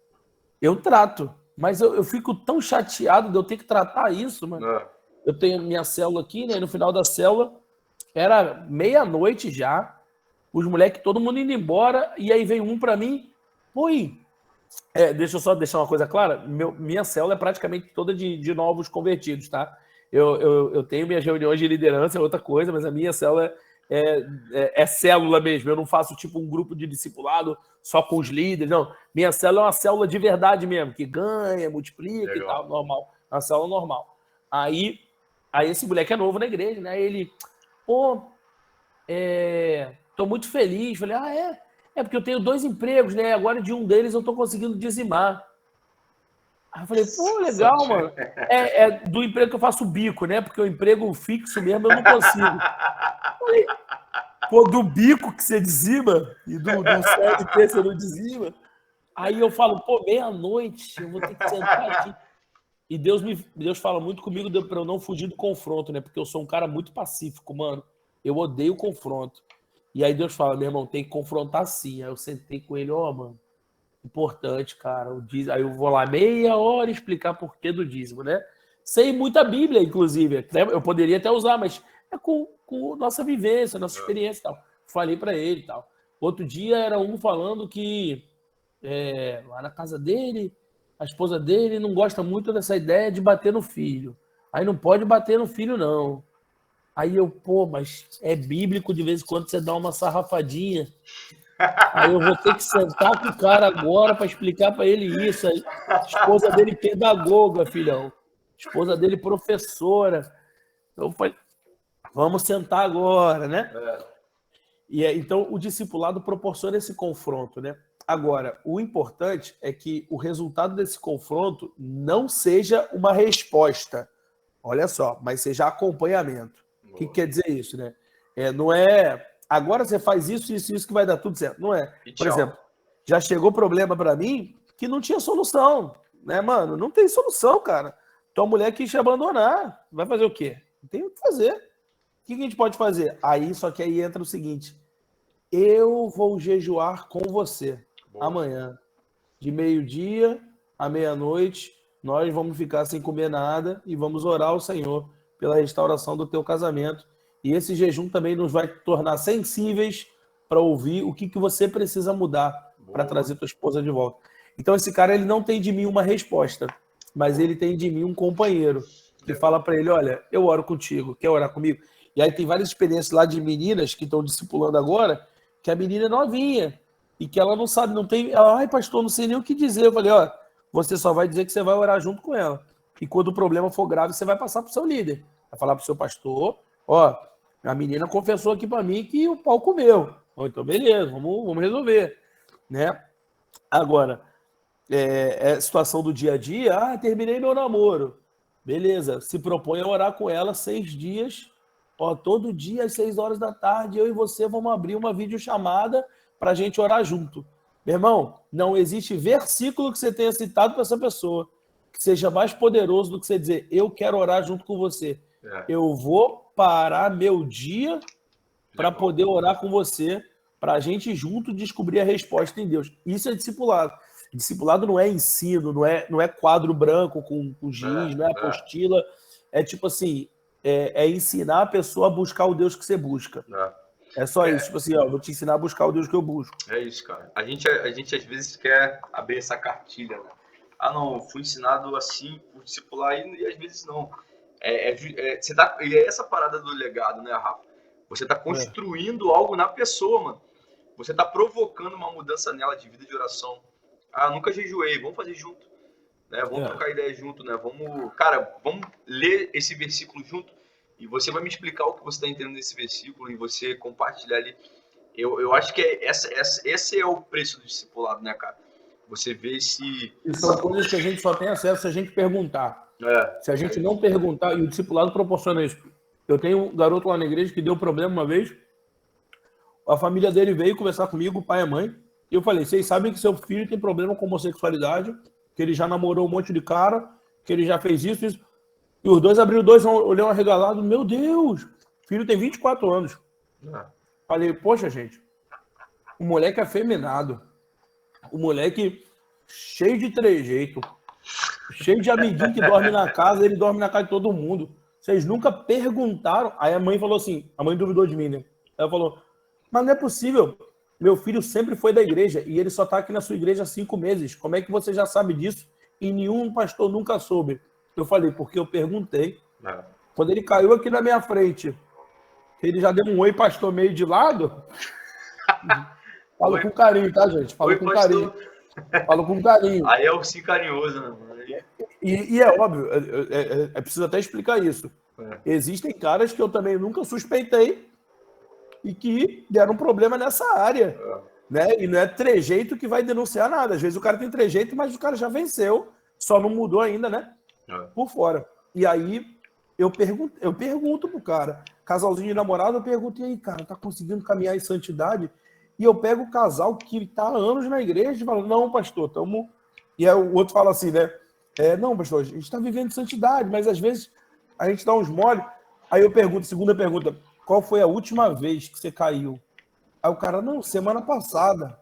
Eu trato, mas eu fico tão chateado de eu ter que tratar isso, mano. eu tenho minha célula aqui, né? E no final da célula, era meia-noite já, os moleques, todo mundo indo embora, e aí veio um para mim, oi, deixa eu só deixar uma coisa clara, minha célula é praticamente toda de novos convertidos, tá? Eu tenho minhas reuniões de liderança, é outra coisa, mas a minha célula é célula mesmo, eu não faço tipo um grupo de discipulado só com os líderes, não. Minha célula é uma célula de verdade mesmo, que ganha, multiplica Legal. E tal, normal, uma célula normal. Aí esse moleque é novo na igreja, né? Ele, tô muito feliz. Falei, é porque eu tenho 2 empregos, né? Agora de um deles eu tô conseguindo dizimar. Aí eu falei, pô, legal, mano. É do emprego que eu faço bico, né? Porque o emprego fixo mesmo eu não consigo. Falei, pô, do bico que você dizima e do CLT você não dizima. Aí eu falo, pô, meia-noite, eu vou ter que sentar aqui. E Deus fala muito comigo para eu não fugir do confronto, né? Porque eu sou um cara muito pacífico, mano. Eu odeio confronto. E aí Deus fala, meu irmão, tem que confrontar sim. Aí eu sentei com ele, mano, importante, cara. Aí eu vou lá meia hora explicar por que do dízimo, né? Sei muita Bíblia, inclusive. Eu poderia até usar, mas é com nossa vivência, nossa experiência e tal. Falei para ele e tal. Outro dia era um falando que lá na casa dele, a esposa dele não gosta muito dessa ideia de bater no filho. Aí não pode bater no filho, não. Aí eu, mas é bíblico de vez em quando você dá uma sarrafadinha. Aí eu vou ter que sentar com o cara agora para explicar para ele isso. A esposa dele pedagoga, filhão. A esposa dele professora. Então foi, vamos sentar agora, né? E então o discipulado proporciona esse confronto, né? Agora, o importante é que o resultado desse confronto não seja uma resposta, olha só, mas seja acompanhamento. O que quer dizer isso, né? Não é agora você faz isso que vai dar tudo certo. Não é. Por exemplo, já chegou problema para mim que não tinha solução, né, mano? Não tem solução, cara. Tua mulher quis te abandonar. Vai fazer o quê? Não tem o que fazer. O que a gente pode fazer? Só que aí entra o seguinte: eu vou jejuar com você. Boa. Amanhã, de meio-dia à meia-noite, nós vamos ficar sem comer nada e vamos orar ao Senhor pela restauração do teu casamento. E esse jejum também nos vai tornar sensíveis para ouvir o que você precisa mudar para trazer tua esposa de volta. Então esse cara, ele não tem de mim uma resposta, mas ele tem de mim um companheiro que fala para ele, olha, eu oro contigo, quer orar comigo? E aí tem várias experiências lá de meninas que estão discipulando agora, que a menina é novinha e que ela não sabe, não tem... Ela, pastor, não sei nem o que dizer. Eu falei, você só vai dizer que você vai orar junto com ela. E quando o problema for grave, você vai passar para o seu líder. Vai falar para o seu pastor, a menina confessou aqui para mim que o pau comeu. Então, beleza, vamos resolver. Né? Agora, a situação do dia a dia, terminei meu namoro. Beleza, se propõe a orar com ela 6 dias, todo dia às 6 horas da tarde, eu e você vamos abrir uma videochamada para a gente orar junto. Meu irmão, não existe versículo que você tenha citado para essa pessoa que seja mais poderoso do que você dizer, eu quero orar junto com você. Eu vou parar meu dia para poder orar com você, para a gente junto descobrir a resposta em Deus. Isso é discipulado. Discipulado não é ensino, não é quadro branco com giz, não é apostila. É tipo assim, é ensinar a pessoa a buscar o Deus que você busca. É só isso, tipo assim, vou te ensinar a buscar o Deus que eu busco. É isso, cara. A gente às vezes quer abrir essa cartilha, né? Não, fui ensinado assim por discipular e às vezes não. E é essa parada do legado, né, Rafa? Você tá construindo algo na pessoa, mano. Você tá provocando uma mudança nela de vida de oração. Nunca jejuei, vamos fazer junto. Né? Vamos trocar ideia junto, né? Vamos ler esse versículo junto e você vai me explicar o que você está entendendo nesse versículo e você compartilhar ali. Eu acho que esse é o preço do discipulado, né, cara? Você vê se... E são coisas que a gente só tem acesso se a gente perguntar. Se a gente não perguntar, e o discipulado proporciona isso. Eu tenho um garoto lá na igreja que deu problema uma vez, a família dele veio conversar comigo, o pai e a mãe, e eu falei, vocês sabem que seu filho tem problema com homossexualidade, que ele já namorou um monte de cara, que ele já fez isso. E os dois abriram olhão arregalado. Meu Deus, o filho tem 24 anos. Falei, poxa, gente, o moleque é afeminado. O moleque cheio de trejeito. Cheio de amiguinho que dorme na casa, ele dorme na casa de todo mundo. Vocês nunca perguntaram? Aí a mãe falou assim, a mãe duvidou de mim, né? Ela falou, mas não é possível. Meu filho sempre foi da igreja e ele só está aqui na sua igreja há 5 meses. Como é que você já sabe disso e nenhum pastor nunca soube? Eu falei, porque eu perguntei. Quando ele caiu aqui na minha frente, ele já deu um oi, pastor, meio de lado. Falo com carinho, tá, gente? Falo com carinho. Falo com carinho. Aí é o sim carinhoso, né? E é óbvio, é preciso até explicar isso. Existem caras que eu também nunca suspeitei e que deram problema nessa área. Né? E não é trejeito que vai denunciar nada. Às vezes o cara tem trejeito, mas o cara já venceu, só não mudou ainda, né? Por fora. E aí eu pergunto pro cara, casalzinho de namorado, eu pergunto, e aí, cara, tá conseguindo caminhar em santidade? E eu pego o casal que tá há anos na igreja e falo, não, pastor, tamo... E aí o outro fala assim, né? Não, pastor, a gente tá vivendo santidade, mas às vezes a gente dá uns mole. Aí eu pergunto, segunda pergunta, qual foi a última vez que você caiu? Aí o cara, não, semana passada.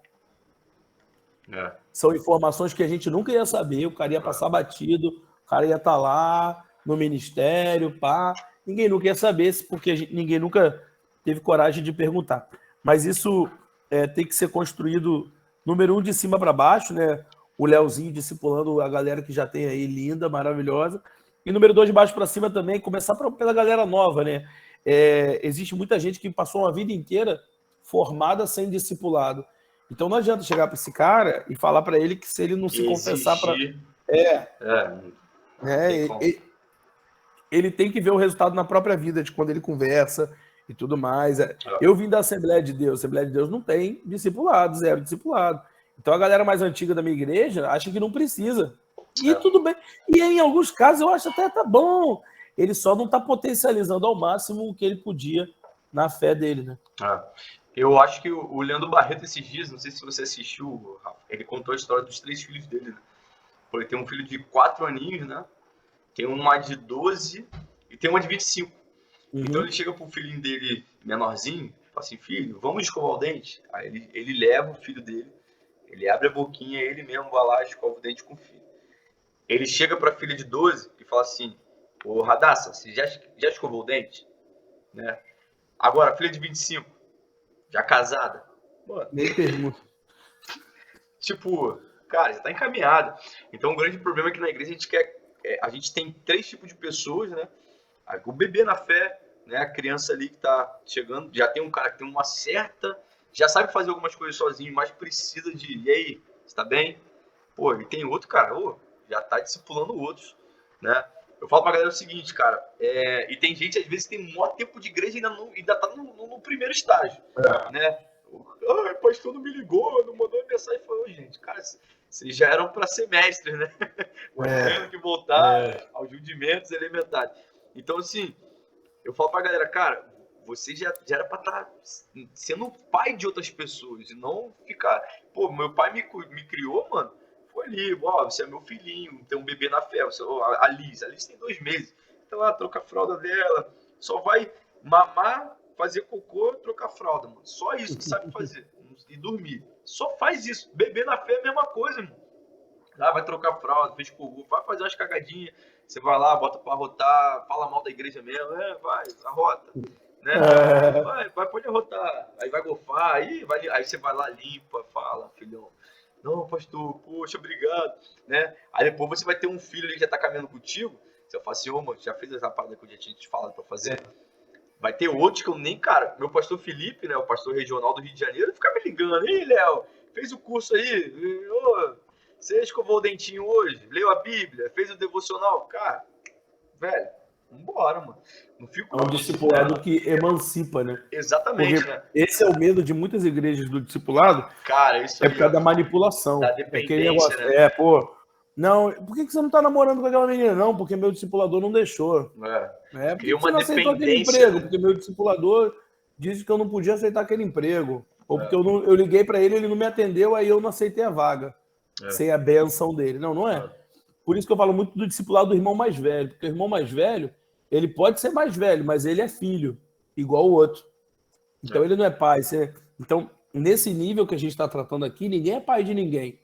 São informações que a gente nunca ia saber, o cara ia passar batido, o cara ia estar lá no ministério, pá. Ninguém nunca ia saber, porque ninguém nunca teve coragem de perguntar. Mas isso tem que ser construído, número 1, de cima para baixo, né? O Leozinho discipulando a galera que já tem aí, linda, maravilhosa. E número 2, de baixo para cima também, começar pela galera nova, né? Existe muita gente que passou uma vida inteira formada sem discipulado. Então não adianta chegar para esse cara e falar para ele que se ele não se confessar para... Ele tem que ver o resultado na própria vida, de quando ele conversa e tudo mais. Eu vim da Assembleia de Deus. A Assembleia de Deus não tem discipulado, 0 discipulado. Então a galera mais antiga da minha igreja acha que não precisa. E tudo bem. E em alguns casos eu acho até tá bom. Ele só não está potencializando ao máximo o que ele podia na fé dele, né? Eu acho que o Leandro Barreto, esses dias, não sei se você assistiu, Rafa, ele contou a história dos 3 filhos dele, né? Ele tem um filho de 4 aninhos, né? Tem uma de 12 e tem uma de 25. Então ele chega pro filhinho dele, menorzinho, fala assim, filho, vamos escovar o dente? Aí ele leva o filho dele, ele abre a boquinha, ele mesmo vai lá e escova o dente com o filho. Ele chega pra filha de 12 e fala assim, ô Radassa, você já escovou o dente? Né? Agora, filha de 25, já casada? Mano, nem pergunta. Tipo, cara, você tá encaminhado. Então o grande problema é que na igreja a gente tem 3 tipos de pessoas, né? O bebê na fé, né? A criança ali que tá chegando, já tem um cara que tem uma certa, já sabe fazer algumas coisas sozinho, mas precisa de, e aí, você tá bem? Pô, e tem outro cara, já tá discipulando outros, né? Eu falo pra galera o seguinte, cara, e tem gente, às vezes, que tem um maior tempo de igreja e ainda tá no primeiro estágio, né? O pastor não me ligou, não mandou mensagem, falou, gente, cara, vocês já eram para semestres, né? Tendo que voltar aos rudimentos elementares. Então, assim, eu falo pra galera, cara, você já era pra estar sendo pai de outras pessoas e não ficar... Pô, meu pai me criou, mano, foi ali, você é meu filhinho, tem um bebê na fé, a Liz tem 2 meses, então lá, troca a fralda dela, só vai mamar, fazer cocô, trocar fralda, mano. Só isso que sabe fazer. E dormir. Só faz isso. Bebê na fé é a mesma coisa, irmão. Vai trocar fralda, fez cocô, vai fazer umas cagadinhas. Você vai lá, bota pra arrotar, fala mal da igreja mesmo. Vai, arrota. Né? Vai, pode arrotar. Aí vai gofar, aí você vai lá, limpa, fala, filhão. Não, pastor, poxa, obrigado. Né? Aí depois você vai ter um filho ali que já tá caminhando contigo. Você fala assim, mano, já fez essa parada que eu já tinha te falado pra fazer? Vai ter outros que eu nem, cara, meu pastor Felipe, né, o pastor regional do Rio de Janeiro, fica me ligando, ei, Léo, fez o curso aí, você escovou o dentinho hoje, leu a Bíblia, fez o devocional, cara, velho, vambora, mano. Não fico um discipulado que emancipa, né? Exatamente, porque né? Esse é o medo de muitas igrejas do discipulado, cara, isso aí, por causa da manipulação. Da dependência, aquele negócio, né? Não, por que você não tá namorando com aquela menina? Não, porque meu discipulador não deixou. Por que você não aceitou aquele emprego? Porque meu discipulador disse que eu não podia aceitar aquele emprego. Ou porque eu liguei para ele não me atendeu, aí eu não aceitei a vaga. Sem a benção dele. Não é. Por isso que eu falo muito do discipulado do irmão mais velho. Porque o irmão mais velho, ele pode ser mais velho, mas ele é filho, igual o outro. Então ele não é pai. Então, nesse nível que a gente está tratando aqui, ninguém é pai de ninguém.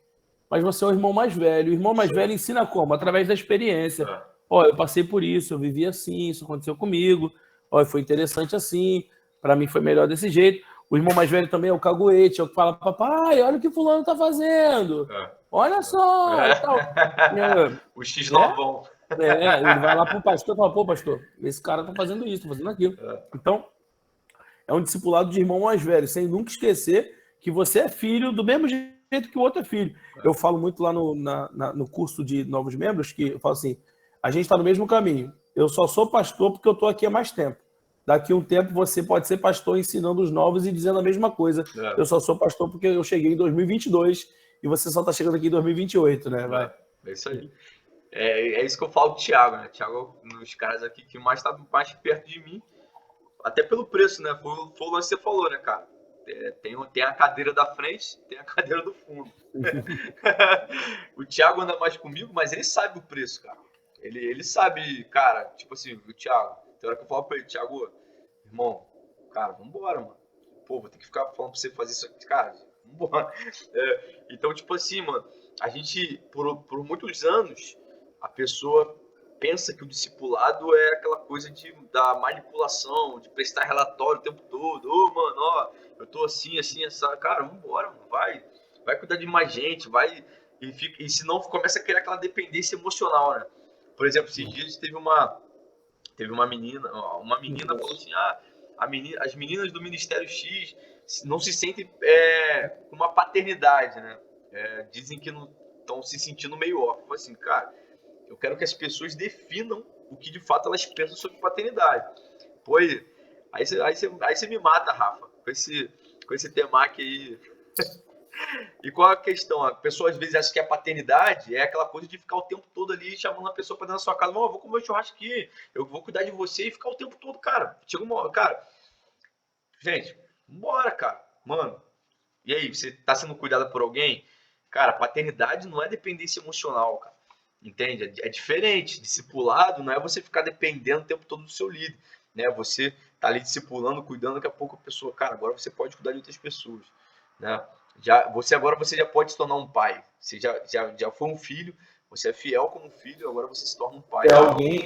Mas você é o irmão mais velho. O irmão mais velho ensina como? Através da experiência. ó, eu passei por isso, eu vivi assim, isso aconteceu comigo, ó, foi interessante assim, para mim foi melhor desse jeito. O irmão mais velho também é o caguete, é o que fala, papai, olha o que fulano tá fazendo, olha só, e tal. O X9. Ele vai lá pro pastor e fala, pô, pastor, esse cara tá fazendo isso, tá fazendo aquilo. Então, é um discipulado de irmão mais velho, sem nunca esquecer que você é filho do mesmo jeito que o outro é filho. Eu falo muito lá no curso de novos membros, que eu falo assim, a gente está no mesmo caminho. Eu só sou pastor porque eu estou aqui há mais tempo. Daqui a um tempo você pode ser pastor ensinando os novos e dizendo a mesma coisa. Eu só sou pastor porque eu cheguei em 2022 e você só está chegando aqui em 2028, né? Vai. É isso aí. É isso que eu falo do Thiago, né? Thiago é um dos caras aqui que mais tá mais perto de mim. Até pelo preço, né? Foi o lance que você falou, né, cara? Tem a cadeira da frente, tem a cadeira do fundo. O Thiago anda mais comigo, mas ele sabe o preço, cara. Ele sabe, cara, tipo assim, o Thiago. Tem hora que eu falo pra ele, Thiago, irmão, cara, vambora, mano. Pô, vou ter que ficar falando pra você fazer isso aqui, cara, vambora. Então, tipo assim, mano, a gente, por muitos anos, a pessoa pensa que o discipulado é aquela coisa da manipulação, de prestar relatório o tempo todo. Ô, mano, ó, eu tô assim, essa. Cara, vambora, mano, vai cuidar de mais gente, vai. E senão começa a criar aquela dependência emocional, né? Por exemplo, esses dias teve uma menina falou assim, as meninas do Ministério X não se sentem com uma paternidade, né? Dizem que não estão se sentindo meio órfãos. Assim, cara, eu quero que as pessoas definam o que de fato elas pensam sobre paternidade. Pô, aí você me mata, Rafa, com esse temaki aí. E qual a questão? A pessoa às vezes acha que a paternidade é aquela coisa de ficar o tempo todo ali chamando a pessoa para dentro da sua casa. Não, eu vou comer um churrasco aqui, eu vou cuidar de você e ficar o tempo todo, cara. Chega uma hora, cara. Gente, vambora, cara. Mano, e aí, você tá sendo cuidado por alguém? Cara, paternidade não é dependência emocional, cara. Entende? É diferente. Discipulado não é você ficar dependendo o tempo todo do seu líder, né? Você tá ali discipulando, cuidando, daqui a pouco a pessoa, cara, agora você pode cuidar de outras pessoas, né? Agora você já pode se tornar um pai. Você já foi um filho, você é fiel como filho, agora você se torna um pai.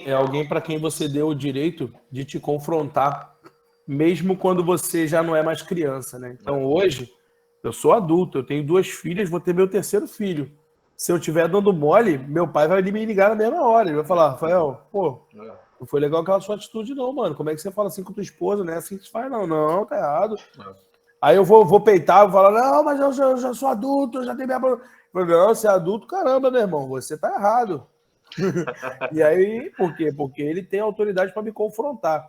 É alguém para quem você deu o direito de te confrontar, mesmo quando você já não é mais criança, né? Então hoje eu sou adulto, eu tenho 2 filhas, vou ter meu 3º filho. Se eu estiver dando mole, meu pai vai me ligar na mesma hora. Ele vai falar, Rafael, pô, não foi legal aquela sua atitude não, mano. Como é que você fala assim com tua esposa, né? Assim que se faz, não. Não, tá errado. Aí eu vou peitar, vou falar, não, mas eu já sou adulto, eu já tenho minha... Não, você é adulto, caramba, meu irmão, você tá errado. E aí, por quê? Porque ele tem autoridade para me confrontar.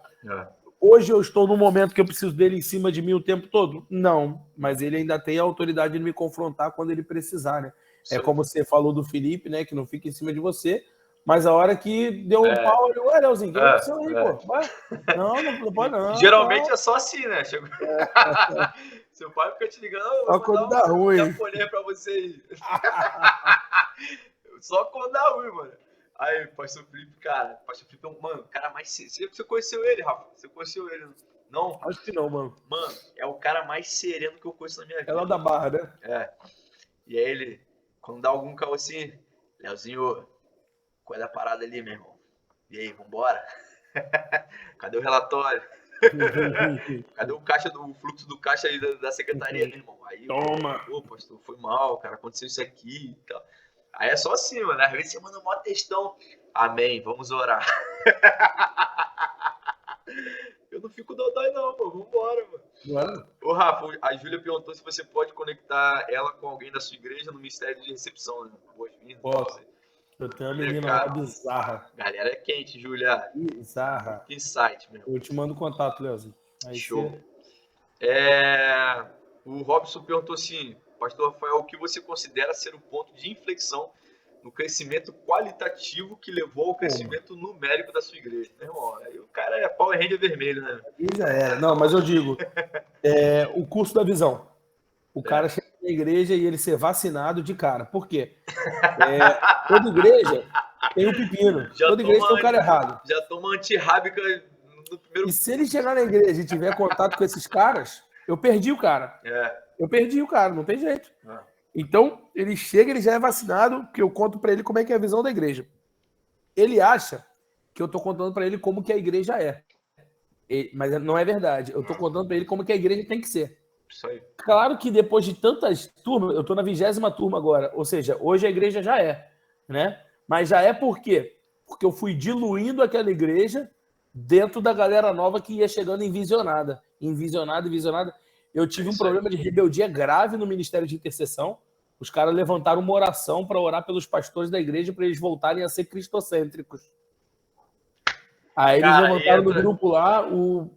Hoje eu estou num momento que eu preciso dele em cima de mim o tempo todo? Não, mas ele ainda tem a autoridade de me confrontar quando ele precisar, né? É como você falou do Felipe, né? Que não fica em cima de você, mas a hora que deu um pau, ele, ué, Leozinho, o que aconteceu aí, pô? Vai. Não pode não. Geralmente é só assim, né? Seu pai fica te ligando, só quando dá ruim. Japonês pra você aí. Só quando dá ruim, mano. Aí, Pastor Felipe, cara, mano, cara mais... Você conheceu ele, Rafa? Você conheceu ele, não? Acho que não, mano. Mano, é o cara mais sereno que eu conheço na minha vida. É lá da Barra, né? E aí ele, quando dá algum caô assim, Leozinho, qual é a parada ali, meu irmão? E aí, vambora? Cadê o relatório? Cadê o fluxo do caixa aí da secretaria, meu irmão? Aí, toma! Pô, pastor, foi mal, cara, aconteceu isso aqui e tal. Aí é só assim, mano. Às vezes você manda um textão. Amém, vamos orar. Eu não fico dodói não, pô. Vambora, mano. Ô, Rafa, a Júlia perguntou se você pode conectar ela com alguém da sua igreja no ministério de recepção, né? Boas-vindas. Posso. Eu tenho uma menina lá bizarra. Galera é quente, Júlia. Bizarra. Que insight, meu. Eu te mando contato, Leozinho. Show. O Robson perguntou assim, Pastor Rafael, o que você considera ser o ponto de inflexão no crescimento qualitativo que levou ao crescimento numérico da sua igreja? Meu irmão, aí o cara é Power Ranger vermelho, né? Aí já era. Não, mas eu digo, o curso da visão. O cara chega na igreja e ele ser vacinado de cara. Por quê? Toda igreja tem um pepino. Toda igreja tem um cara errado. Já toma antirrábica no primeiro... E se ele chegar na igreja e tiver contato com esses caras, eu perdi o cara. Eu perdi o cara, não tem jeito. Então, ele chega, ele já é vacinado, que eu conto para ele como é que é a visão da igreja. Ele acha que eu tô contando para ele como que a igreja é. Mas não é verdade. Eu tô contando para ele como que a igreja tem que ser. Isso aí. Claro que depois de tantas turmas, eu estou na 20ª turma agora, ou seja, hoje a igreja já é, né? Mas já é por quê? Porque eu fui diluindo aquela igreja dentro da galera nova que ia chegando envisionada. Eu tive um problema de rebeldia grave no Ministério de Intercessão. Os caras levantaram uma oração para orar pelos pastores da igreja para eles voltarem a ser cristocêntricos. Aí eles levantaram no grupo lá,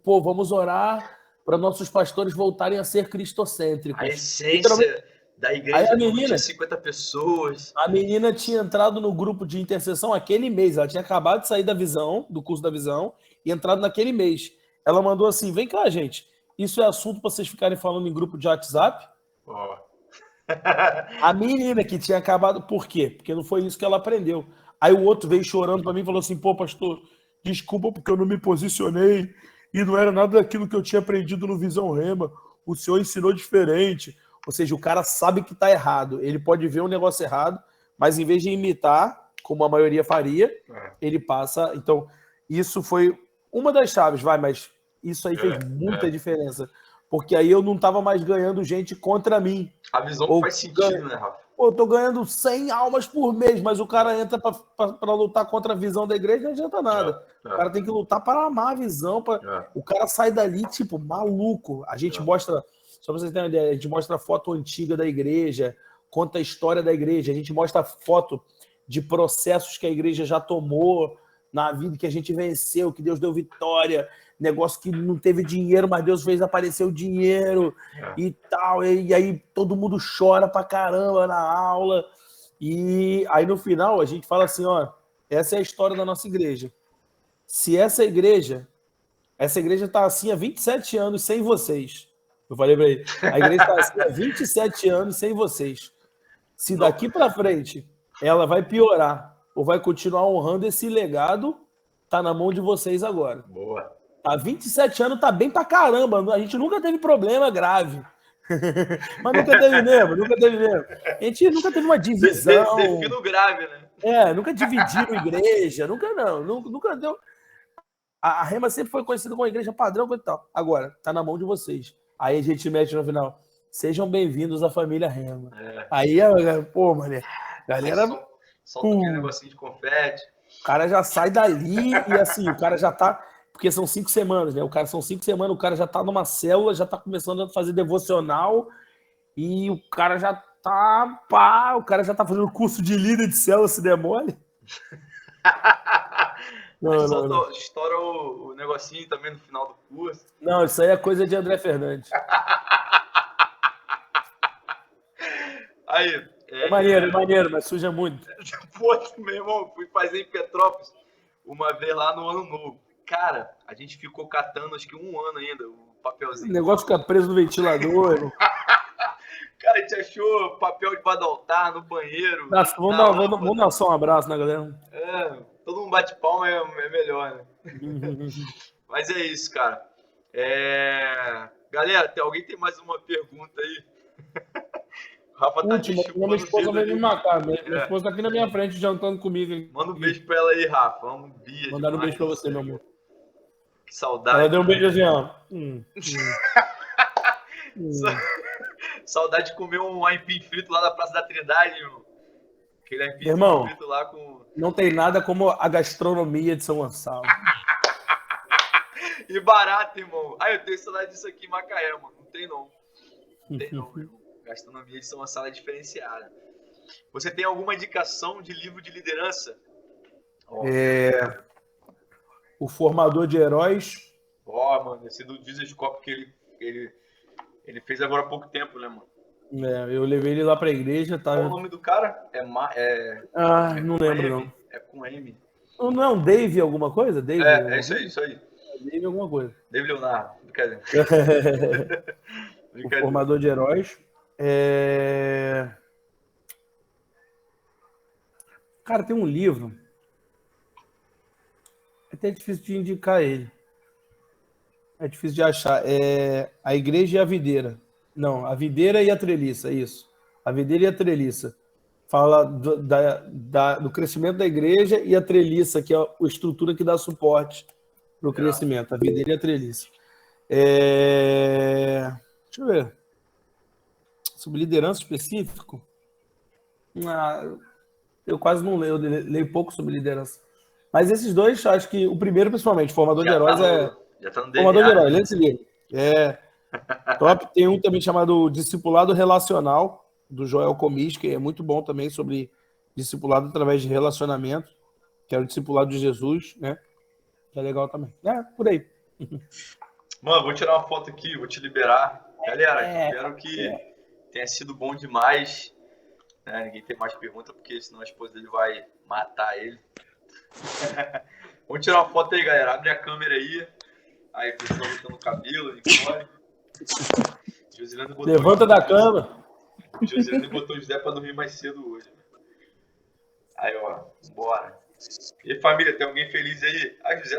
vamos orar para nossos pastores voltarem a ser cristocêntricos. A essência da igreja tinha 50 pessoas. A menina tinha entrado no grupo de intercessão aquele mês. Ela tinha acabado de sair da visão, do curso da visão, e entrado naquele mês. Ela mandou assim, vem cá, gente. Isso é assunto para vocês ficarem falando em grupo de WhatsApp? A menina que tinha acabado... Por quê? Porque não foi isso que ela aprendeu. Aí o outro veio chorando para mim e falou assim, pô, pastor, desculpa porque eu não me posicionei e não era nada daquilo que eu tinha aprendido no Visão Rema. O senhor ensinou diferente. Ou seja, o cara sabe que está errado. Ele pode ver um negócio errado, mas em vez de imitar, como a maioria faria, ele passa... Então, isso foi uma das chaves, mas isso aí fez muita diferença. Porque aí eu não estava mais ganhando gente contra mim. A visão faz sentido, né, Rafa? Eu tô ganhando 100 almas por mês, mas o cara entra para lutar contra a visão da igreja, não adianta nada. O cara tem que lutar para amar a visão. O cara sai dali, tipo, maluco. A gente mostra, só para vocês terem uma ideia, a gente mostra foto antiga da igreja, conta a história da igreja, a gente mostra foto de processos que a igreja já tomou na vida, que a gente venceu, que Deus deu vitória, negócio que não teve dinheiro, mas Deus fez aparecer o dinheiro e tal, e aí todo mundo chora pra caramba na aula, e aí no final a gente fala assim, ó, essa é a história da nossa igreja. Se essa igreja tá assim há 27 anos sem vocês, eu falei pra ele, a igreja tá assim há 27 anos sem vocês. Se daqui pra frente ela vai piorar ou vai continuar honrando esse legado, tá na mão de vocês agora. Boa. Há 27 anos tá bem pra caramba. A gente nunca teve problema grave. Mas nunca teve mesmo. A gente nunca teve uma divisão. Defino grave, né? Nunca dividiram igreja. Nunca deu. A Rema sempre foi conhecida como uma igreja padrão e tal. Agora, tá na mão de vocês. Aí a gente mete no final. Sejam bem-vindos à família Rema. Aí, pô, mané. Galera... Solta aquele negocinho de confete. O cara já sai dali e assim, o cara já tá... Porque são 5 semanas, né? São 5 semanas, o cara já tá numa célula, já tá começando a fazer devocional e o cara já tá... o cara já tá fazendo curso de líder de célula, se der mole. Não. Estoura o negocinho também no final do curso. Não, isso aí é coisa de André Fernandes. Aí... É maneiro, mas suja muito. Pô, meu irmão, fui fazer em Petrópolis uma vez lá no Ano Novo. Cara, a gente ficou catando acho que 1 ano ainda, o papelzinho. O negócio fica preso no ventilador. Cara, a gente achou papel de badaltar no banheiro. Nossa, vamos dar só um abraço na galera. Todo mundo bate palma, é melhor, né? Mas é isso, cara. Galera, alguém tem mais uma pergunta aí? O Rafa tá minha esposa vai me matar. Minha esposa tá aqui na minha frente jantando comigo. Hein? Manda um beijo pra ela aí, Rafa. Mandar um beijo pra você, meu amor. Que saudade. Ela deu um beijo assim, ó. Saudade de comer um aipim frito lá na Praça da Trindade, irmão. Aquele aipim frito lá com... Não tem nada como a gastronomia de São Gonçalo. E barato, irmão. Eu tenho saudade disso aqui em Macaé, mano. Não tem não, irmão. Gastronomia de São Gonçalo é diferenciada. Você tem alguma indicação de livro de liderança? O Formador de Heróis. Mano, esse do Visage Cop que ele fez agora há pouco tempo, né, mano? Eu levei ele lá pra igreja. Tá... Qual o nome do cara? Não lembro, não. É com M. Não é um Dave alguma coisa? Dave, é isso aí. Dave alguma coisa. Dave Leonardo. Brincadeira. O Formador de Heróis. Cara, tem um livro. É até difícil de indicar ele. É difícil de achar. A Igreja e a Videira. Não, a Videira e a Treliça, isso. A Videira e a Treliça. fala do crescimento da igreja e a treliça, que é a estrutura que dá suporte para o crescimento, a videira e a treliça. Deixa eu ver. Sobre liderança específico? Eu quase não leio, eu leio pouco sobre liderança. Mas esses dois, acho que o primeiro, principalmente, Formador de Heróis, já tá no Formador de DNA, Heróis, lê esse livro. Top. Tem um também chamado Discipulado Relacional, do Joel Comis, que é muito bom também sobre discipulado através de relacionamento, que é o discipulado de Jesus, né? Que é legal também. Por aí. Mano, vou tirar uma foto aqui, vou te liberar. Galera, espero que tenha sido bom demais. Ninguém tem mais pergunta, porque senão a esposa dele vai matar ele. Vamos tirar uma foto aí, galera. Abre a câmera aí. Aí, pessoal botando o cabelo, Nicole. Levanta da cama. Josilene botou o José pra dormir mais cedo hoje. Aí, ó, bora. E família, tem alguém feliz aí? Ah, José